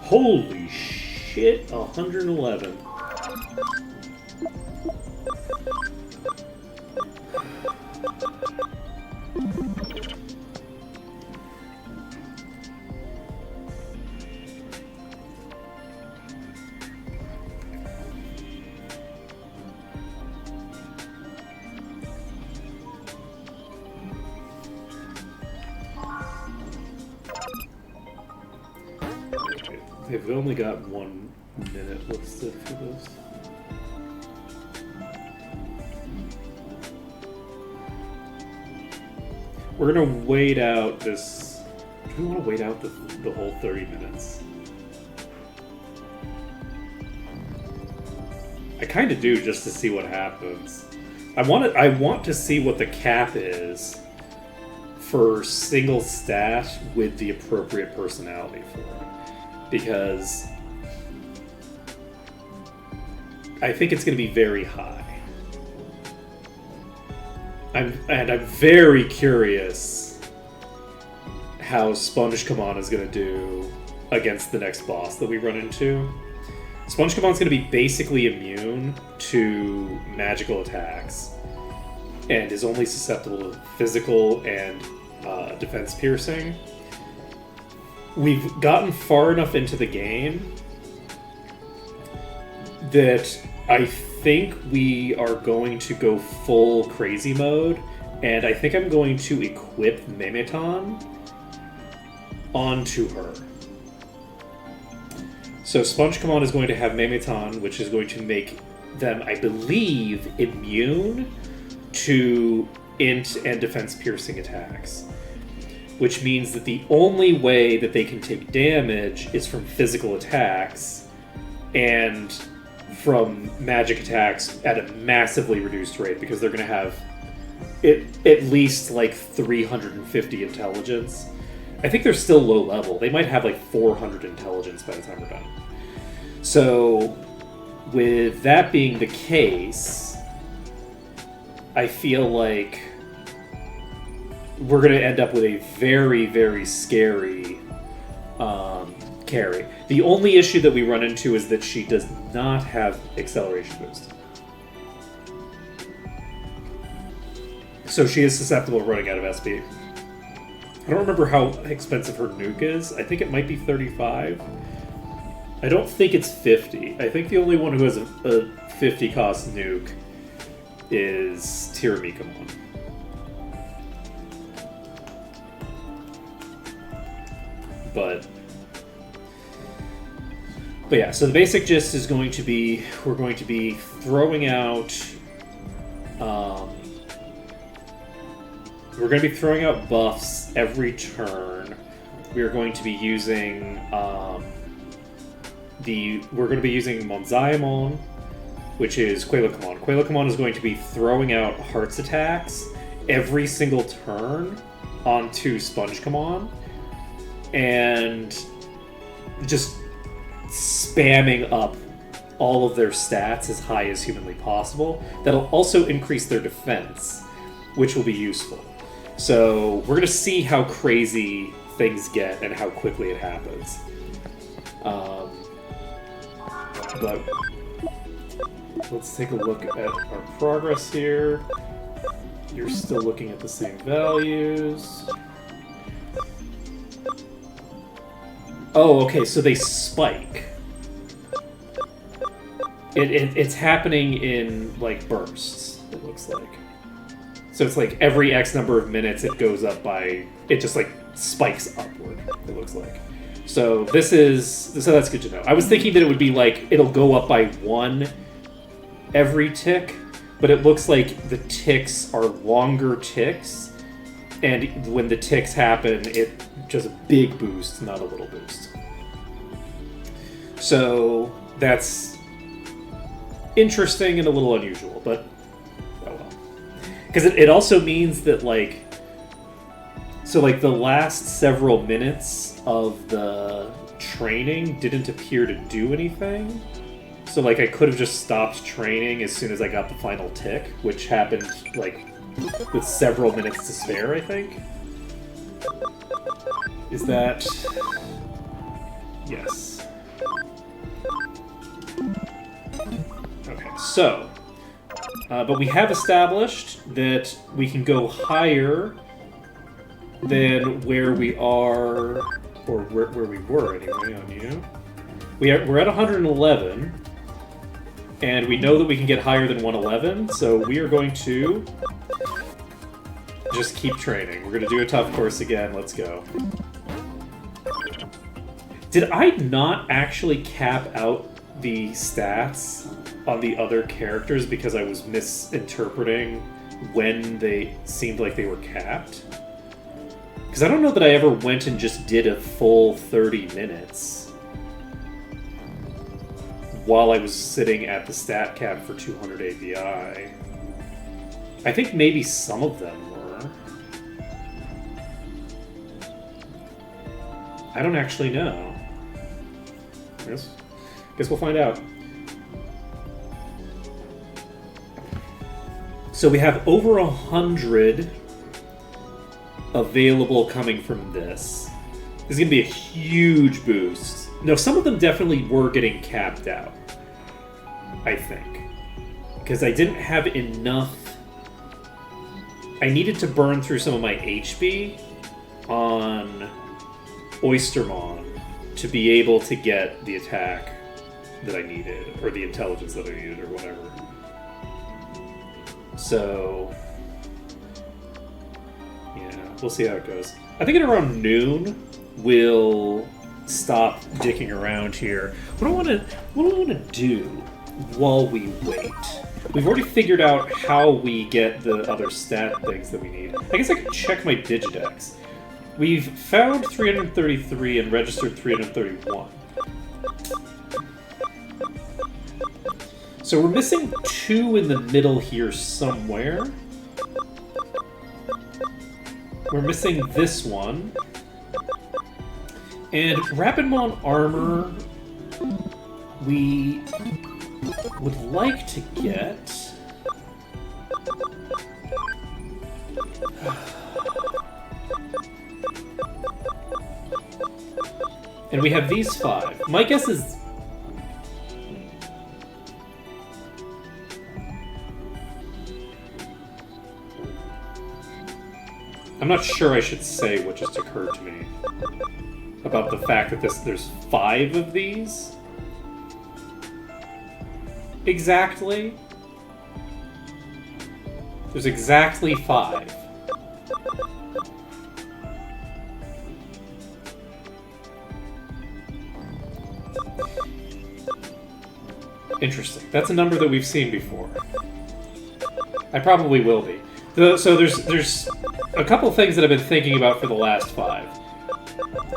S2: Holy shit, 111. We've only got 1 minute listed for this. We're gonna wait out this... Do we want to wait out the whole 30 minutes? I kind of do, just to see what happens. I want to see what the cap is for single stat with the appropriate personality for it. Because I think it's going to be very high. I'm very curious how SpongeCamon is going to do against the next boss that we run into. SpongeCamon's going to be basically immune to magical attacks and is only susceptible to physical and defense piercing. We've gotten far enough into the game that I think we are going to go full crazy mode, and I think I'm going to equip Memeton onto her. So SpongeCamon is going to have Memeton, which is going to make them, I believe, immune to int and defense piercing attacks. Which means that the only way that they can take damage is from physical attacks and from magic attacks at a massively reduced rate, because they're going to have at least like 350 intelligence. I think they're still low level. They might have like 400 intelligence by the time we're done. So, with that being the case, I feel like we're going to end up with a very, very scary
S3: carry. The only issue that we run into is that she does not have acceleration boost. So she is susceptible to running out of SP. I don't remember how expensive her nuke is. I think it might be 35. I don't think it's 50. I think the only one who has a 50 cost nuke is Tiramikamon. But yeah, so the basic gist is going to be, we're going to be throwing out we're going to be throwing out buffs every turn. We are going to be using we're going to be using Monzaemon, which is Quailakamon. Quailakamon is going to be throwing out Hearts attacks every single turn onto Spongekamon, and just spamming up all of their stats as high as humanly possible. That'll also increase their defense, which will be useful. So we're going to see how crazy things get and how quickly it happens. But let's take a look at our progress here. You're still looking at the same values. Oh, okay, so they spike. It's happening in, like, bursts, it looks like. So it's like every X number of minutes it goes up by... It just, like, spikes upward, it looks like. So that's good to know. I was thinking that it would be, like, it'll go up by 1 every tick, but it looks like the ticks are longer ticks, and when the ticks happen, it just a big boost, not a little boost. So that's interesting and a little unusual, but oh well. Because it also means that, like, so, like, the last several minutes of the training didn't appear to do anything. So, like, I could have just stopped training as soon as I got the final tick, which happened, like, with several minutes to spare, I think. Is that... Yes. Okay, so... but we have established that we can go higher than where we are, or where we were, anyway, on you. We're at 111, and we know that we can get higher than 111, so we are going to just keep training. We're going to do a tough course again. Let's go. Did I not actually cap out the stats on the other characters because I was misinterpreting when they seemed like they were capped? Because I don't know that I ever went and just did a full 30 minutes while I was sitting at the stat cap for 200 API. I think maybe some of them were. I don't actually know. Guess we'll find out. So we have over 100 available coming from this. This is going to be a huge boost. No, some of them definitely were getting capped out, I think. Because I didn't have enough... I needed to burn through some of my HP on Oystermon to be able to get the attack that I needed, or the intelligence that I needed, or whatever. So... yeah, we'll see how it goes. I think at around noon, we'll stop dicking around here. What do I want to do while we wait? We've already figured out how we get the other stat things that we need. I guess I could check my Digidex. We've found 333 and registered 331. So we're missing 2 in the middle here somewhere. We're missing this one. And Rapidmon armor, we would like to get... And we have these 5. My guess is... I'm not sure I should say what just occurred to me about the fact that there's 5 of these. Exactly. There's exactly 5. Interesting. That's a number that we've seen before. I probably will be. So there's a couple things that I've been thinking about for the last 5.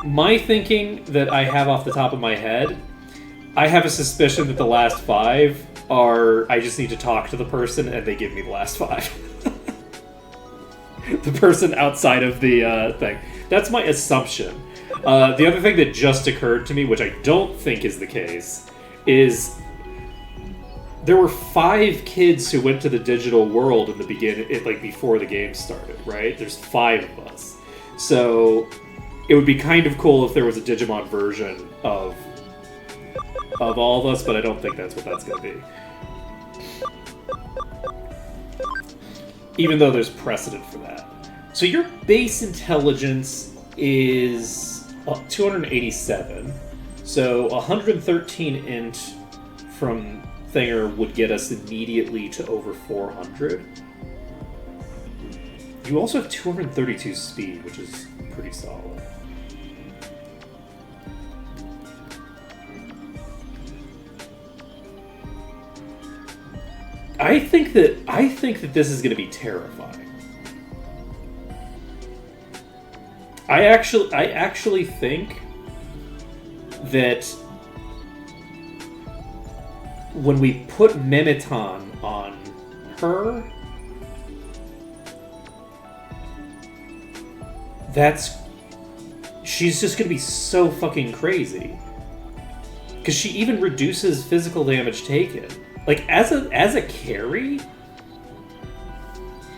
S3: My thinking that I have off the top of my head, I have a suspicion that the last 5 are I just need to talk to the person and they give me the last 5. The person outside of the thing. That's my assumption. The other thing that just occurred to me, which I don't think is the case, is there were 5 kids who went to the digital world in the beginning, like before the game started, right? There's 5 of us. So it would be kind of cool if there was a Digimon version of all of us, but I don't think that's what that's going to be. Even though there's precedent for that. So your base intelligence is 287. So 113 int from Thinger would get us immediately to over 400. You also have 232 speed, which is pretty solid. I think that this is going to be terrifying. I actually think that when we put Memiton on her, she's just going to be so fucking crazy. Because she even reduces physical damage taken. Like, as a carry,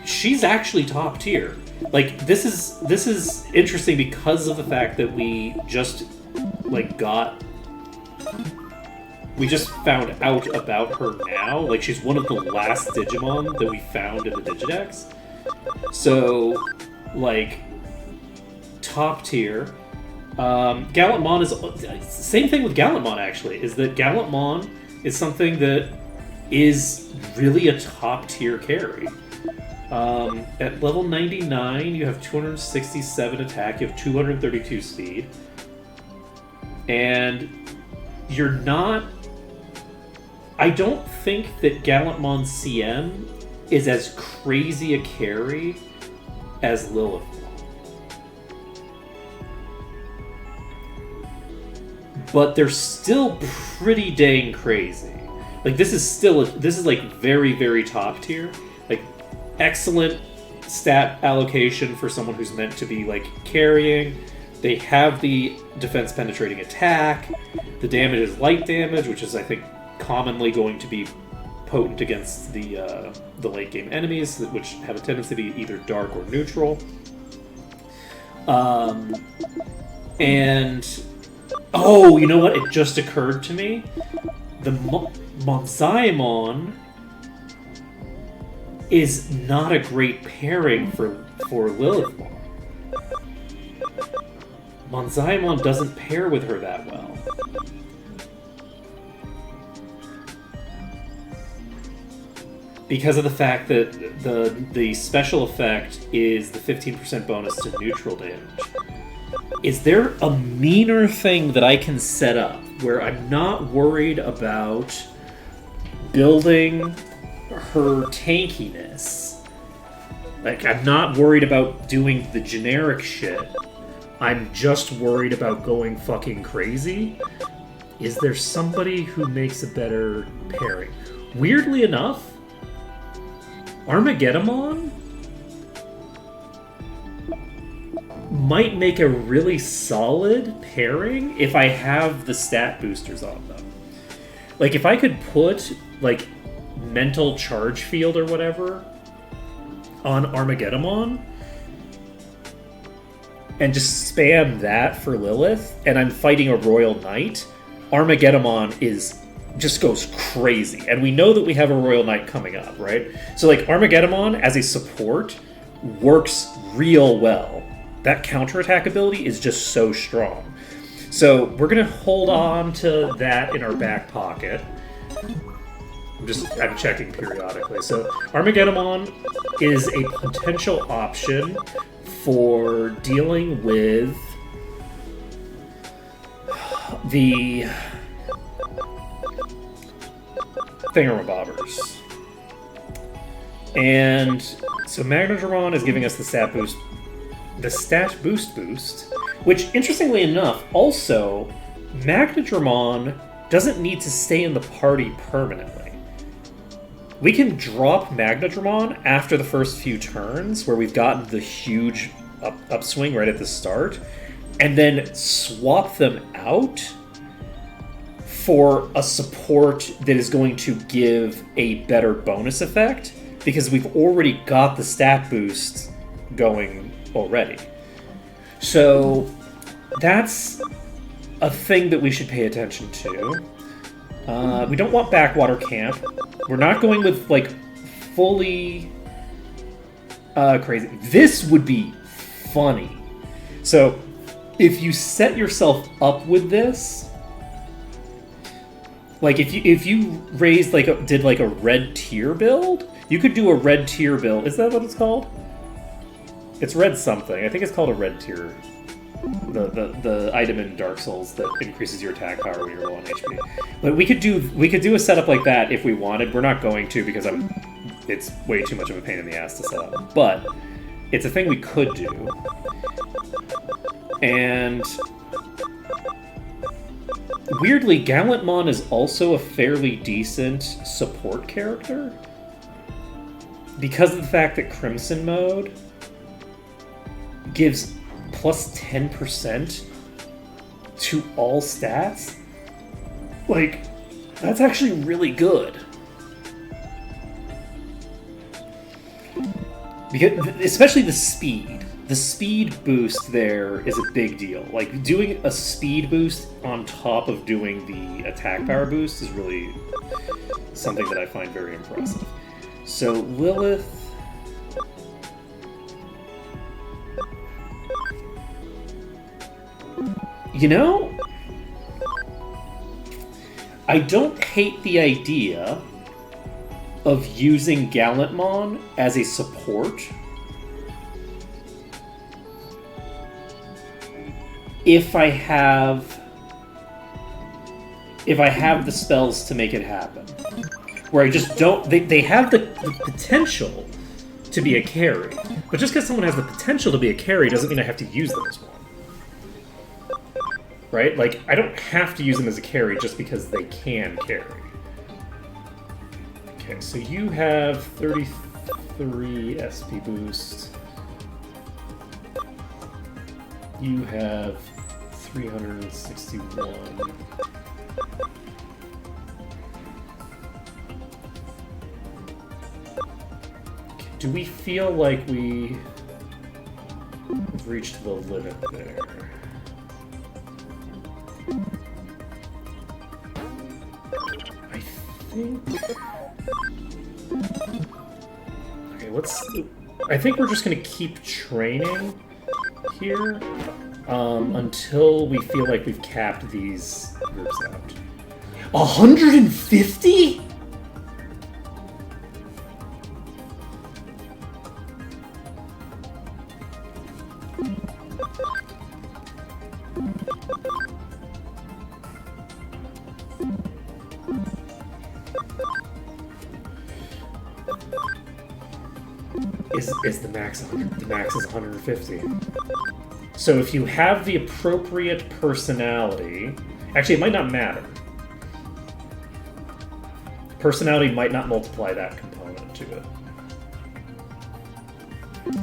S3: she's actually top tier. Like, this is interesting because of the fact that we just, like, we just found out about her now. Like, she's one of the last Digimon that we found in the Digidex. So, like, top tier. Gallantmon is... Same thing with Gallantmon, actually, is that Gallantmon is something that is really a top-tier carry. At level 99, you have 267 attack, you have 232 speed. And you're not... I don't think that Gallantmon CM is as crazy a carry as Lilith. But they're still pretty dang crazy. Like, this is like very, very top tier. Like, excellent stat allocation for someone who's meant to be, like, carrying. They have the defense penetrating attack. The damage is light damage, which is, I think, commonly going to be potent against the late game enemies, which have a tendency to be either dark or neutral. And oh, you know what? It just occurred to me. The Monzaemon is not a great pairing for Lilithmon. Monzaemon doesn't pair with her that well. Because of the fact that the special effect is the 15% bonus to neutral damage. Is there a meaner thing that I can set up where I'm not worried about building her tankiness? Like, I'm not worried about doing the generic shit. I'm just worried about going fucking crazy. Is there somebody who makes a better pairing? Weirdly enough, Armageddon might make a really solid pairing if I have the stat boosters on them. Like, if I could put, like, mental charge field or whatever on Armageddon, and just spam that for Lilith, and I'm fighting a Royal Knight, Armageddon just goes crazy. And we know that we have a Royal Knight coming up, right? So like Armageddon as a support works real well. That counterattack ability is just so strong. So we're gonna hold on to that in our back pocket. I'm checking periodically. So Armageddon is a potential option for dealing with the thingamabobbers. And so Magnadramon is giving us the stat boost, which, interestingly enough, also, Magnadramon doesn't need to stay in the party permanently. We can drop Magnadramon after the first few turns, where we've gotten the huge upswing right at the start, and then swap them out for a support that is going to give a better bonus effect, because we've already got the stat boost going already. So that's a thing that we should pay attention to. We don't want Backwater Camp. We're not going with, like, fully crazy. This would be funny. So if you set yourself up with this, like if you raised did a red tier build, you could do a red tier build. Is that what it's called? It's red something. I think it's called a red tier. The item in Dark Souls that increases your attack power when you're low on HP. But we could do a setup like that if we wanted. We're not going to, because it's way too much of a pain in the ass to set up. But it's a thing we could do. And weirdly, Gallantmon is also a fairly decent support character, because of the fact that Crimson Mode gives plus 10% to all stats. Like, that's actually really good. Because, especially the speed. The speed boost there is a big deal. Like, doing a speed boost on top of doing the attack power boost is really something that I find very impressive. So, Lilith... You know, I don't hate the idea of using Gallantmon as a support if I have the spells to make it happen. Where I just don't... They have the potential to be a carry. But just because someone has the potential to be a carry doesn't mean I have to use them as one. Right? Like, I don't have to use them as a carry just because they can carry. Okay, so you have 33 SP boost. You have 361. Okay, do we feel like we have reached the limit there? I think... Okay, I think we're just gonna keep training here until we feel like we've capped these groups out. 150?! Is the max 100? The max is 150. So if you have the appropriate personality... Actually, it might not matter. Personality might not multiply that component to it.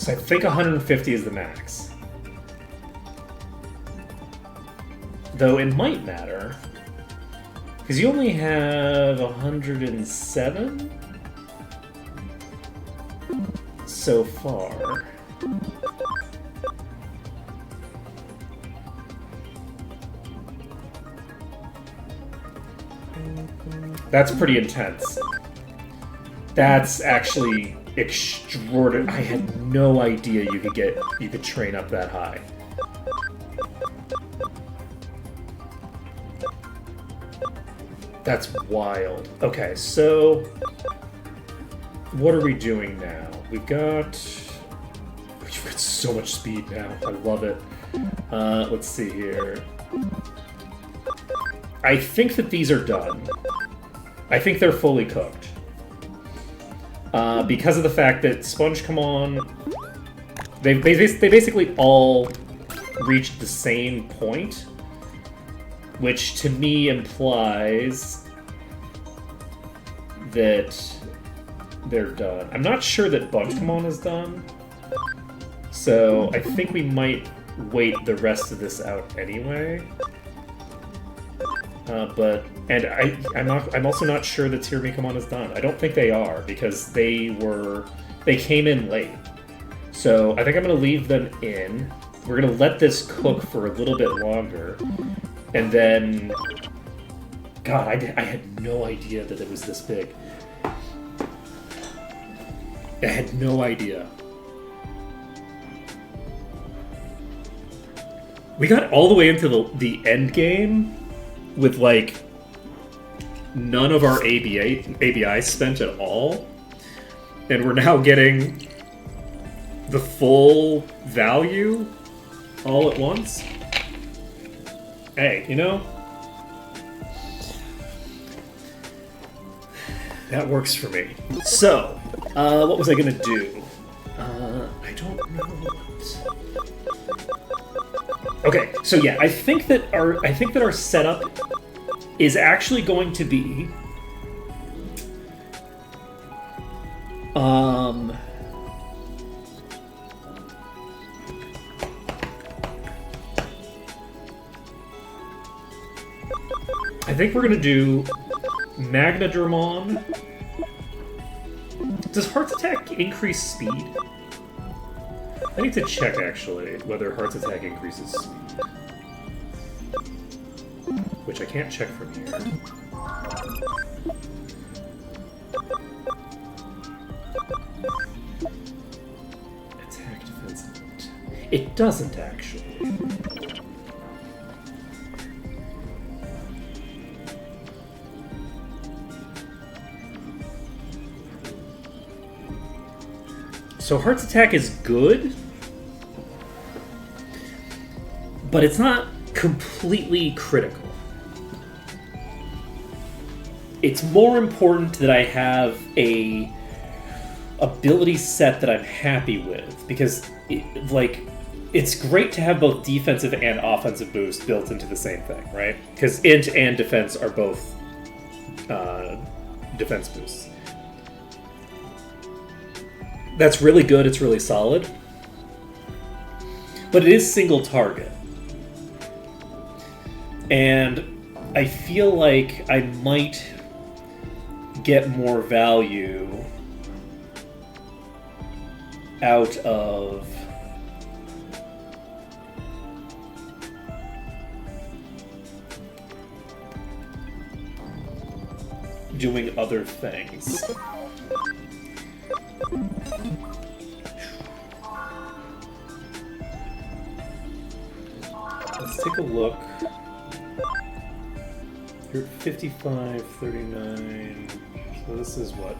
S3: So I think 150 is the max. Though it might matter. Because you only have 107? So far.
S2: That's pretty intense. That's actually extraordinary. I had no idea you could train up that high. That's wild. Okay, so what are we doing now? We've got so much speed now. I love it. Let's see here. I think that these are done. I think they're fully cooked. Because of the fact that SpongeCommon, they basically all reached the same point, which to me implies that they're done. I'm not sure that BunchCommon is done, so I think we might wait the rest of this out anyway. I'm also not sure that TiramyCommon is done. I don't think they are, because they came in late. So I think I'm going to leave them in. We're going to let this cook for a little bit longer. And then... God, I had no idea that it was this big. I had no idea. We got all the way into the end game with, like, none of our ABI spent at all. And we're now getting the full value all at once. Hey, you know? That works for me. So, what was I gonna do? I don't know what... Okay, so yeah, I think that our setup is actually going to be I think we're gonna do Magnadramon. Does Heart's Attack increase speed? I need to check, actually, whether Heart's Attack increases speed. Which I can't check from here. Attack defense. It doesn't, actually. So Heart's Attack is good, but it's not completely critical. It's more important that I have a ability set that I'm happy with, because it's great to have both defensive and offensive boost built into the same thing, right? Because int and defense are both defense boosts. That's really good, it's really solid. But it is single target. And I feel like I might get more value out of doing other things. Let's take a look. You're at 55, 39. So this is what?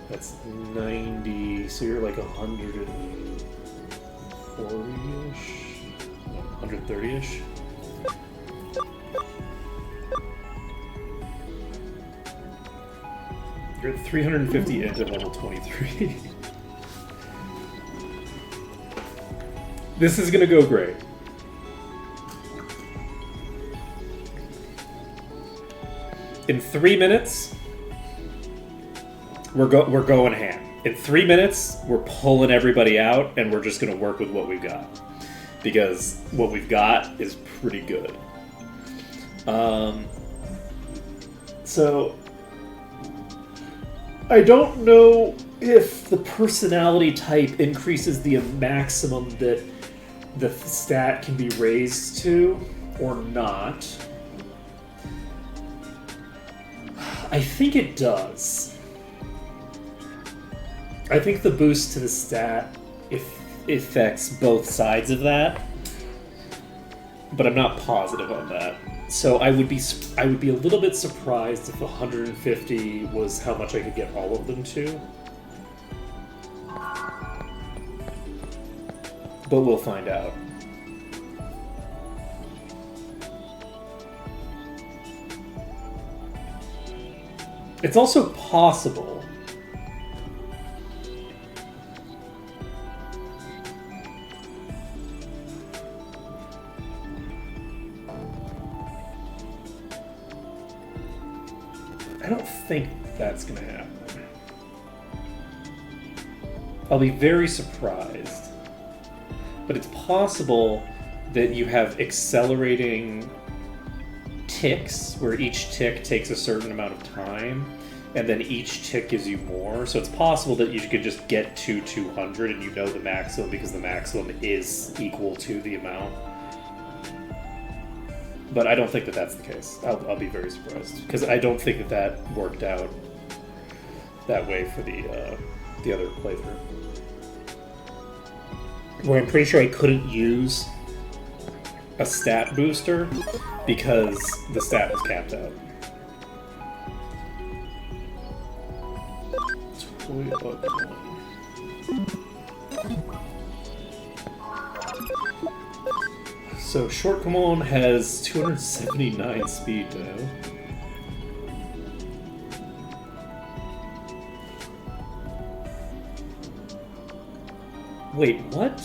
S2: That's 90. So you're like 140-ish? 130-ish? You're at 350 int at level 23. This is gonna go great. In 3 minutes, we're going ham. In 3 minutes, we're pulling everybody out, and we're just gonna work with what we've got, because what we've got is pretty good. So I don't know if the personality type increases the maximum that the stat can be raised to or not.
S3: I think it does. I think the boost to the stat affects both sides of that, but I'm not positive on that. So I would be a little bit surprised if 150 was how much I could get all of them to. But we'll find out. It's also possible I don't think that's gonna happen. I'll be very surprised. But it's possible that you have accelerating ticks, where each tick takes a certain amount of time, and then each tick gives you more. So it's possible that you could just get to 200 and you know the maximum because the maximum is equal to the amount. But I don't think that that's the case. I'll be very surprised because I don't think that worked out that way for the other playthrough. Where I'm pretty sure I couldn't use a stat booster because the stat was capped out. So Shortcomon has 279 speed now. Wait, what?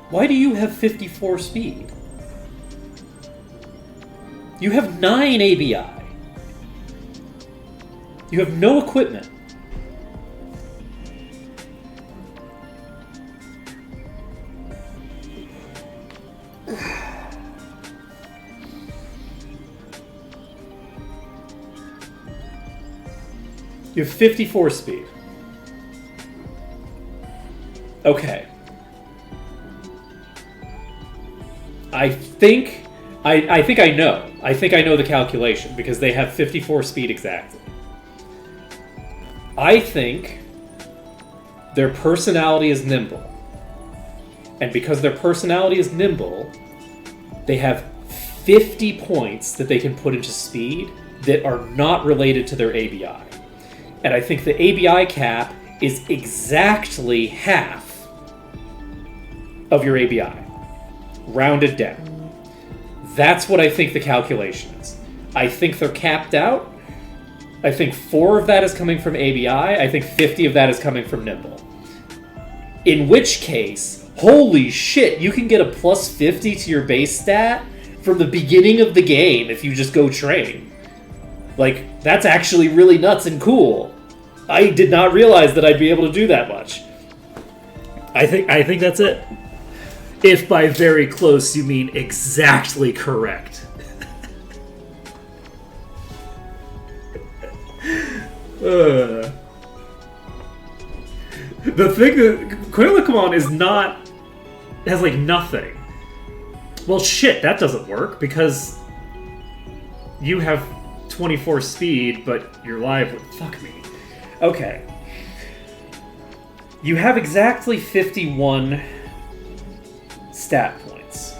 S3: Why do you have 54 speed? You have 9 ABI. You have no equipment. You have 54 speed. Okay. I think I know. I think I know the calculation because they have 54 speed exactly. I think their personality is nimble. And because their personality is nimble, they have 50 points that they can put into speed that are not related to their ABI. And I think the ABI cap is exactly half of your ABI, rounded down. That's what I think the calculation is. I think they're capped out. I think 4 of that is coming from ABI. I think 50 of that is coming from Nimble. In which case, holy shit, you can get a plus 50 to your base stat from the beginning of the game if you just go train. Like, that's actually really nuts and cool. I did not realize that I'd be able to do that much. I think that's it. If by very close you mean exactly correct. The thing that Quailicommon is not has like nothing. Well, shit, that doesn't work because you have 24 speed, but you're live with fuck me. Okay. You have exactly 51 stat points.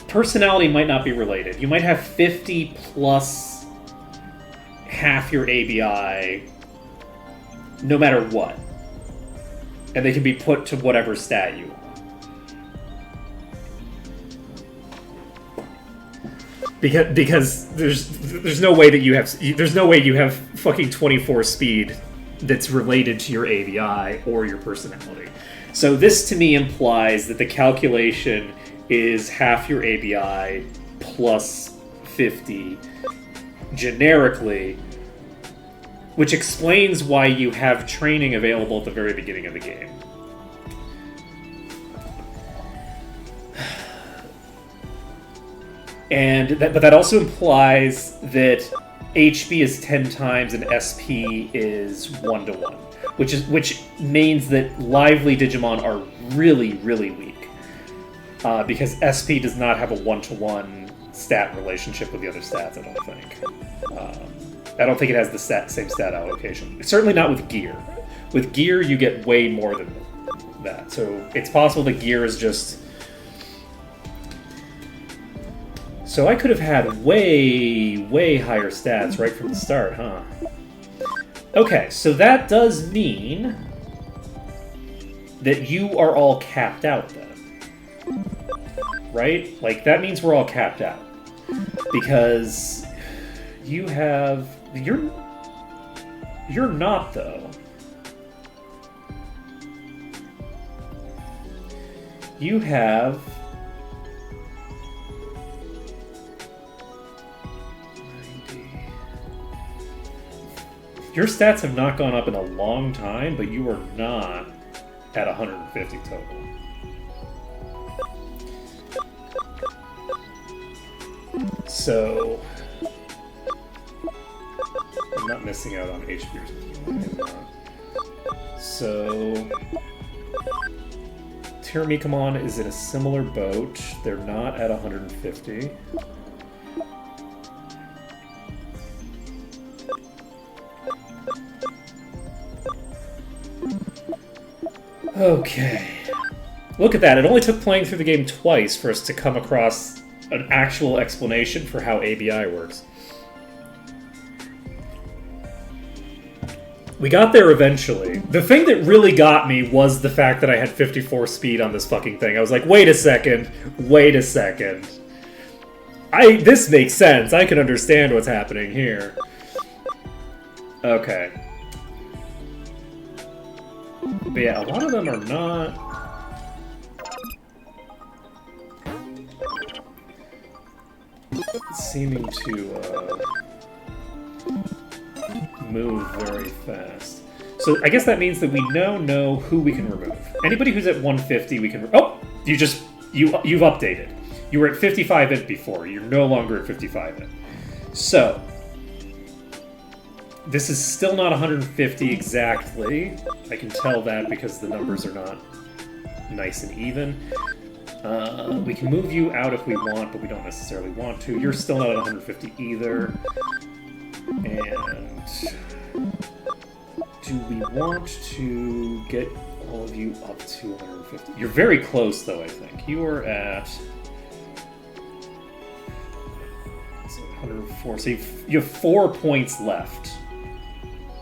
S3: Personality might not be related. You might have 50 plus half your ABI no matter what. And they can be put to whatever stat you want. Because there's no way that you have fucking 24 speed that's related to your ABI or your personality. So this to me implies that the calculation is half your ABI plus 50 generically, which explains why you have training available at the very beginning of the game. But that also implies that HP is 10 times and SP is 1-to-1, which means that lively Digimon are really, really weak. because SP does not have a one-to-one stat relationship with the other stats, I don't think. I don't think it has the same stat allocation. Certainly not with gear. With gear, you get way more than that. So it's possible that gear is just... So I could have had way, way higher stats right from the start, huh? Okay, so that does mean that you are all capped out then. Right? Like, that means we're all capped out. Because you have... You're not, though. You have... Your stats have not gone up in a long time, but you are not at 150 total. So... I'm not missing out on HP or something. So... Tiramikamon is in a similar boat. They're not at 150. Okay. Look at that. It only took playing through the game twice for us to come across an actual explanation for how ABI works. We got there eventually. The thing that really got me was the fact that I had 54 speed on this fucking thing. I was like, wait a second. Wait a second. This makes sense. I can understand what's happening here. Okay. But yeah, a lot of them are not... seeming to move very fast. So I guess that means that we now know who we can remove. Anybody who's at 150 we can... Oh! You've updated. You were at 55 int before. You're no longer at 55 int. So... This is still not 150 exactly. I can tell that because the numbers are not nice and even. We can move you out if we want, but we don't necessarily want to. You're still not at 150 either. And do we want to get all of you up to 150? You're very close, though, I think. You are at 104. So you have 4 points left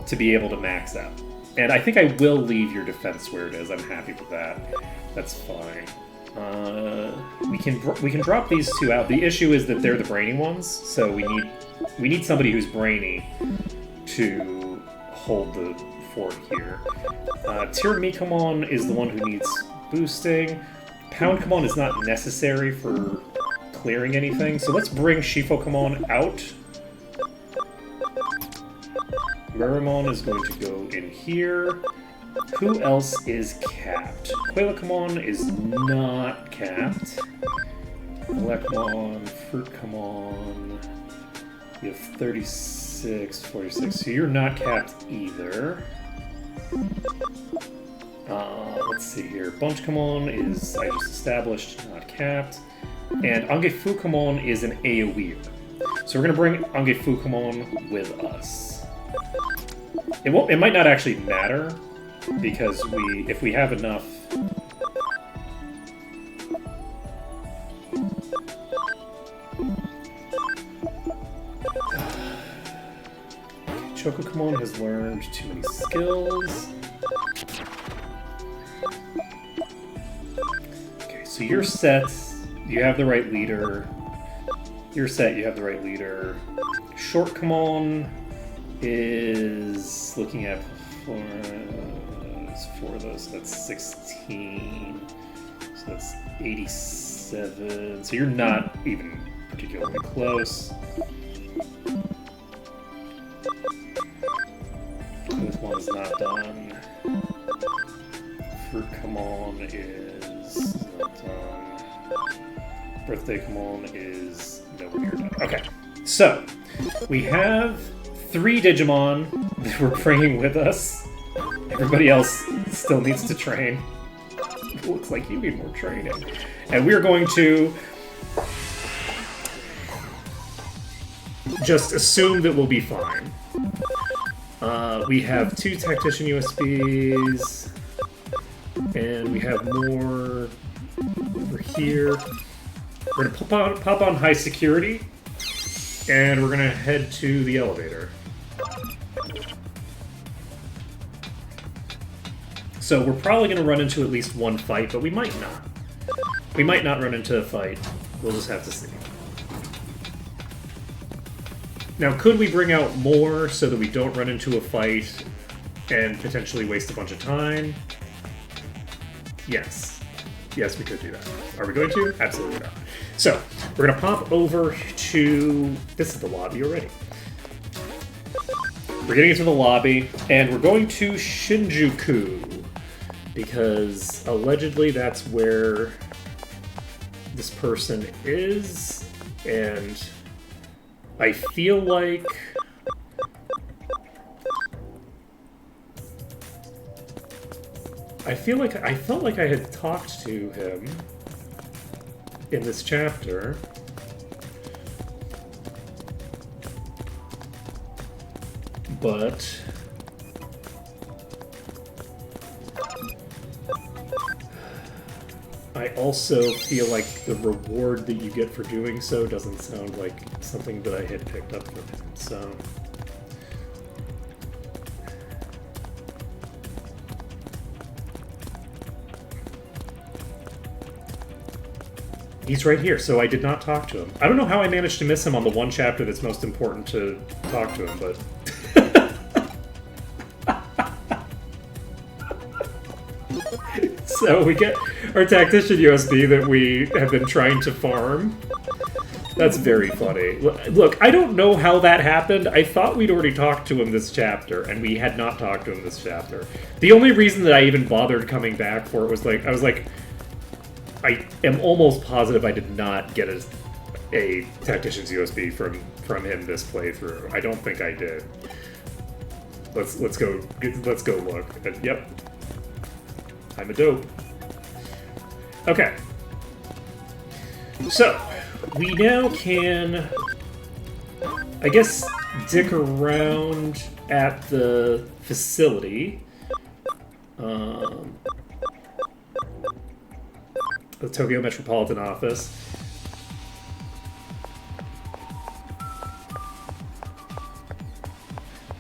S3: to be able to max out. And I think I will leave your defense where it is. I'm happy with that. That's fine. We can drop these two out. The issue is that they're the brainy ones, so we need somebody who's brainy to hold the fort here. Tiramikamon is the one who needs boosting. Poundkamon is not necessary for clearing anything, so let's bring Shifokamon out. Muramon is going to go in here. Who else is capped? Quailakamon is not capped. Elecmon, Fruitkamon. You have 36, 46. So you're not capped either. Let's see here. Bunchkamon is, I just established, not capped. And Angefukamon is an AoE. So we're going to bring Angefukamon with us. It might not actually matter, because if we have enough... Chocokamon has learned too many skills. Okay, so you're set. You have the right leader. You're set, you have the right leader. Shortkamon is looking at four of those, so that's 16. So that's 87. So you're not even particularly close. This one's not done. Fruitkamon is not done. Birthdaykamon is nowhere near done. Okay, so we have 3 Digimon that we're bringing with us. Everybody else still needs to train. looks like you need more training. And we're going to just assume that we'll be fine. We have 2 Tactician USBs, and we have more over here. We're gonna pop on high security, and we're gonna head to the elevator. So we're probably gonna run into at least one fight, but we might not. We might not run into a fight. We'll just have to see. Now, could we bring out more so that we don't run into a fight and potentially waste a bunch of time? Yes. Yes, we could do that. Are we going to? Absolutely not. So, we're going to pop over to... This is the lobby already. We're getting into the lobby, and we're going to Shinjuku, because allegedly that's where this person is, and I feel like... I felt like I had talked to him in this chapter. But I also feel like the reward that you get for doing so doesn't sound like something that I had picked up from him, so... He's right here, so I did not talk to him. I don't know how I managed to miss him on the one chapter that's most important to talk to him, but... So we get our Tactician USB that we have been trying to farm. That's very funny. Look, I don't know how that happened. I thought we'd already talked to him this chapter, and we had not talked to him this chapter. The only reason that I even bothered coming back for it was like, I was like, I am almost positive I did not get a Tactician's USB from him this playthrough. I don't think I did. Let's go look. And, yep. I'm a dope. Okay. So, we now can, I guess, dick around at the facility. The Tokyo Metropolitan Office.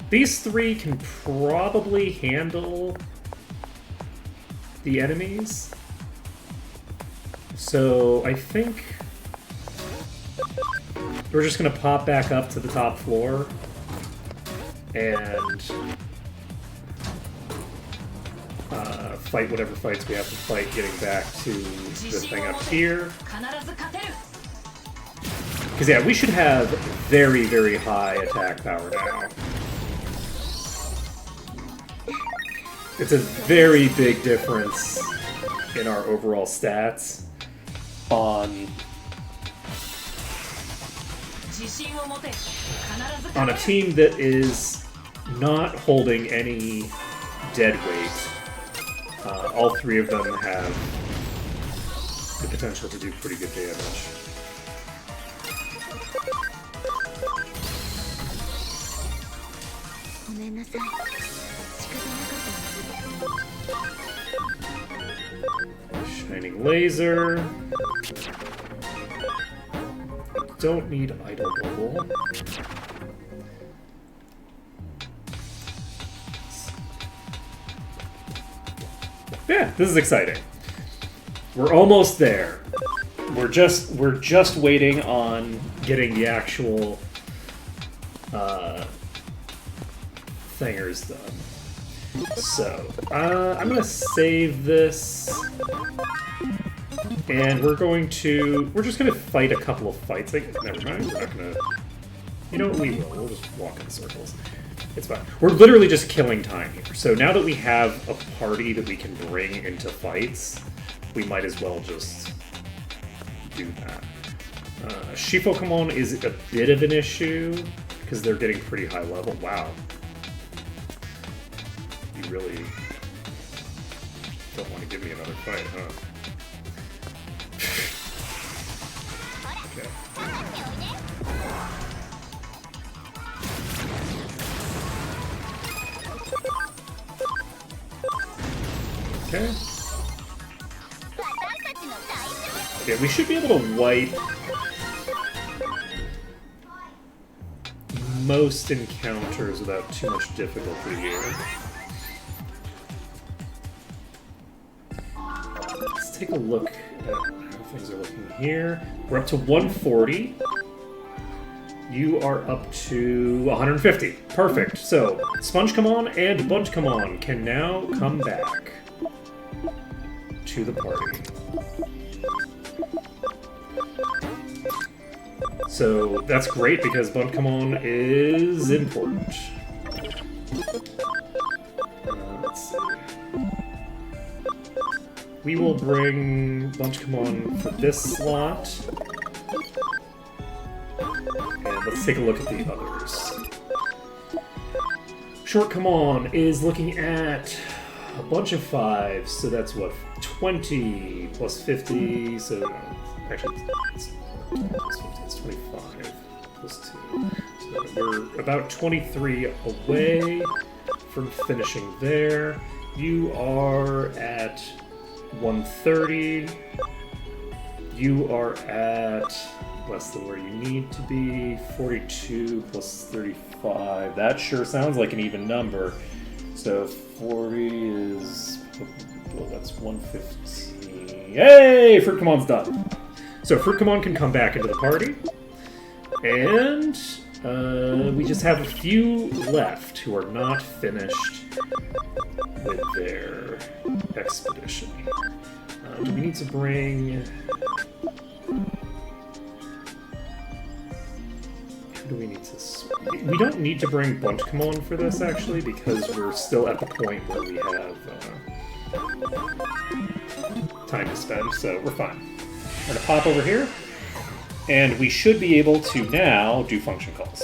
S3: These 3 can probably handle the enemies. So I think we're just gonna pop back up to the top floor and fight whatever fights we have to fight getting back to the thing up here. Because yeah, we should have very, very high attack power now. It's a very big difference in our overall stats on a team that is not holding any dead weight. All 3 of them have the potential to do pretty good damage. Shining laser. Don't need idle bubble. Yeah, this is exciting. We're almost there. We're just waiting on getting the actual thingers done. So, I'm gonna save this, and we're just gonna fight a couple of fights. Never mind, we're not gonna, you know what, we will. We'll just walk in circles. It's fine. We're literally just killing time here. So now that we have a party that we can bring into fights, we might as well just do that. Shifokamon is a bit of an issue, because they're getting pretty high level. Wow. You really
S2: don't want to give me another fight, huh? Okay. Okay. Okay, we should be able to wipe most encounters without too much difficulty here. Let's take a look at how things are looking here. We're up to 140. You are up to 150. Perfect. So, SpongeComon and BunchComon can now come back to the party. So that's great because BunchComon is important. Let's see. We will bring BunchComon for this slot. And let's take a look at the others. ShortComon is looking at a bunch of 5s, so that's what, 20 plus 50, so no, actually it's plus 50, it's 25 plus 2. So we're about 23 away from finishing there. You are at 130. You are at less than where you need to be. 42 plus 35. That sure sounds like an even number. So 40 is... oh, that's 115. Hey! FruitComon's done. So FruitComon can come back into the party. And we just have a few left who are not finished with their expedition. Do we need to bring... do we need to... we don't need to bring BunchComon for this, actually, because we're still at the point where we have time to spend, so we're fine. We're going to pop over here, and we should be able to now do function calls.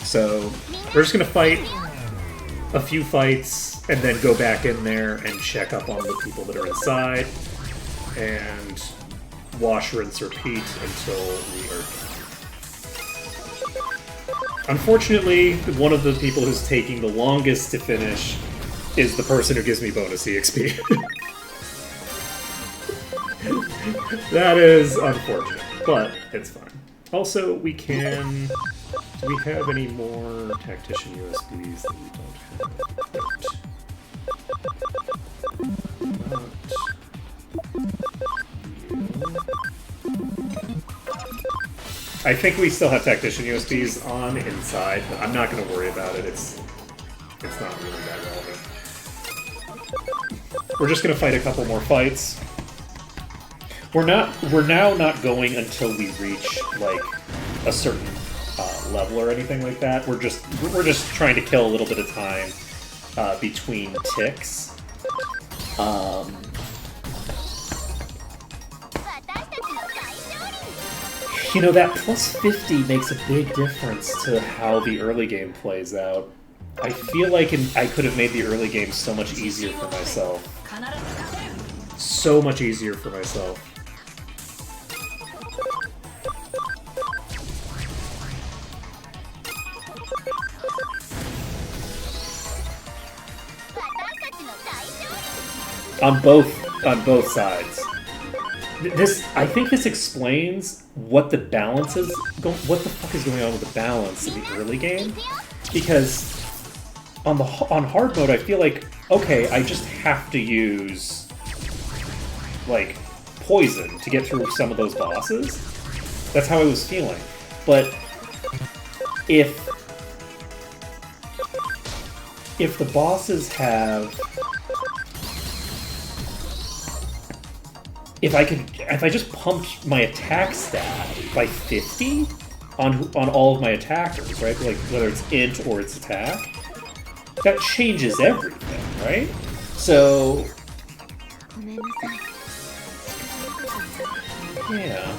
S2: So we're just going to fight a few fights, and then go back in there and check up on the people that are inside, and wash, rinse, repeat until we are done. Unfortunately, one of the people who's taking the longest to finish is the person who gives me bonus EXP. That is unfortunate, but it's fine. Also, we can... do we have any more Tactician USBs that we don't have? I think we still have Tactician USBs on inside, but I'm not going to worry about it. It's not really that relevant. We're just going to fight a couple more fights. We're now not going until we reach like a certain level or anything like that. We're just trying to kill a little bit of time between ticks. You know, that plus 50 makes a big difference to how the early game plays out. I feel like I could have made the early game so much easier for myself. So much easier for myself. On both sides. I think this explains what the balance is. What the fuck is going on with the balance in the early game? Because on hard mode, I feel like, okay, I just have to use like poison to get through some of those bosses. That's how I was feeling. But if the bosses have... If I just pumped my attack stat by 50 on all of my attackers, right? Like whether it's int or it's attack, that changes everything, right? So yeah,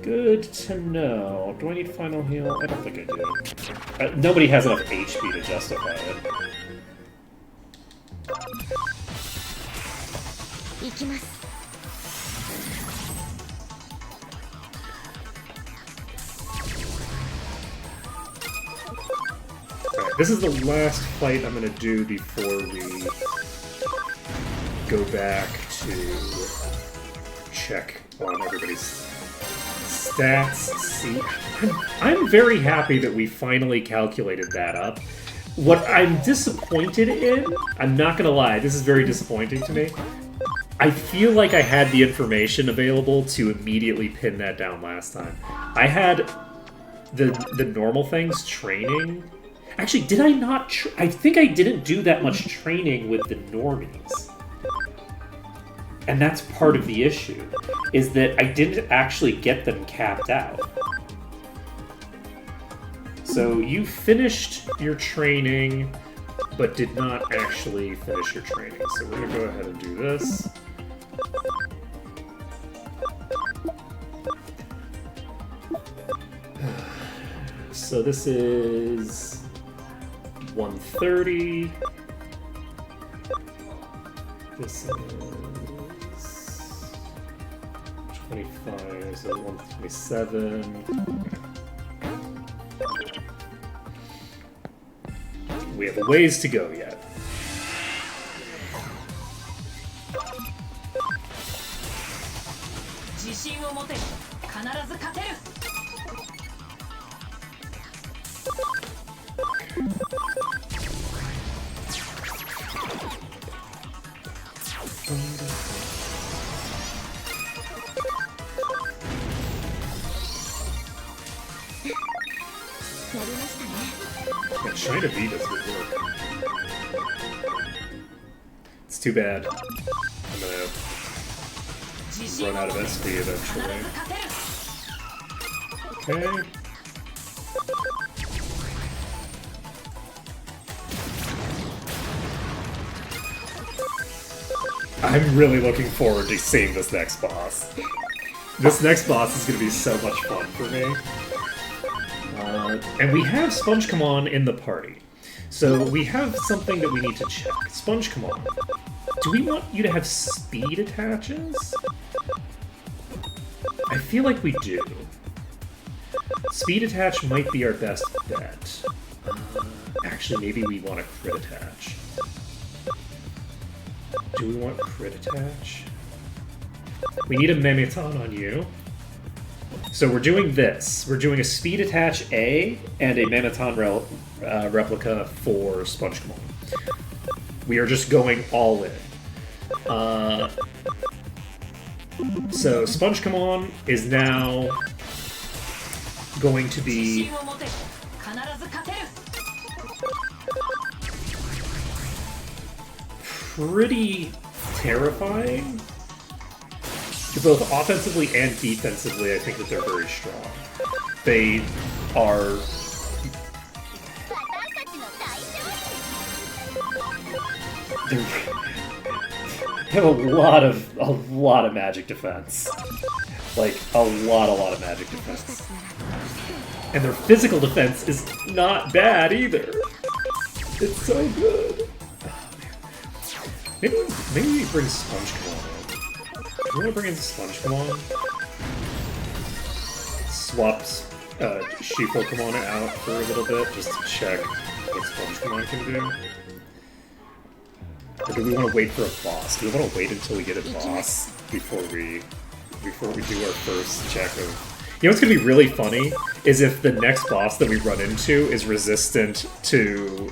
S2: good to know. Do I need final heal? I don't think I do. Nobody has enough HP to justify it.
S4: 行きます。
S2: Alright, this is the last fight I'm gonna do before we go back to check on everybody's stats. See, I'm very happy that we finally calculated that up. What I'm disappointed in, I'm not gonna lie, this is very disappointing to me. I feel like I had the information available to immediately pin that down last time. I had the normal things, training. Actually, did I not? I think I didn't do that much training with the normies. And that's part of the issue, is that I didn't actually get them capped out. So you finished your training, but did not actually finish your training. So we're gonna go ahead and do this. So this is 130. This is 25, so 127. We have a ways to go yet. Yeah, trying to beat us would work. It's too bad. I'm gonna run out of SP eventually. Okay. I'm really looking forward to seeing this next boss. This next boss is going to be so much fun for me. And we have SpongeComon in the party. So we have something that we need to check. SpongeComon, do we want you to have speed attaches? I feel like we do. Speed attach might be our best bet. Actually, maybe we want a crit attach. Do we want crit attach? We need a Memeton on you. So we're doing this. We're doing a speed attach A and a Memeton replica for SpongeComon. We are just going all in. So SpongeComon is now going to be pretty terrifying. Both offensively and defensively, I think that they're very strong. They are... They have a lot of magic defense. Like, a lot of magic defense. And their physical defense is not bad either. It's so good. Oh, man. Maybe we bring SpongeComon in. Do you want to bring in SpongeComon? Swap She-Pokemon out for a little bit, just to check what SpongeComon can do. Or do we want to wait for a boss? Do we want to wait until we get a boss before we do our first check of... You know what's going to be really funny? Is if the next boss that we run into is resistant to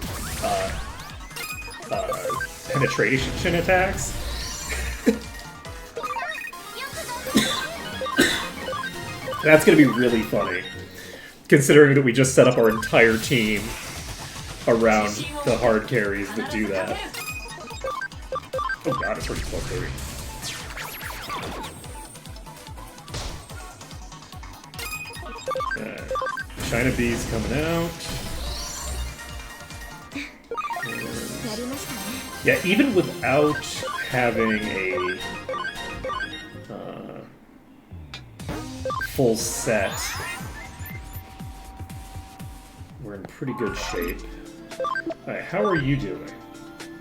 S2: penetration attacks. That's going to be really funny, considering that we just set up our entire team around the hard carries that do that. Oh god, it's pretty close, baby. China Bee's coming out. Yeah, even without having a full set, we're in pretty good shape. Alright, how are you doing?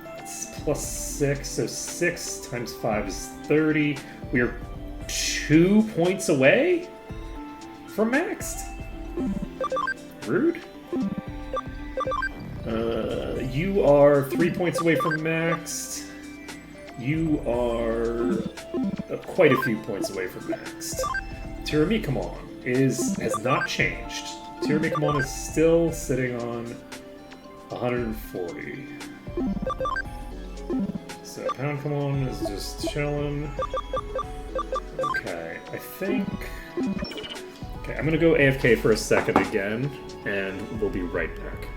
S2: Let's plus 6, so 6 times 5 is 30. We are 2 points away from maxed. Rude. You are 3 points away from maxed. You are quite a few points away from maxed. Tiramikamon has not changed. Tiramikamon is still sitting on 140. So Poundkamon is just chilling. Okay, I think... Okay, I'm gonna go AFK for a second again, and we'll be right back.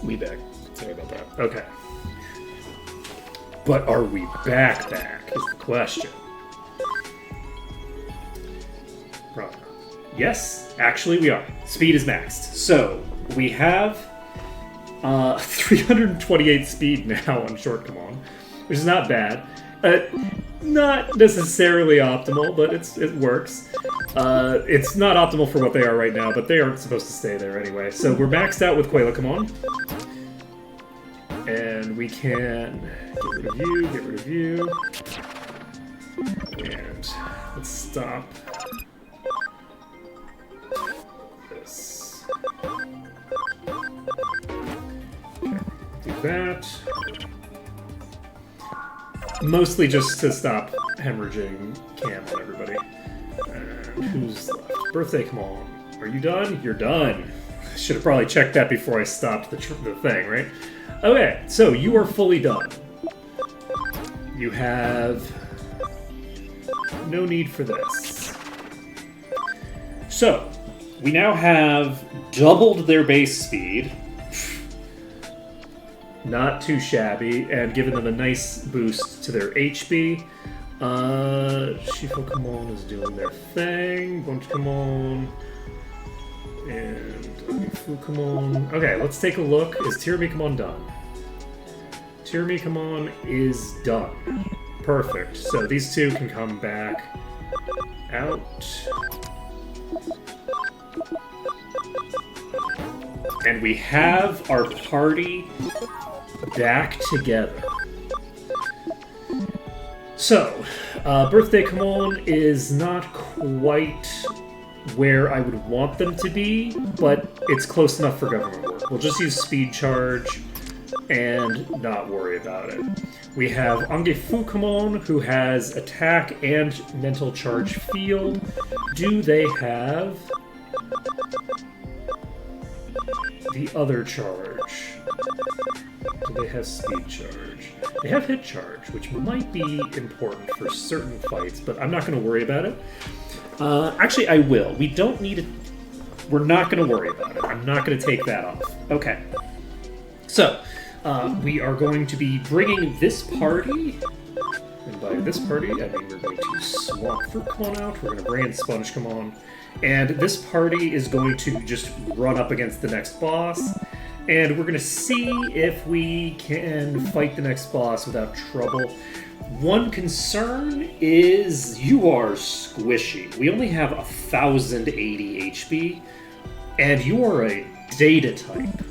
S2: We back. Sorry about that. Okay. But are we back is the question. Probably not. Yes, actually we are. Speed is maxed. So, we have 328 speed now on Shortcomon, which is not bad. Not necessarily optimal, but it works. It's not optimal for what they are right now, but they aren't supposed to stay there anyway. So we're maxed out with Quailakamon. And we can get rid of you. And let's stop this. Okay, do that. Mostly just to stop hemorrhaging Cam on everybody. And who's left? Birthday, come on. Are you done? You're done. Should have probably checked that before I stopped the thing, right? Okay, so you are fully done. You have no need for this. So, we now have doubled their base speed. Not too shabby, and given them a nice boost to their HP. Shifukamon is doing their thing. Bunchkamon. And Fukamon. Okay, let's take a look. Is Tiramikamon done? Tiramikamon is done. Perfect. So these two can come back out. And we have our party back together. So, Birthday Kamon is not quite where I would want them to be, but it's close enough for government work. We'll just use speed charge and not worry about it. We have Angefukamon, who has attack and mental charge field. Do they have the other charge? Do they have speed charge? They have hit charge, which might be important for certain fights, but I'm not going to worry about it. Actually, I will. We don't need it. We're not going to worry about it. I'm not going to take that off. Okay. So, we are going to be bringing this party, and by this party, I mean we're going to swap Fruitcon out, we're going to bring in Spongecomon, and this party is going to just run up against the next boss, and we're going to see if we can fight the next boss without trouble. One concern is you are squishy. We only have 1,080 HP, and you are a data type,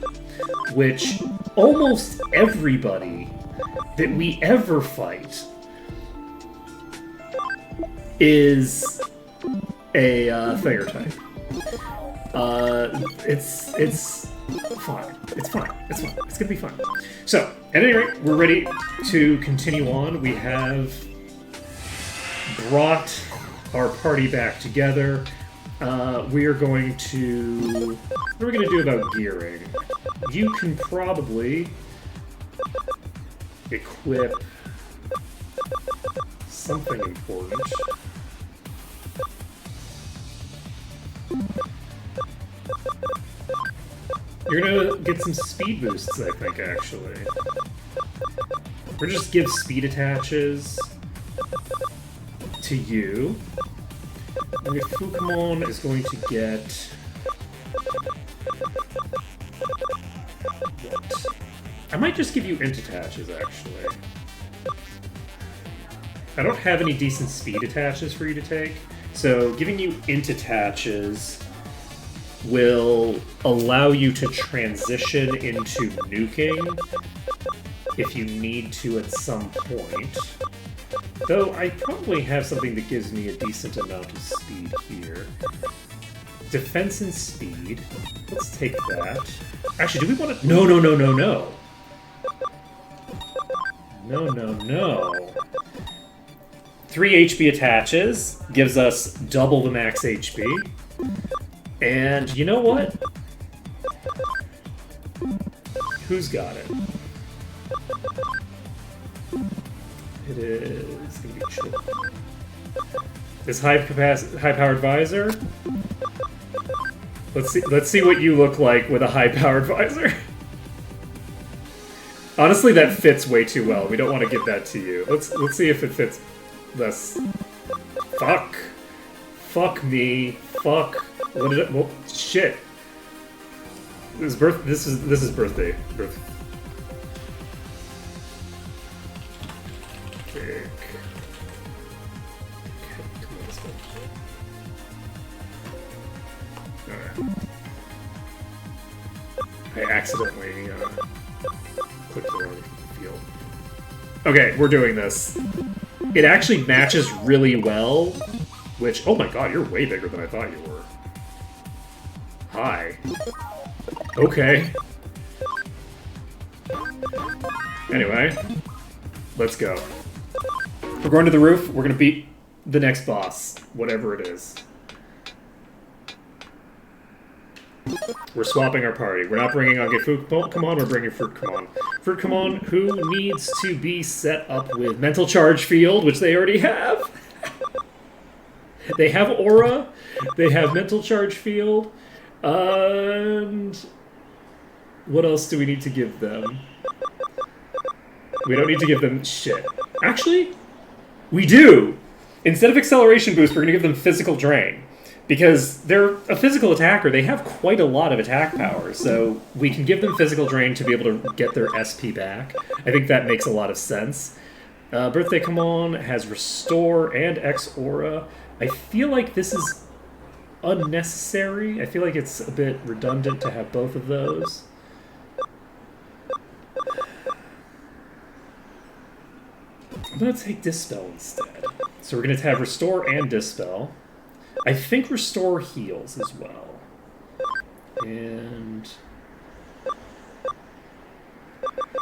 S2: which almost everybody that we ever fight is a Thayer type. It's fine. It's fine. It's fine. It's gonna be fine. So, at any rate, we're ready to continue on. We have brought our party back together. We are going to... What are we going to do about gearing? You can probably equip something important. You're gonna get some speed boosts, I think, actually. Or just give speed attaches to you. And Fukamon is going to get... what? I might just give you int attaches, actually. I don't have any decent speed attaches for you to take, so giving you int attaches will allow you to transition into nuking if you need to at some point. Though I probably have something that gives me a decent amount of speed here. Defense and speed. Let's take that. Actually, do we want to... No, no, no, no, no. No, no, no. 3 HP attaches, gives us double the max HP. And you know what? Who's got it? It is gonna be chill. This high-powered visor. Let's see what you look like with a high-powered visor. Honestly, that fits way too well. We don't want to give that to you. Let's see if it fits less. Fuck. Fuck me. Fuck. What did it? Well, shit. This is birthday. Okay, come on, let's go. Alright. I accidentally clicked the wrong field. Okay, we're doing this. It actually matches really well, which, oh my god, you're way bigger than I thought you were. Hi. Okay. Anyway, let's go. We're going to the roof. We're going to beat the next boss, whatever it is. We're swapping our party. We're not bringing Angefukamon, we're bringing Fruitcomon. Fruitcomon, who needs to be set up with Mental Charge Field, which they already have. They have Aura, they have Mental Charge Field, and... what else do we need to give them? We don't need to give them shit. Actually, we do! Instead of Acceleration Boost, we're going to give them Physical Drain. Because they're a physical attacker, they have quite a lot of attack power, so we can give them Physical Drain to be able to get their SP back. I think that makes a lot of sense. Birthday Come On has Restore and X Aura. I feel like this is unnecessary. I feel like it's a bit redundant to have both of those. I'm going to take Dispel instead. So we're going to have Restore and Dispel.
S3: I think Restore heals as well. And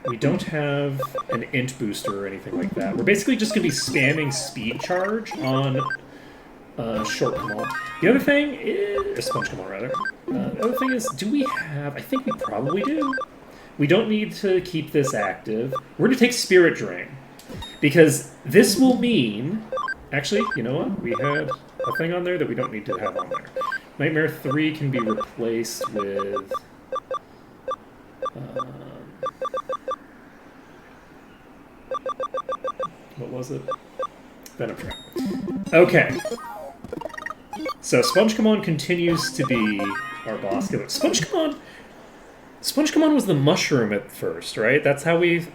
S3: we don't have an int booster or anything like that. We're basically just going to be spamming Speed Charge on Short Command. The other thing is... Sponge Command, rather. The other thing is, do we have... I think we probably do. We don't need to keep this active. We're going to take Spirit Drain. Because this will mean... Actually, you know what? We had a thing on there that we don't need to have on there. Nightmare 3 can be replaced with... what was it? Venom Trap. Okay. So Sponge Command continues to be our boss killer. Sponge Command was the mushroom at first, right? That's how we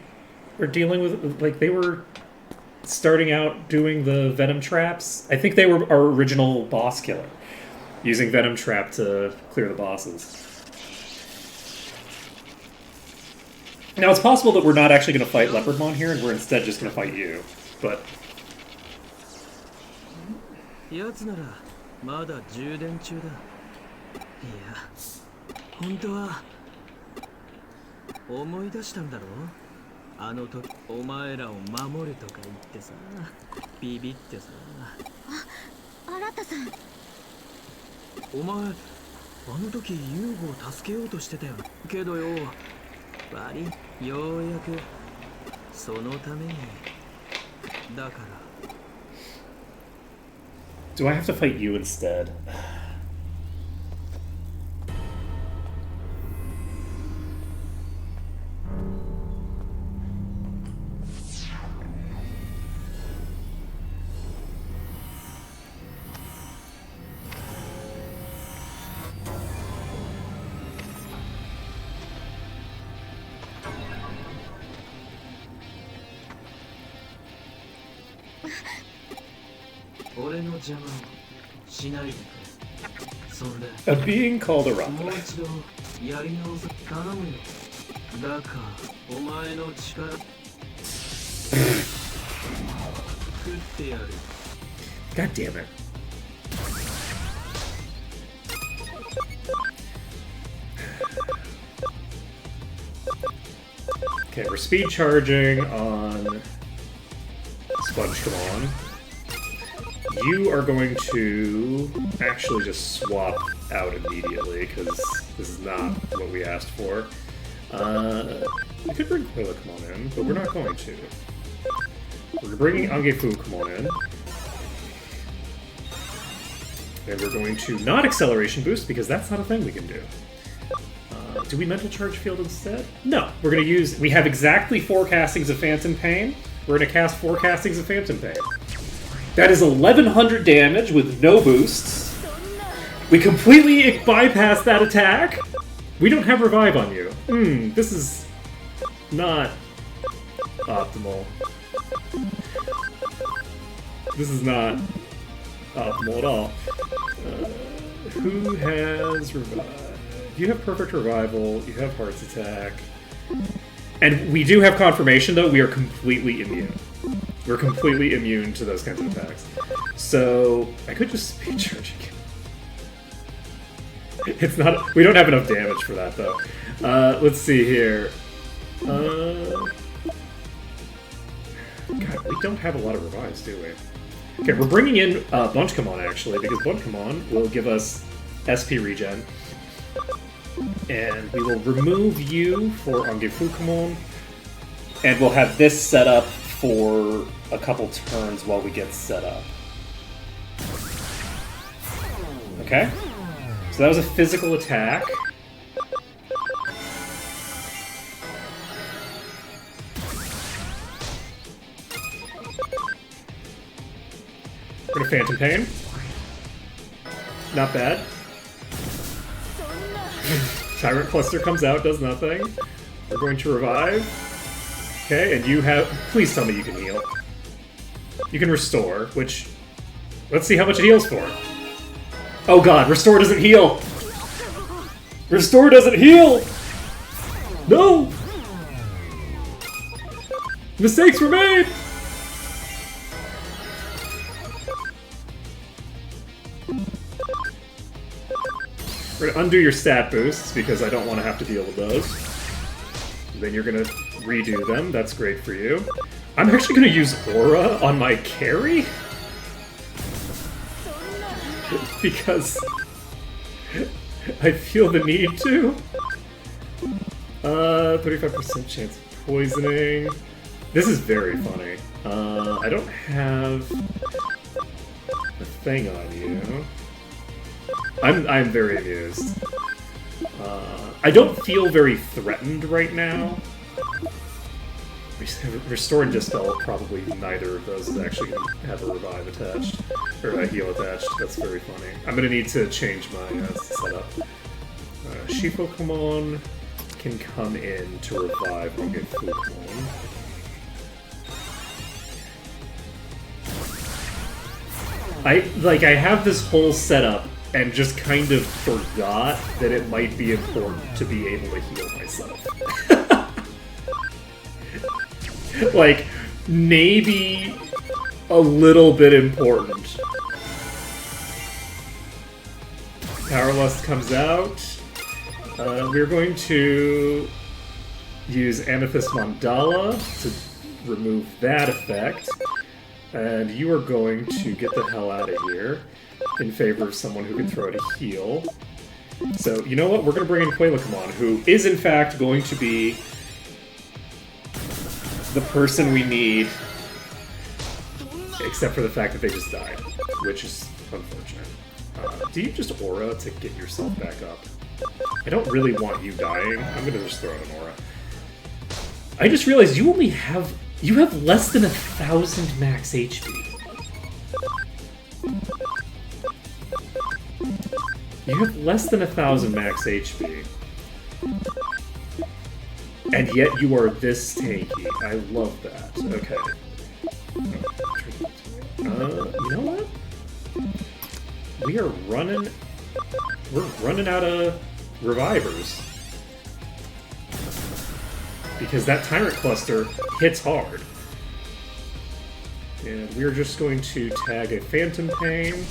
S3: were dealing with, like, they were starting out doing the Venom Traps. I think they were our original boss killer, using Venom Trap to clear the bosses. Now, it's possible that we're not actually going to fight Leopardmon here, and we're instead just going to fight you, but...
S4: やつならまだ充電中だ。いや、本当は思い出したんだろう。あの時お前らを守るとか言ってさ、ビビってさ。あ、新さん。お前、あの時ユーゴを助けようとしてたよ。けどよ、悪い、ようやくそのために。だから。
S3: Do I have to fight you instead? A being called a rock. God damn it. Okay, we're speed charging on Sponge Command. You are going to actually just swap out immediately, because this is not what we asked for. We could bring Quailacommon in, but we're not going to. We're bringing Angefucomon in. And we're going to not Acceleration Boost, because that's not a thing we can do. Do we Mental Charge Field instead? No. We're going to use... We have exactly 4 castings of Phantom Pain. We're going to cast 4 castings of Phantom Pain. That is 1100 damage with no boosts. We completely bypassed that attack. We don't have Revive on you. This is not optimal. This is not optimal at all. Who has Revive? You have Perfect Revival, you have Heart's Attack. And we do have confirmation, though, we are completely immune. We're completely immune to those kinds of attacks. So, I could just speed charge again. It's not... We don't have enough damage for that, though. Let's see here. God, we don't have a lot of revives, do we? Okay, we're bringing in Bunchcommon, actually, because Bunchcommon will give us SP regen. And we will remove you for Angefucomon. And we'll have this set up for a couple turns while we get set up. Okay? So that was a physical attack. We're gonna Phantom Pain. Not bad. Tyrant Cluster comes out, does nothing. We're going to revive. Okay, and you have... Please tell me you can heal. You can restore, which... Let's see how much it heals for. Oh god, restore doesn't heal! Restore doesn't heal! No! Mistakes were made!
S2: We're gonna undo your stat boosts because I don't want to have to deal with those. Then you're gonna redo them. That's great for you. I'm actually gonna use Aura on my carry because I feel the need to. 35% chance of poisoning. This is very funny. I don't have a thing on you. I'm very amused. I don't feel very threatened right now. Restore and Dispel, probably neither of those is actually going to have a revive attached. Or a heal attached. That's very funny. I'm going to need to change my setup. Shifukamon can come in to revive when we get Fukamon. I have this whole setup and just kind of forgot that it might be important to be able to heal myself. Like, maybe a little bit important. Power Lust comes out. We're going to use Amethyst Mandala to remove that effect. And you are going to get the hell out of here in favor of someone who can throw out a heal. So, you know what? We're going to bring in Quailakamon, who is in fact going to be the person we need, except for the fact that they just died, which is unfortunate. Do you just Aura to get yourself back up? I don't really want you dying. I'm going to just throw out an Aura. I just realized you only have... You have less than 1,000 max HP. You have less than 1,000 max HP. And yet you are this tanky. I love that. Okay. You know what? We're running out of revivers. Because that Tyrant Cluster hits hard. And we're just going to tag a Phantom Pain.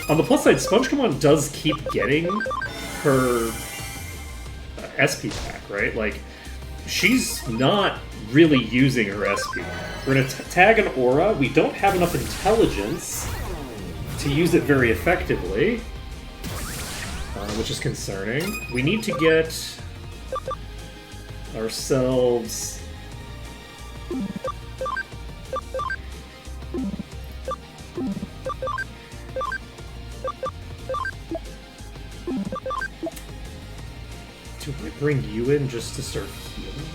S2: On the plus side, SpongeComon does keep getting her SP pack, right? Like, she's not really using her SP. We're going to tag an Aura. We don't have enough intelligence to use it very effectively, which is concerning. We need to get ourselves do I bring you in just to start healing?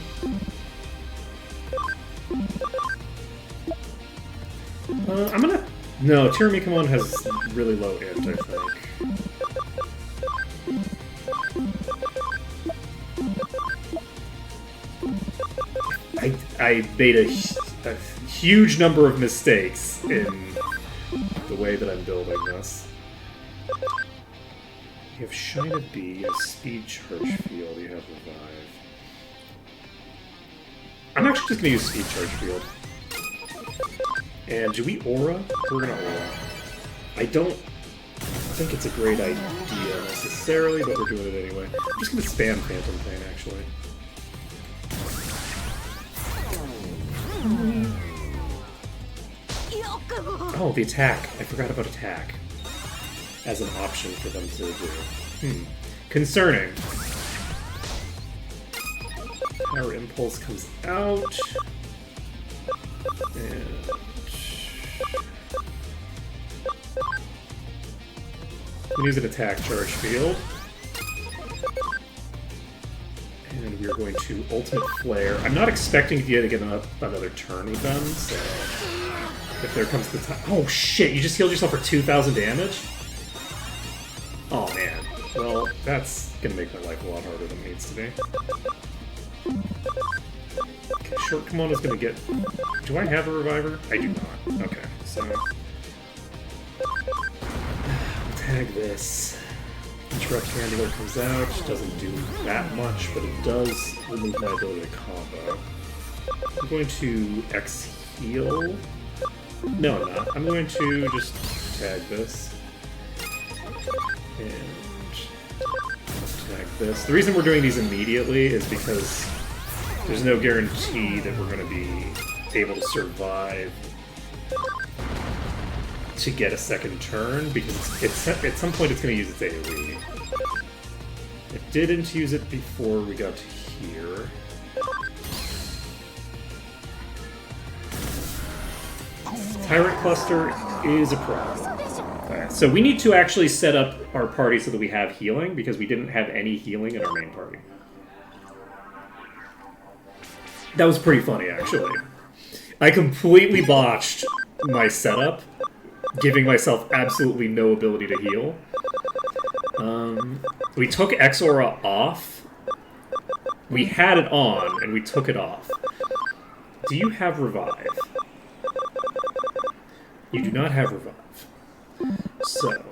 S2: I'm gonna... No, Tiramikamon has really low int, I think. I made a huge number of mistakes in the way that I'm building this. You have Shine a Bee, you have Speed Charge Field, you have Revive. I'm actually just going to use Speed Charge Field. And do we Aura? We're going to Aura. I don't think it's a great idea necessarily, but we're doing it anyway. I'm just going to spam Phantom Pain, actually. Oh, the attack. I forgot about attack as an option for them to do. Concerning. Power Impulse comes out. And... we use an attack charge field. And we are going to Ultimate Flare. I'm not expecting to get another turn with them, so... if there comes the time... Oh shit, you just healed yourself for 2,000 damage? Oh man. Well, that's gonna make my life a lot harder than it needs to be. Okay, Shortcomon is gonna get... Do I have a Reviver? I do not. Okay, so... I'll tag this. Interrupt Handler comes out, doesn't do that much, but it does remove my ability to combo. I'm going to X-Heal. No, I'm not. I'm going to just tag this. And
S3: this. The reason we're doing these immediately is because there's no guarantee that we're going to be able to survive to get a second turn, because at some point it's going to use its AoE. It didn't use it before we got to here. Tyrant Cluster is a problem. Alright, so we need to actually set up our party so that we have healing, because we didn't have any healing in our main party. That was pretty funny, actually. I completely botched my setup, giving myself absolutely no ability to heal. We took X-Aura off. We had it on, and we took it off. Do you have Revive? You do not have Revive. So,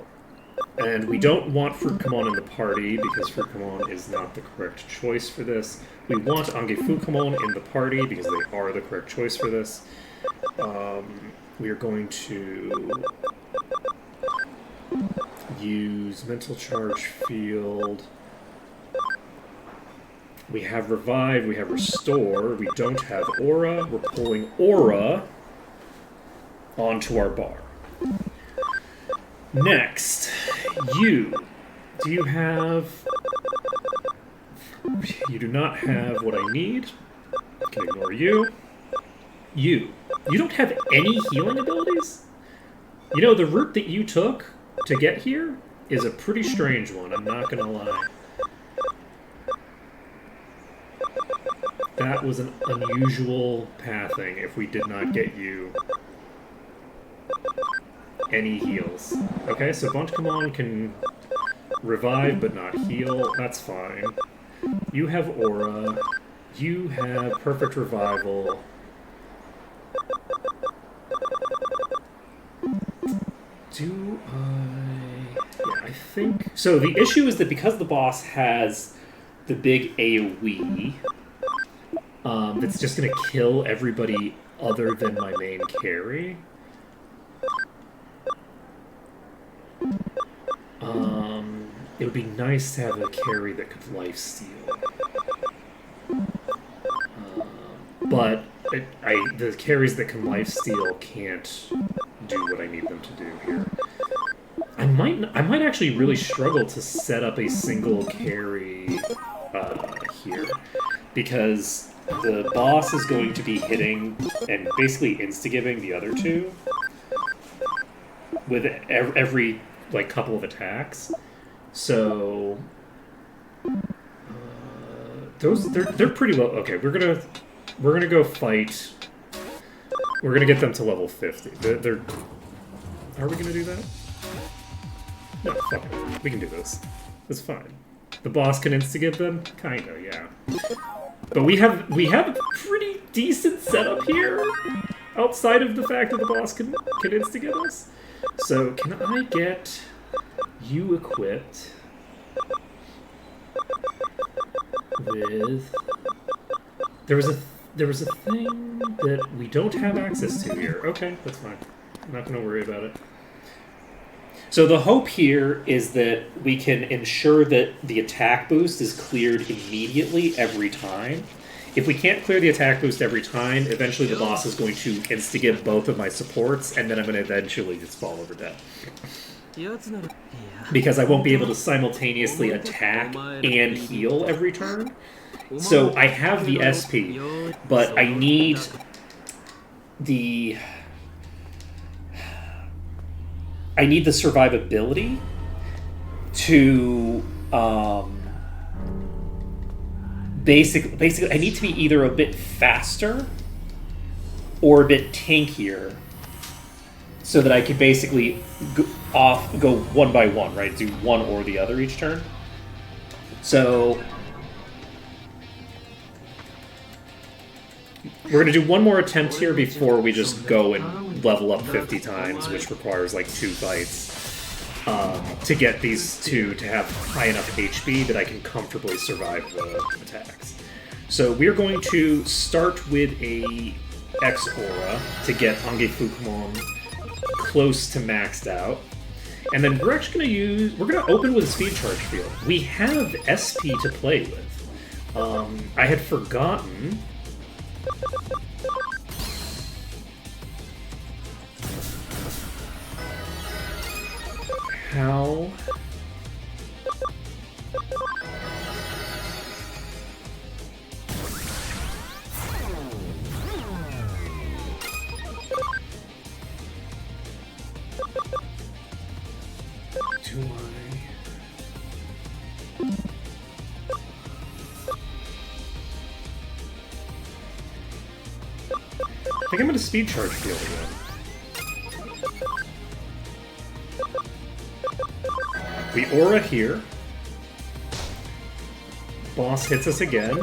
S3: and we don't want Fruitcamon in the party, because Fruitcamon is not the correct choice for this. We want Angefukamon in the party, because they are the correct choice for this. We are going to use Mental Charge Field. We have Revive, we have Restore, we don't have Aura. We're pulling Aura onto our bar. Next, do you have... You do not have what I need. I can ignore you. You don't have any healing abilities? You know, the route that you took to get here is a pretty strange one, I'm not gonna lie. That was an unusual pathing if we did not get you any heals. Okay, so Buntcamon can revive but not heal, that's fine. You have Aura, you have Perfect Revival. Do I... Yeah, I think... So the issue is that because the boss has the big AoE, that's just going to kill everybody other than my main carry. It would be nice to have a carry that could lifesteal. But the carries that can lifesteal can't do what I need them to do here. I might actually really struggle to set up a single carry here, because the boss is going to be hitting and basically insta-giving the other two with every like couple of attacks. So they're pretty low. Okay, we're gonna go fight. We're gonna get them to level 50. Are we gonna do that? No, fuck it. We can do this. It's fine. The boss can insta-give them? Kinda, yeah. But we have a pretty decent setup here, outside of the fact that the boss can insta-give us. So, can I get you equipped with... There was a thing that we don't have access to here. Okay, that's fine. I'm not going to worry about it. So the hope here is that we can ensure that the attack boost is cleared immediately every time. If we can't clear the attack boost every time, eventually the boss is going to insta-give both of my supports, and then I'm going to eventually just fall over dead. Because I won't be able to simultaneously attack and heal every turn. So I have the SP, but I need the survivability to basically I need to be either a bit faster or a bit tankier so that I can basically go one by one, right? Do one or the other each turn. So we're going to do one more attempt here before we just go and level up 50 times, which requires like 2 fights, to get these two to have high enough HP that I can comfortably survive the attacks. So we're going to start with a X-Aura to get Angefukamon close to maxed out. And then we're actually we're gonna open with a speed charge field. We have SP to play with. I had forgotten. How? Do I think I'm gonna speed charge field again. We aura here. Boss hits us again.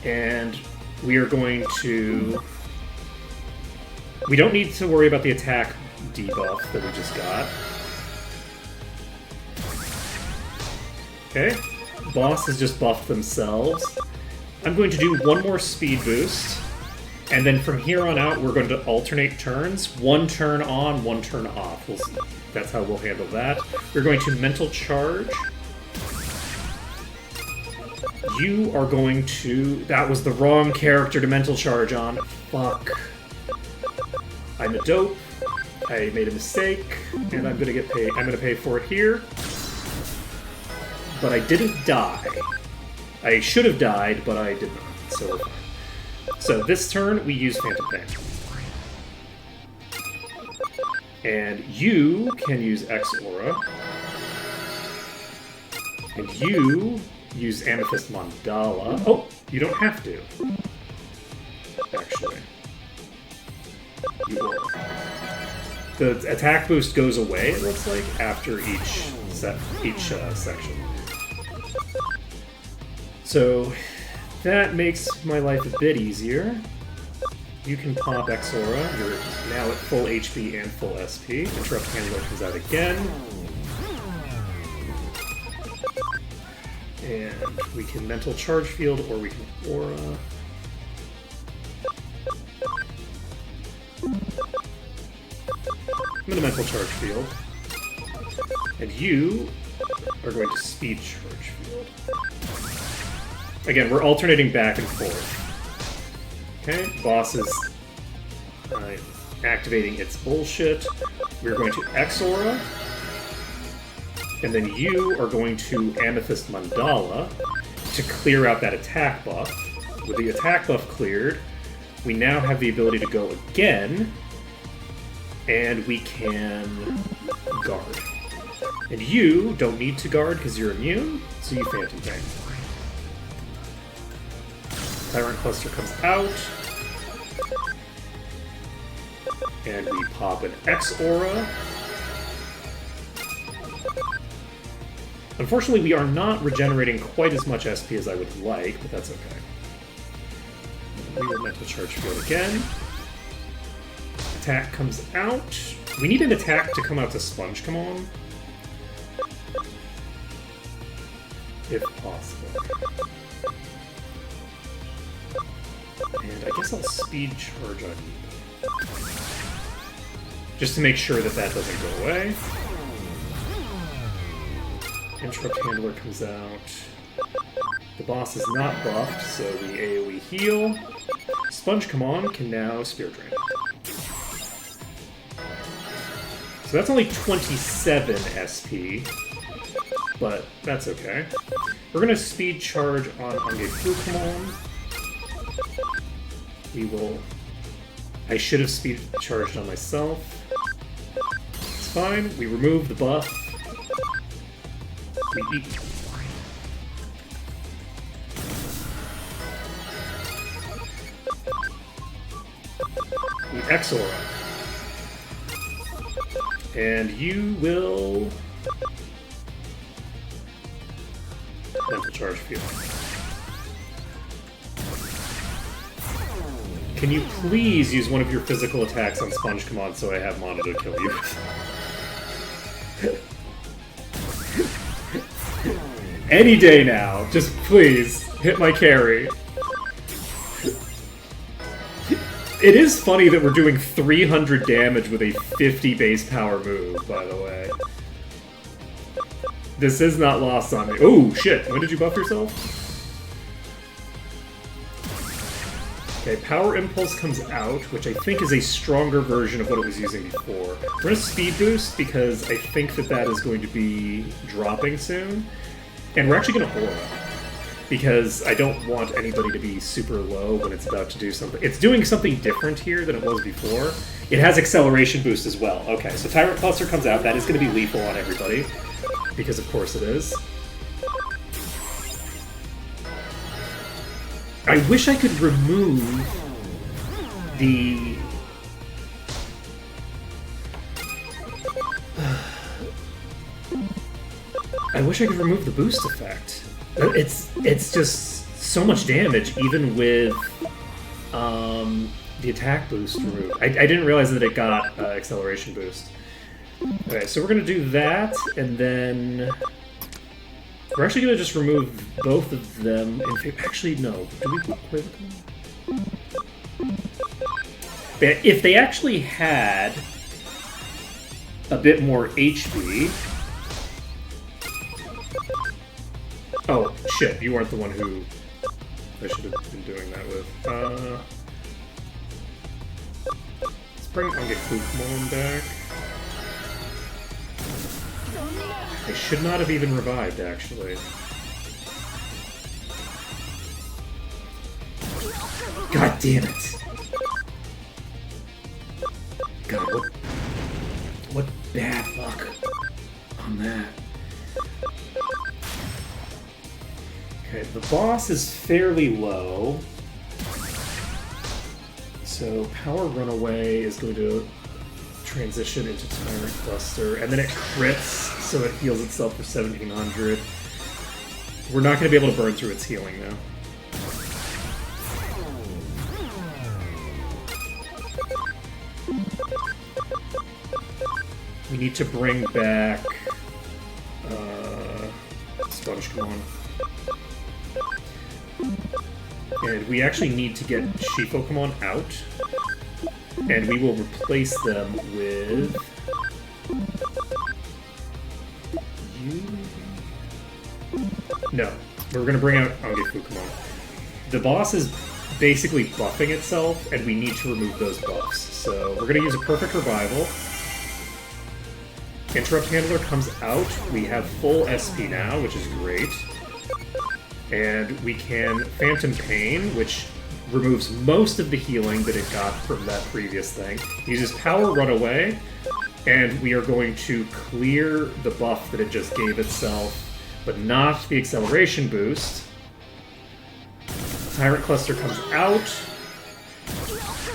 S3: And we are going to... We don't need to worry about the attack debuff that we just got. Okay. Boss has just buffed themselves. I'm going to do one more speed boost. And then from here on out, we're going to alternate turns. One turn on, one turn off. We'll see. That's how we'll handle that. We're going to mental charge. You are going to... That was the wrong character to mental charge on. Fuck. I'm a dope. I made a mistake, and I'm gonna get paid. I'm gonna pay for it here. But I didn't die. I should have died, but I did not. So we're fine. So this turn, we use Phantom Pain. And you can use X-Aura. And you use Amethyst Mandala. Oh, you don't have to. Actually. You will. The attack boost goes away, it looks like, after each section. So that makes my life a bit easier. You can pop X-Aura. You're now at full HP and full SP. Interrupt Handler comes out again. And we can Mental Charge Field, or we can Aura. I'm going to Mental Charge Field. And you are going to Speed Charge Field. Again, we're alternating back and forth. Okay, boss is activating its bullshit. We're going to X-Aura. And then you are going to Amethyst Mandala to clear out that attack buff. With the attack buff cleared, we now have the ability to go again, and we can guard. And you don't need to guard because you're immune, so you Phantom Pain. Tyrant Cluster comes out, and we pop an X-Aura. Unfortunately, we are not regenerating quite as much SP as I would like, but that's okay. We will Mental Charge Field again. Attack comes out. We need an attack to come out to Sponge Come On. If possible. And I guess I'll Speed Charge on you. Just to make sure that that doesn't go away. Interrupt Handler comes out. The boss is not buffed, so we AoE heal. Sponge Come On can now Spirit Drain. So that's only 27 SP, but that's okay. We're going to Speed Charge on Angefukumon. We will... I should have Speed Charged on myself. It's fine. We remove the buff. We eat. We X-Aura. And you will... Mental Charge Field. Can you please use one of your physical attacks on Sponge Come On so I have mana to kill you? Any day now. Just please hit my carry.
S2: It is funny that we're doing 300 damage with a 50 base power move, by the way. This is not lost on me. Oh, shit. When did you buff yourself? Okay, Power Impulse comes out, which I think is a stronger version of what it was using before. We're going to Speed Boost because I think that that is going to be dropping soon. And we're actually going to Aura, because I don't want anybody to be super low when it's about to do something. It's doing something different here than it was before. It has Acceleration Boost as well. Okay, so Tyrant Cluster comes out. That is going to be lethal on everybody, because of course it is. I wish I could remove the... I wish I could remove the boost effect. It's just so much damage, even with the attack boost removed. I didn't realize that it got acceleration boost. Okay, so we're gonna do that, and then we're actually gonna just remove both of them. Actually, no. Do we quit? If they actually had a bit more HP. Oh, shit, you weren't the one who I should have been doing that with. Let's bring Angefukmon back. I should not have even revived, actually. God damn it! God, what bad luck on that. Okay, the boss is fairly low. So Power Runaway is going to transition into Tyrant Cluster, and then it crits, so it heals itself for 1700. We're not going to be able to burn through its healing, though. We need to bring back... Sponge, come on. And we actually need to get Shifokamon out. And we will replace them with... you? No. We're going to bring out Angefukmon. The boss is basically buffing itself, and we need to remove those buffs. So we're going to use a Perfect Revival. Interrupt Handler comes out. We have full SP now, which is great. And we can Phantom Pain, which removes most of the healing that it got from that previous thing. Uses Power Runaway, and we are going to clear the buff that it just gave itself, but not the acceleration boost. Tyrant Cluster comes out.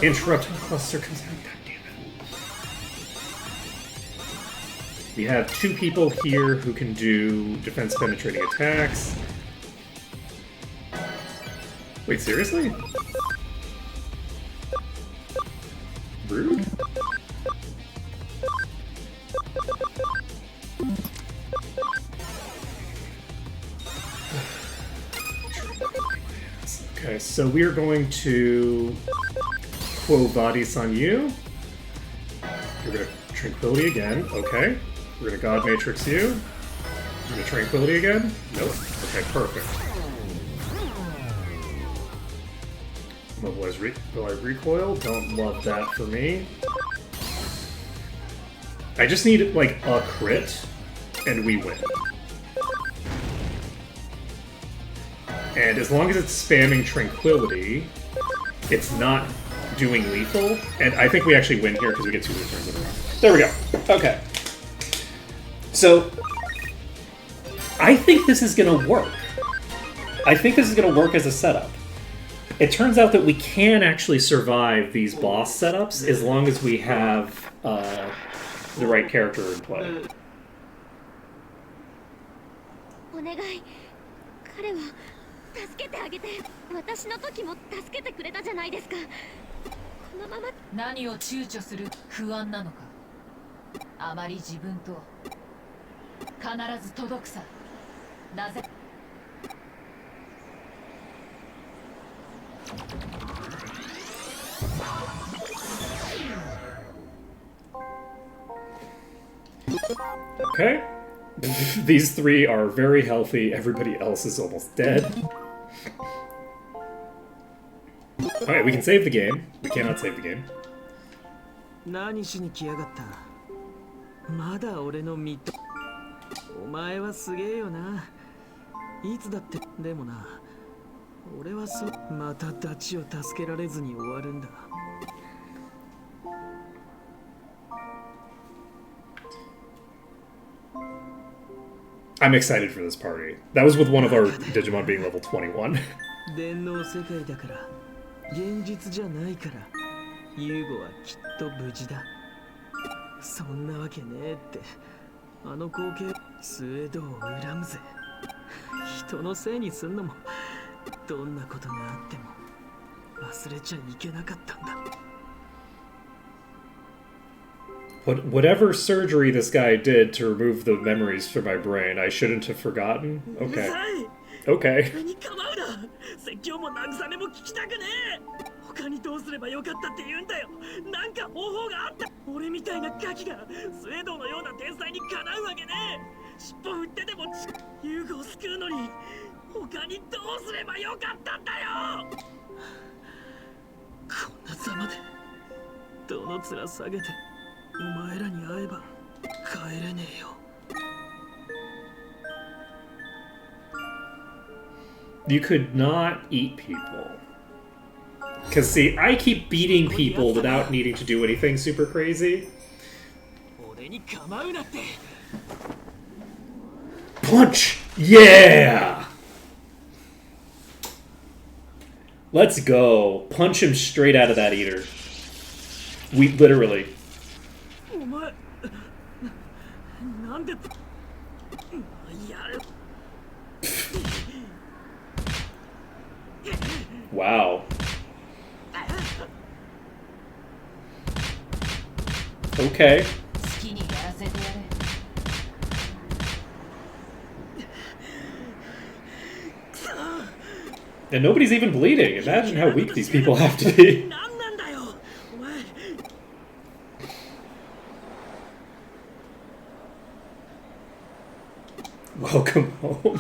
S2: Interrupt Cluster comes out. God damn it. We have two people here who can do defense penetrating attacks. Wait, seriously? Rude? Okay, so we are going to Quo Vadis on you. We're going to Tranquility again. Okay. We're going to God Matrix you. We're going to Tranquility again. Nope. Okay, perfect. Mobilize Recoil. Don't love that for me. I just need, like, a crit, and we win. And as long as it's spamming Tranquility, it's not doing lethal. And I think we actually win here because we get 2 returns in a row. There we go. Okay. So, I think this is going to work. I think this is going to work as a setup. It turns out that we can actually survive these boss setups as long as we have the right character in play.
S5: お願い、彼は助けてあげて。私の時も助けてくれたじゃないですか。このまま
S6: 何を躊躇する不安なのか。あまり自分と必ず届くさ。なぜ
S3: Okay. These three are very healthy. Everybody else is almost dead. Alright, we can save the game. We cannot save the game.
S4: 何しに来やがった。まだ俺の身と。お前はすげえよな。いつだってでもな。俺はまたダチを助けられずに終わるんだ。
S3: I'm excited for this party. That was with one of our Digimon being level 21.
S4: 電脳世界だから現実じゃないからユーゴはきっと無事だ。そんなわけねえってあの光景スウェードを恨むぜ。人のせいにすんのもどんなことがあっても忘れちゃいけなかったんだ。
S3: Whatever surgery this guy did to remove the memories from my brain, I shouldn't have forgotten. Okay. Okay.
S4: 何構うな。説教も慰めも聞きたくねえ。他にどうすればよかったって言うんだよ。なんか方法があった。俺みたいなガキがスウェードのような天才にかなうわけねえ。尻尾振ってでもユーゴを救うのに他にどうすればよかったんだよ。こんなざまでどの面下げてお前らに会えば帰れねえよ。
S3: You could not eat people. Because, see, I keep beating people without needing to do anything super crazy.
S4: 俺に構うなって。
S3: Punch! Yeah! Let's go. Punch him straight out of that eater. We literally.
S4: お前なんでやる。
S3: Wow. Okay.
S6: 好きにやらせてやれ。
S3: And nobody's even bleeding. Imagine how weak these people have to be.
S4: なんなんだよお前。
S3: Welcome home.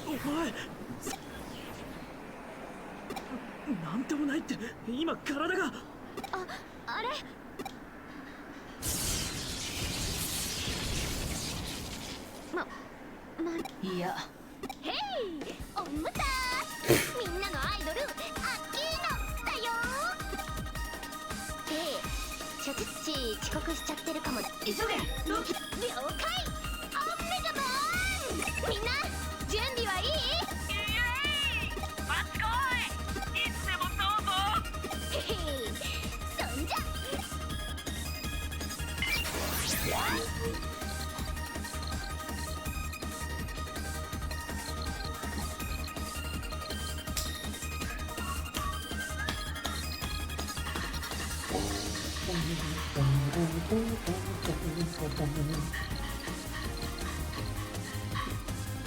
S4: お前なんでもないって今体が。
S5: あれ
S6: いや、
S5: ヘイおむたみんなのアイドルアッキーナだよ。でちょっち遅刻しちゃってるかも。急げ了解。オメガボーンみんな準備はいい？マツコイいつでもどうぞ。へへそんじゃ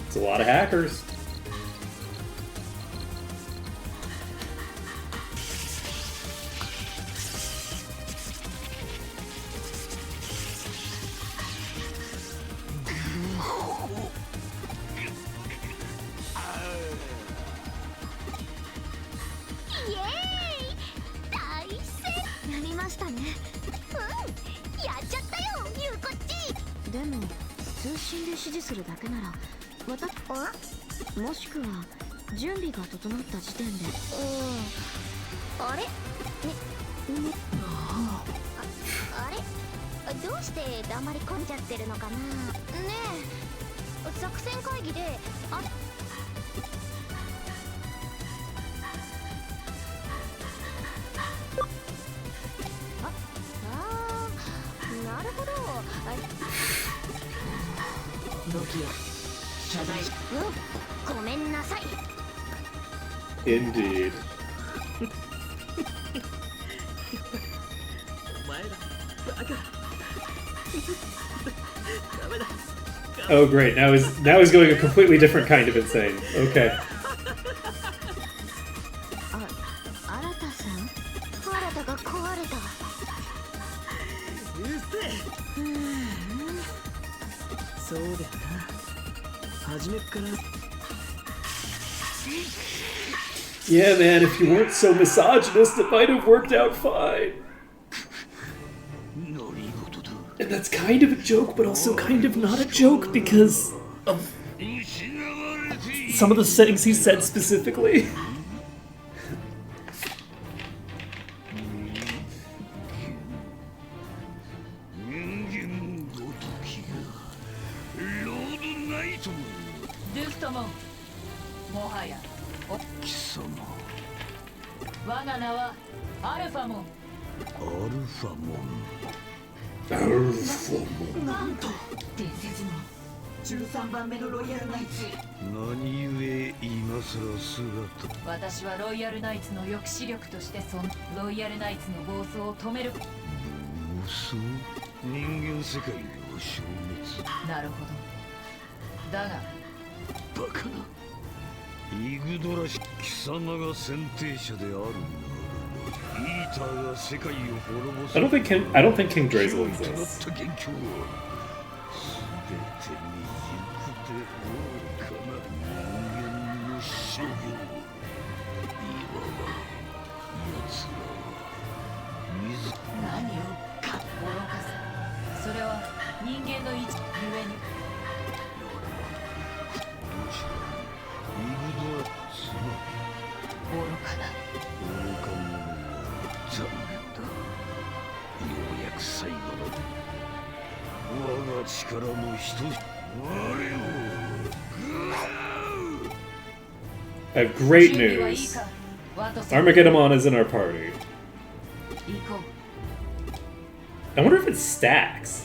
S3: It's a lot of hackers.
S5: もしくは準備が整った時点であれあれどうして黙り込んじゃってるのかな。ねえ作戦会議でなるほど。
S6: ドキア謝罪。
S5: ごめんなさい。
S3: Indeed.
S4: お前らバカ。ダメだ。
S3: Oh, great. Now he's going a completely different kind of insane. Okay.
S5: 新タさん、新たが壊れた。
S4: うるせえ。そうだよな。初めっから。
S3: Yeah, man, if you weren't so misogynist, it might have worked out fine. And that's kind of a joke, but also kind of not a joke because of some of the things he said specifically. Alphamon.
S7: なんと伝説の13番目のロイヤルナイツ。
S8: 何故今さら姿。
S6: 私はロイヤルナイツの抑止力としてロイヤルナイツの暴走を止める。
S8: 暴走？人間世界を消滅。
S6: なるほど。だが
S8: バカな。イグドラシ、貴様が選定者であるなら、イーターが世界を滅ぼす。
S3: I don't think King Drazel exists.
S8: 全て未熟で愚かな人間の所業。いわば奴らは自
S6: 何をか愚かさ。それは人間の位置ゆえに。
S8: イグドラつま
S6: 愚かな。
S8: 愚か者は残念だ。ようやく最後の我が力の一つ。我を
S3: I have great news. Armageddon is in our party. I wonder if it stacks.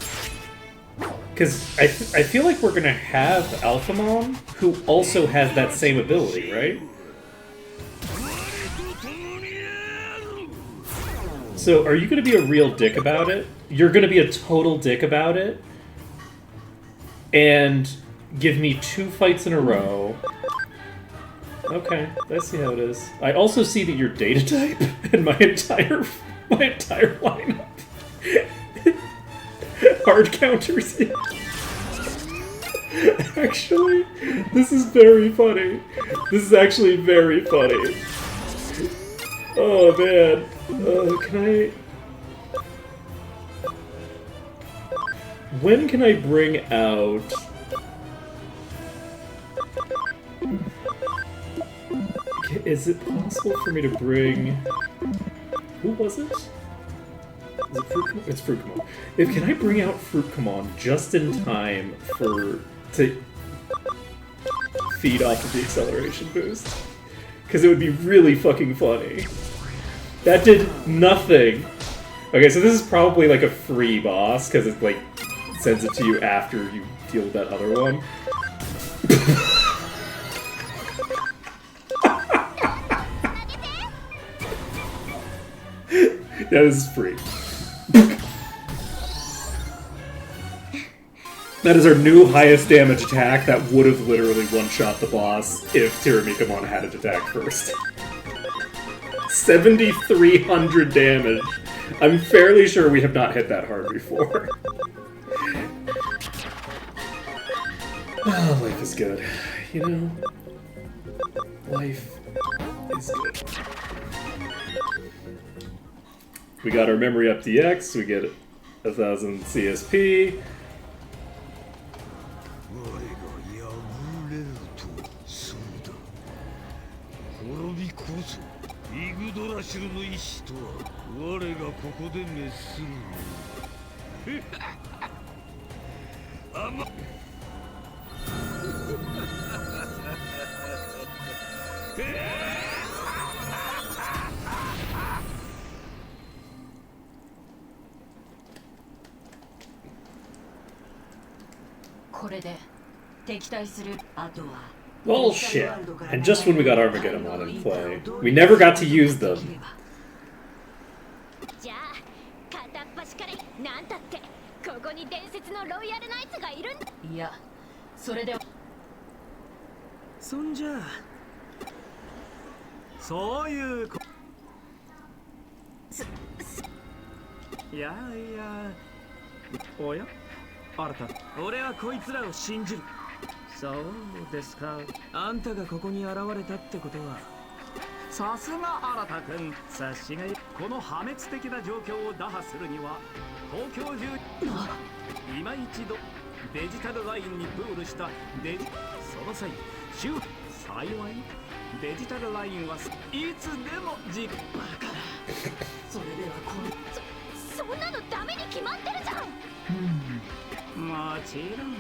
S3: Because I feel like we're gonna have Alphamon, who also has that same ability, right? So are you gonna be a real dick about it? You're gonna be a total dick about it? And give me 2 fights in a row. Okay, I see how it is. I also see that you're data type and my entire lineup hard counters it. Actually, this is very funny. This is actually very funny. Oh man. Can I... When can I bring out... Is it possible for me to bring... Who was it? Is it Fruitcomon? It's Fruitcomon. Can I bring out Fruitcomon just in time to feed off of the acceleration boost? Because it would be really fucking funny. That did nothing. Okay, so this is probably like a free boss, because it like sends it to you after you deal with that other one. Yeah, this is free. That is our new highest damage attack that would have literally one-shot the boss if Tiramikamon had it attack first. 7,300 damage. I'm fairly sure we have not hit that hard before. Oh, life is good. You know, life is good. We got our memory up DX, we get 1,000 CSP. Bullshit! And just when we got Armageddon in play, we never got to use them.
S5: じゃあ片っ端からなんたってここに伝説のロイヤルナイツがいるんだ。
S6: いや、それで
S4: そんじゃそういういやいや、おや、あなた、俺はこいつらを信じる。そうですか。あんたがここに現れたってことは、さすが新田君。察しがいい。この破滅的な状況を打破するには、東京中今一度デジタルラインにプールしたその際、幸いデジタルラインはいつでも
S7: それでは
S5: そんなのダメに決まってるじゃん。
S4: もちろん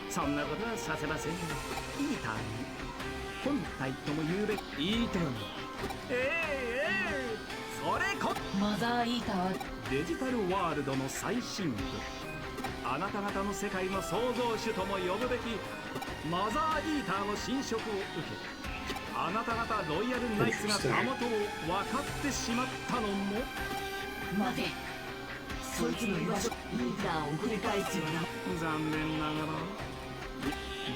S4: そんなことはさせませんよ。イーターに本体とも言うべきイーターにそれこ
S6: マザーイーターは
S4: デジタルワールドの最深部、あなた方の世界の創造主とも呼ぶべきマザーイーターの侵食を受け、あなた方ロイヤルナイツがたもとを分かってしまったのも。
S6: 待て。
S7: そいつの居場所イーターを繰り返すよな。
S4: 残念ながら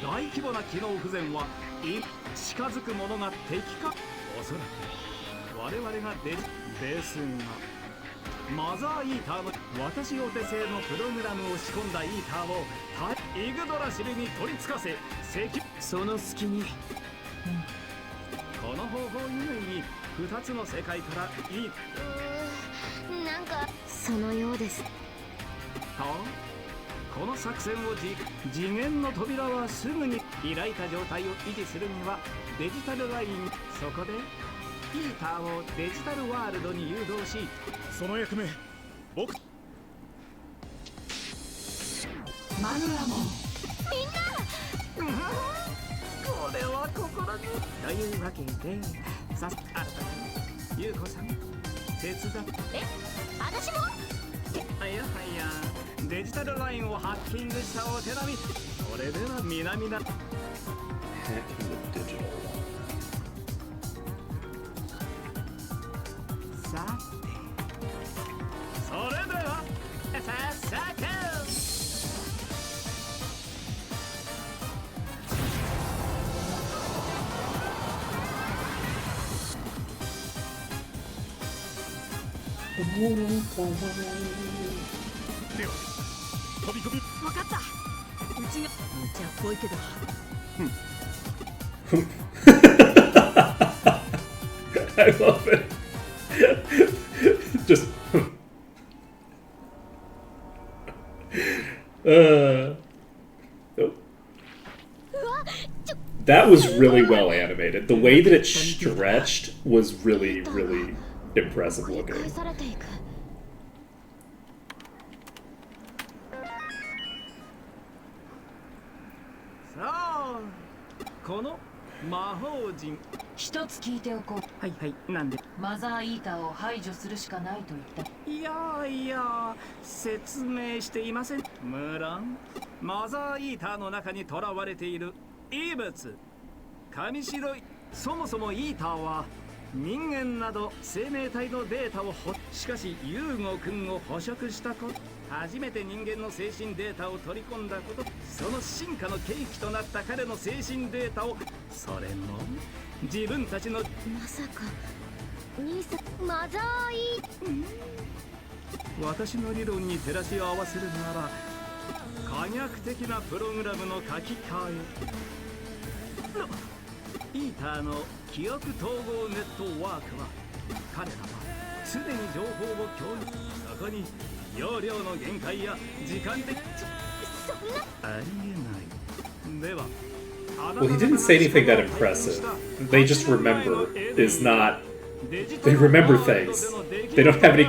S4: 大規模な機能不全は近づくものが敵か。おそらく我々がですが、マザーイーターの私お手製のプログラムを仕込んだイーターをイグドラシルに取り付かせその隙に、この方法以外に2つの世界から
S5: なんかそのようです。
S4: この作戦を次元の扉はすぐに開いた状態を維持するにはデジタルライン、そこでイーターをデジタルワールドに誘導し、その役目僕
S7: マグラモン。
S4: これは心にというわけでさすあなた優子さん手伝って。
S5: 私も
S4: いやデジタルラインをハッキングしたお手並み。それでは南だ。
S3: Hacking the digital one.
S4: さてそれでは早速では飛び込み。
S7: わかった。うちが無茶っぽいけど。
S3: I love it. Just. Oh. That was really well animated. The way that it stretched was really, really impressive
S5: 繰り返
S3: looking.
S5: されていく。
S4: さあこの魔法陣。
S6: 一つ聞いておこう。
S4: はいなんで。
S6: マザーイーターを排除するしかないと言った。
S4: いや説明していません。無論マザーイーターの中に囚われている異物神城。そもそもイーターは人間など生命体のデータをしかしユーゴ君を捕食したこと、初めて人間の精神データを取り込んだこと、その進化の契機となった彼の精神データを、それも自分たちの
S5: まさか兄さんマザーイ
S4: 私の理論に照らし合わせるなら可逆的なプログラムの書き換え。イーターの記憶統合ネットワークは彼らは常に情報を共有。そこに容量の限界や時間的ありえない。では
S3: Well, he didn't say anything that impressive. They just remember is not. They remember things. They don't have any.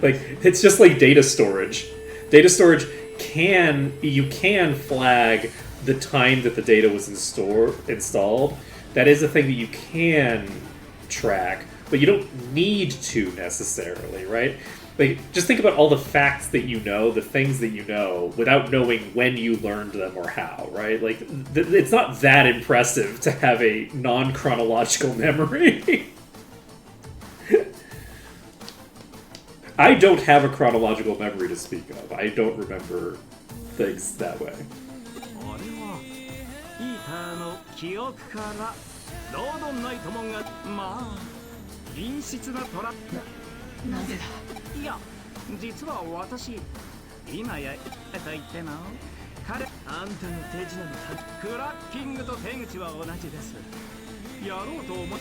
S3: Like, it's just like data storage. Data storage you can flag the time that the data was installed. That is a thing that you can track, but you don't need to necessarily, right? Like, just think about all the facts that you know, the things that you know, without knowing when you learned them or how, right? Like, it's not that impressive to have a non-chronological memory. I don't have a chronological memory to speak of. I don't remember things that way.
S4: 俺はイーターの記憶からロードンナイトモンがまあ陰湿なトラップ。
S7: なぜだ。
S4: いや実は私今やと言ってな彼あんたの手品のクラッキングと手口は同じですやろうと思うマ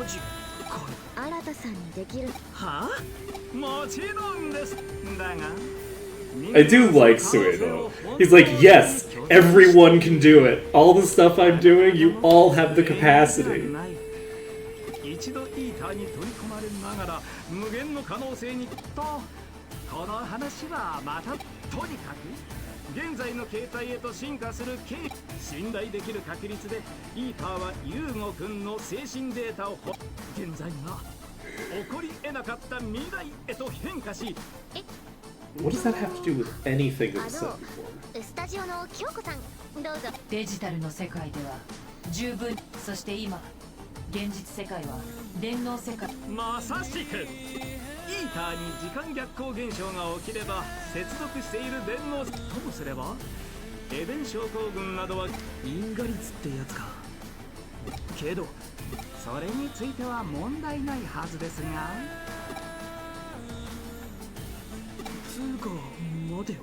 S4: ジこれ
S5: 新さんにできる
S4: はあもちろんですだが
S3: I do like Sue though. He's like, yes, everyone can do it. All the stuff I'm doing, you all have the capacity.
S4: 一度イーターに取り込まれながら無限の可能性にとこの話はまたとにかく現在の形態へと進化する信頼できる確率でイーターはユーゴ君の精神データを現在が起こり得なかった未来へと変化し
S3: What does that have to do with anything that was said before?
S5: スタジオの京子さんどうぞ。
S6: デジタルの世界では十分、そして今現実世界は電脳世界。
S4: まさしくイーターに時間逆行現象が起きれば接続している電脳ともすればエデン症候群などは因果率ってやつかけどそれについては問題ないはずですがつうか待てよ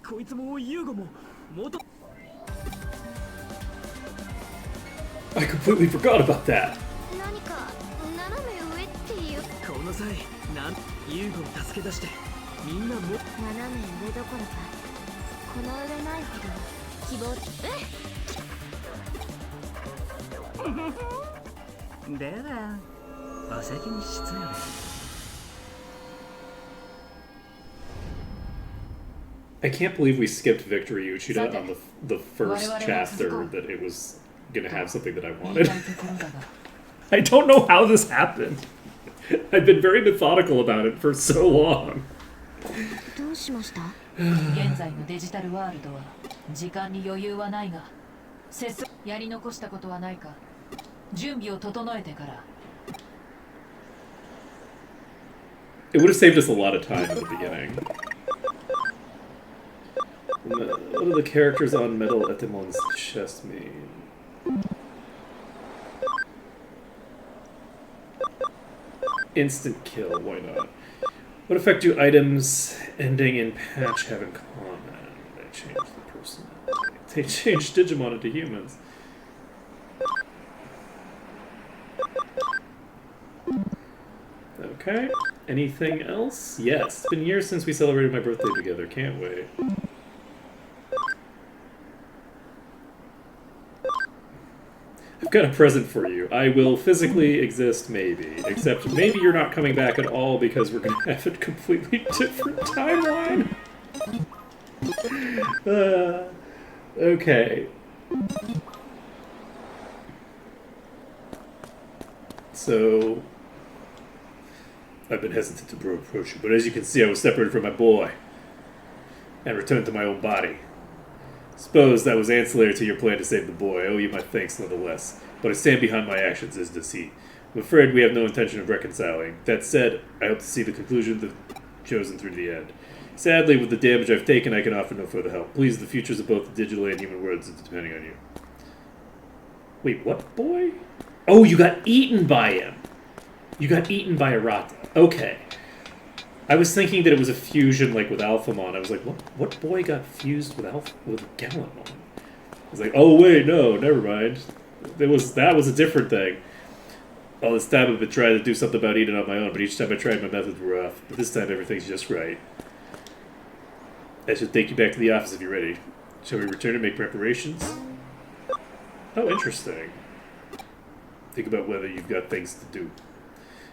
S4: こいつもユーゴも元
S3: I completely forgot about that.
S5: 何か斜め上っていう
S4: この際なんユーゴを助け出してみんなも
S5: 斜め上どころかこの上ないほど希望
S4: ではお先に失礼
S3: I can't believe we skipped Victory Uchida on the first chapter that it was gonna have something that I wanted. I don't know how this happened. I've been very methodical about it for so long.
S5: どうしました？
S6: 現在のデジタルワールドは時間に余裕はないが、やり残したことはないか。準備を整えてから。
S3: It would have saved us a lot of time at the beginning. What do the characters on Metal Etemon's chest mean? Instant kill, why not? What effect do items ending in patch have in common? They change the personality. They change Digimon into humans. Okay. Anything else? Yes. It's been years since we celebrated my birthday together. Can't wait. I've got a present for you. I will physically exist, maybe. Except maybe you're not coming back at all because we're going to have a completely different timeline. Okay. So... I've been hesitant to approach you, but as you can see, I was separated from my boy and returned to my own body. Suppose that was ancillary to your plan to save the boy. I owe you my thanks nonetheless, but I stand behind my actions, as does he. I'm afraid we have no intention of reconciling. That said, I hope to see the conclusion of the chosen through to the end. Sadly, with the damage I've taken, I can offer no further help. Please, the futures of both the digital and human worlds is depending on you. Wait, what boy? Oh, you got eaten by him! You got eaten by Arata. Okay. I was thinking that it was a fusion, like, with Alphamon. I was like, what boy got fused with Gallimon? I was like, oh, wait, no, never mind. That was a different thing. All this time I've been trying to do something about eating on my own, but each time I tried, my methods were off. But this time, everything's just right. I should take you back to the office if you're ready. Shall we return and make preparations? Oh, interesting. Think about whether you've got things to do.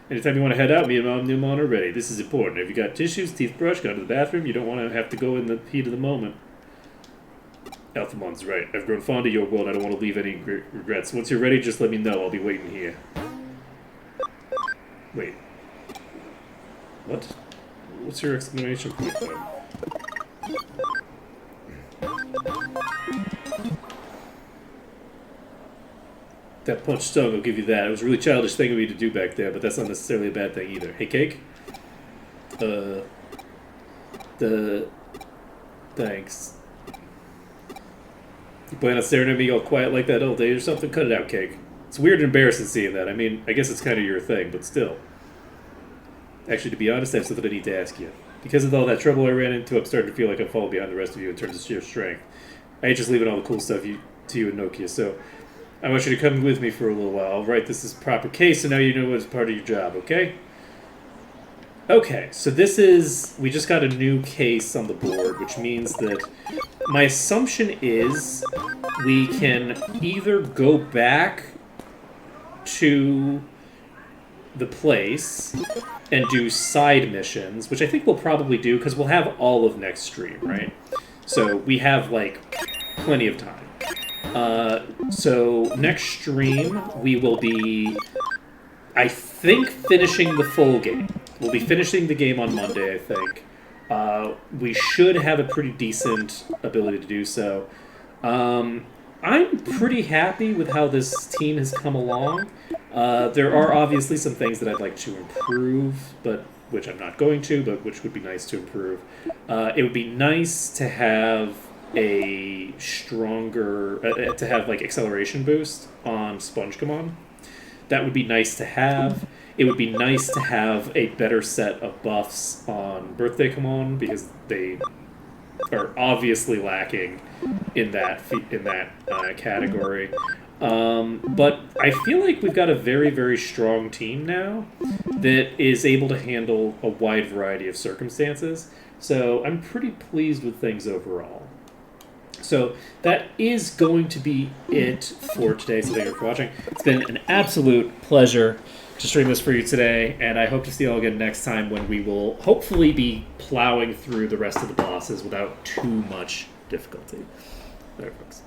S3: Anytime you want to head out, me and Omnimon are ready. This is important. Have you got tissues, teeth brush, gone to the bathroom? You don't want to have to go in the heat of the moment. Alphamon's right. I've grown fond of your world. I don't want to leave any regrets. Once you're ready, just let me know. I'll be waiting here. Wait. What? What's your exclamation point then? That punch stung, I'll give you that. It was a really childish thing of me to do back there, but that's not necessarily a bad thing either. Hey, Cake? Thanks. You plan on staring at me all quiet like that all day or something? Cut it out, Cake. It's weird and embarrassing seeing that. I mean, I guess it's kind of your thing, but still. Actually, to be honest, I have something I need to ask you. Because of all that trouble I ran into, I'm starting to feel like I'm falling behind the rest of you in terms of sheer strength. I hate just leaving all the cool stuff to you and Nokia, so I want you to come with me for a little while. I'll write this as proper case, so now you know what's part of your job, okay? Okay, so we just got a new case on the board, which means that my assumption is we can either go back to the place and do side missions, which I think we'll probably do because we'll have all of next stream, right? So we have like plenty of time. So next stream we will be, I think, finishing the full game. We'll be finishing the game on Monday, I think. We should have a pretty decent ability to do so. I'm pretty happy with how this team has come along. There are obviously some things that I'd like to improve, but which I'm not going to, but which would be nice to improve. It would be nice to have a stronger, to have like acceleration boost on SpongeComon. That would be nice to have. It would be nice to have a better set of buffs on BirthdayComon because they are obviously lacking in that category. But I feel like we've got a very, very strong team now that is able to handle a wide variety of circumstances. So I'm pretty pleased with things overall. So that is going to be it for today. So thank you for watching. It's been an absolute pleasure to stream this for you today, and I hope to see you all again next time when we will hopefully be plowing through the rest of the bosses without too much difficulty. There, folks.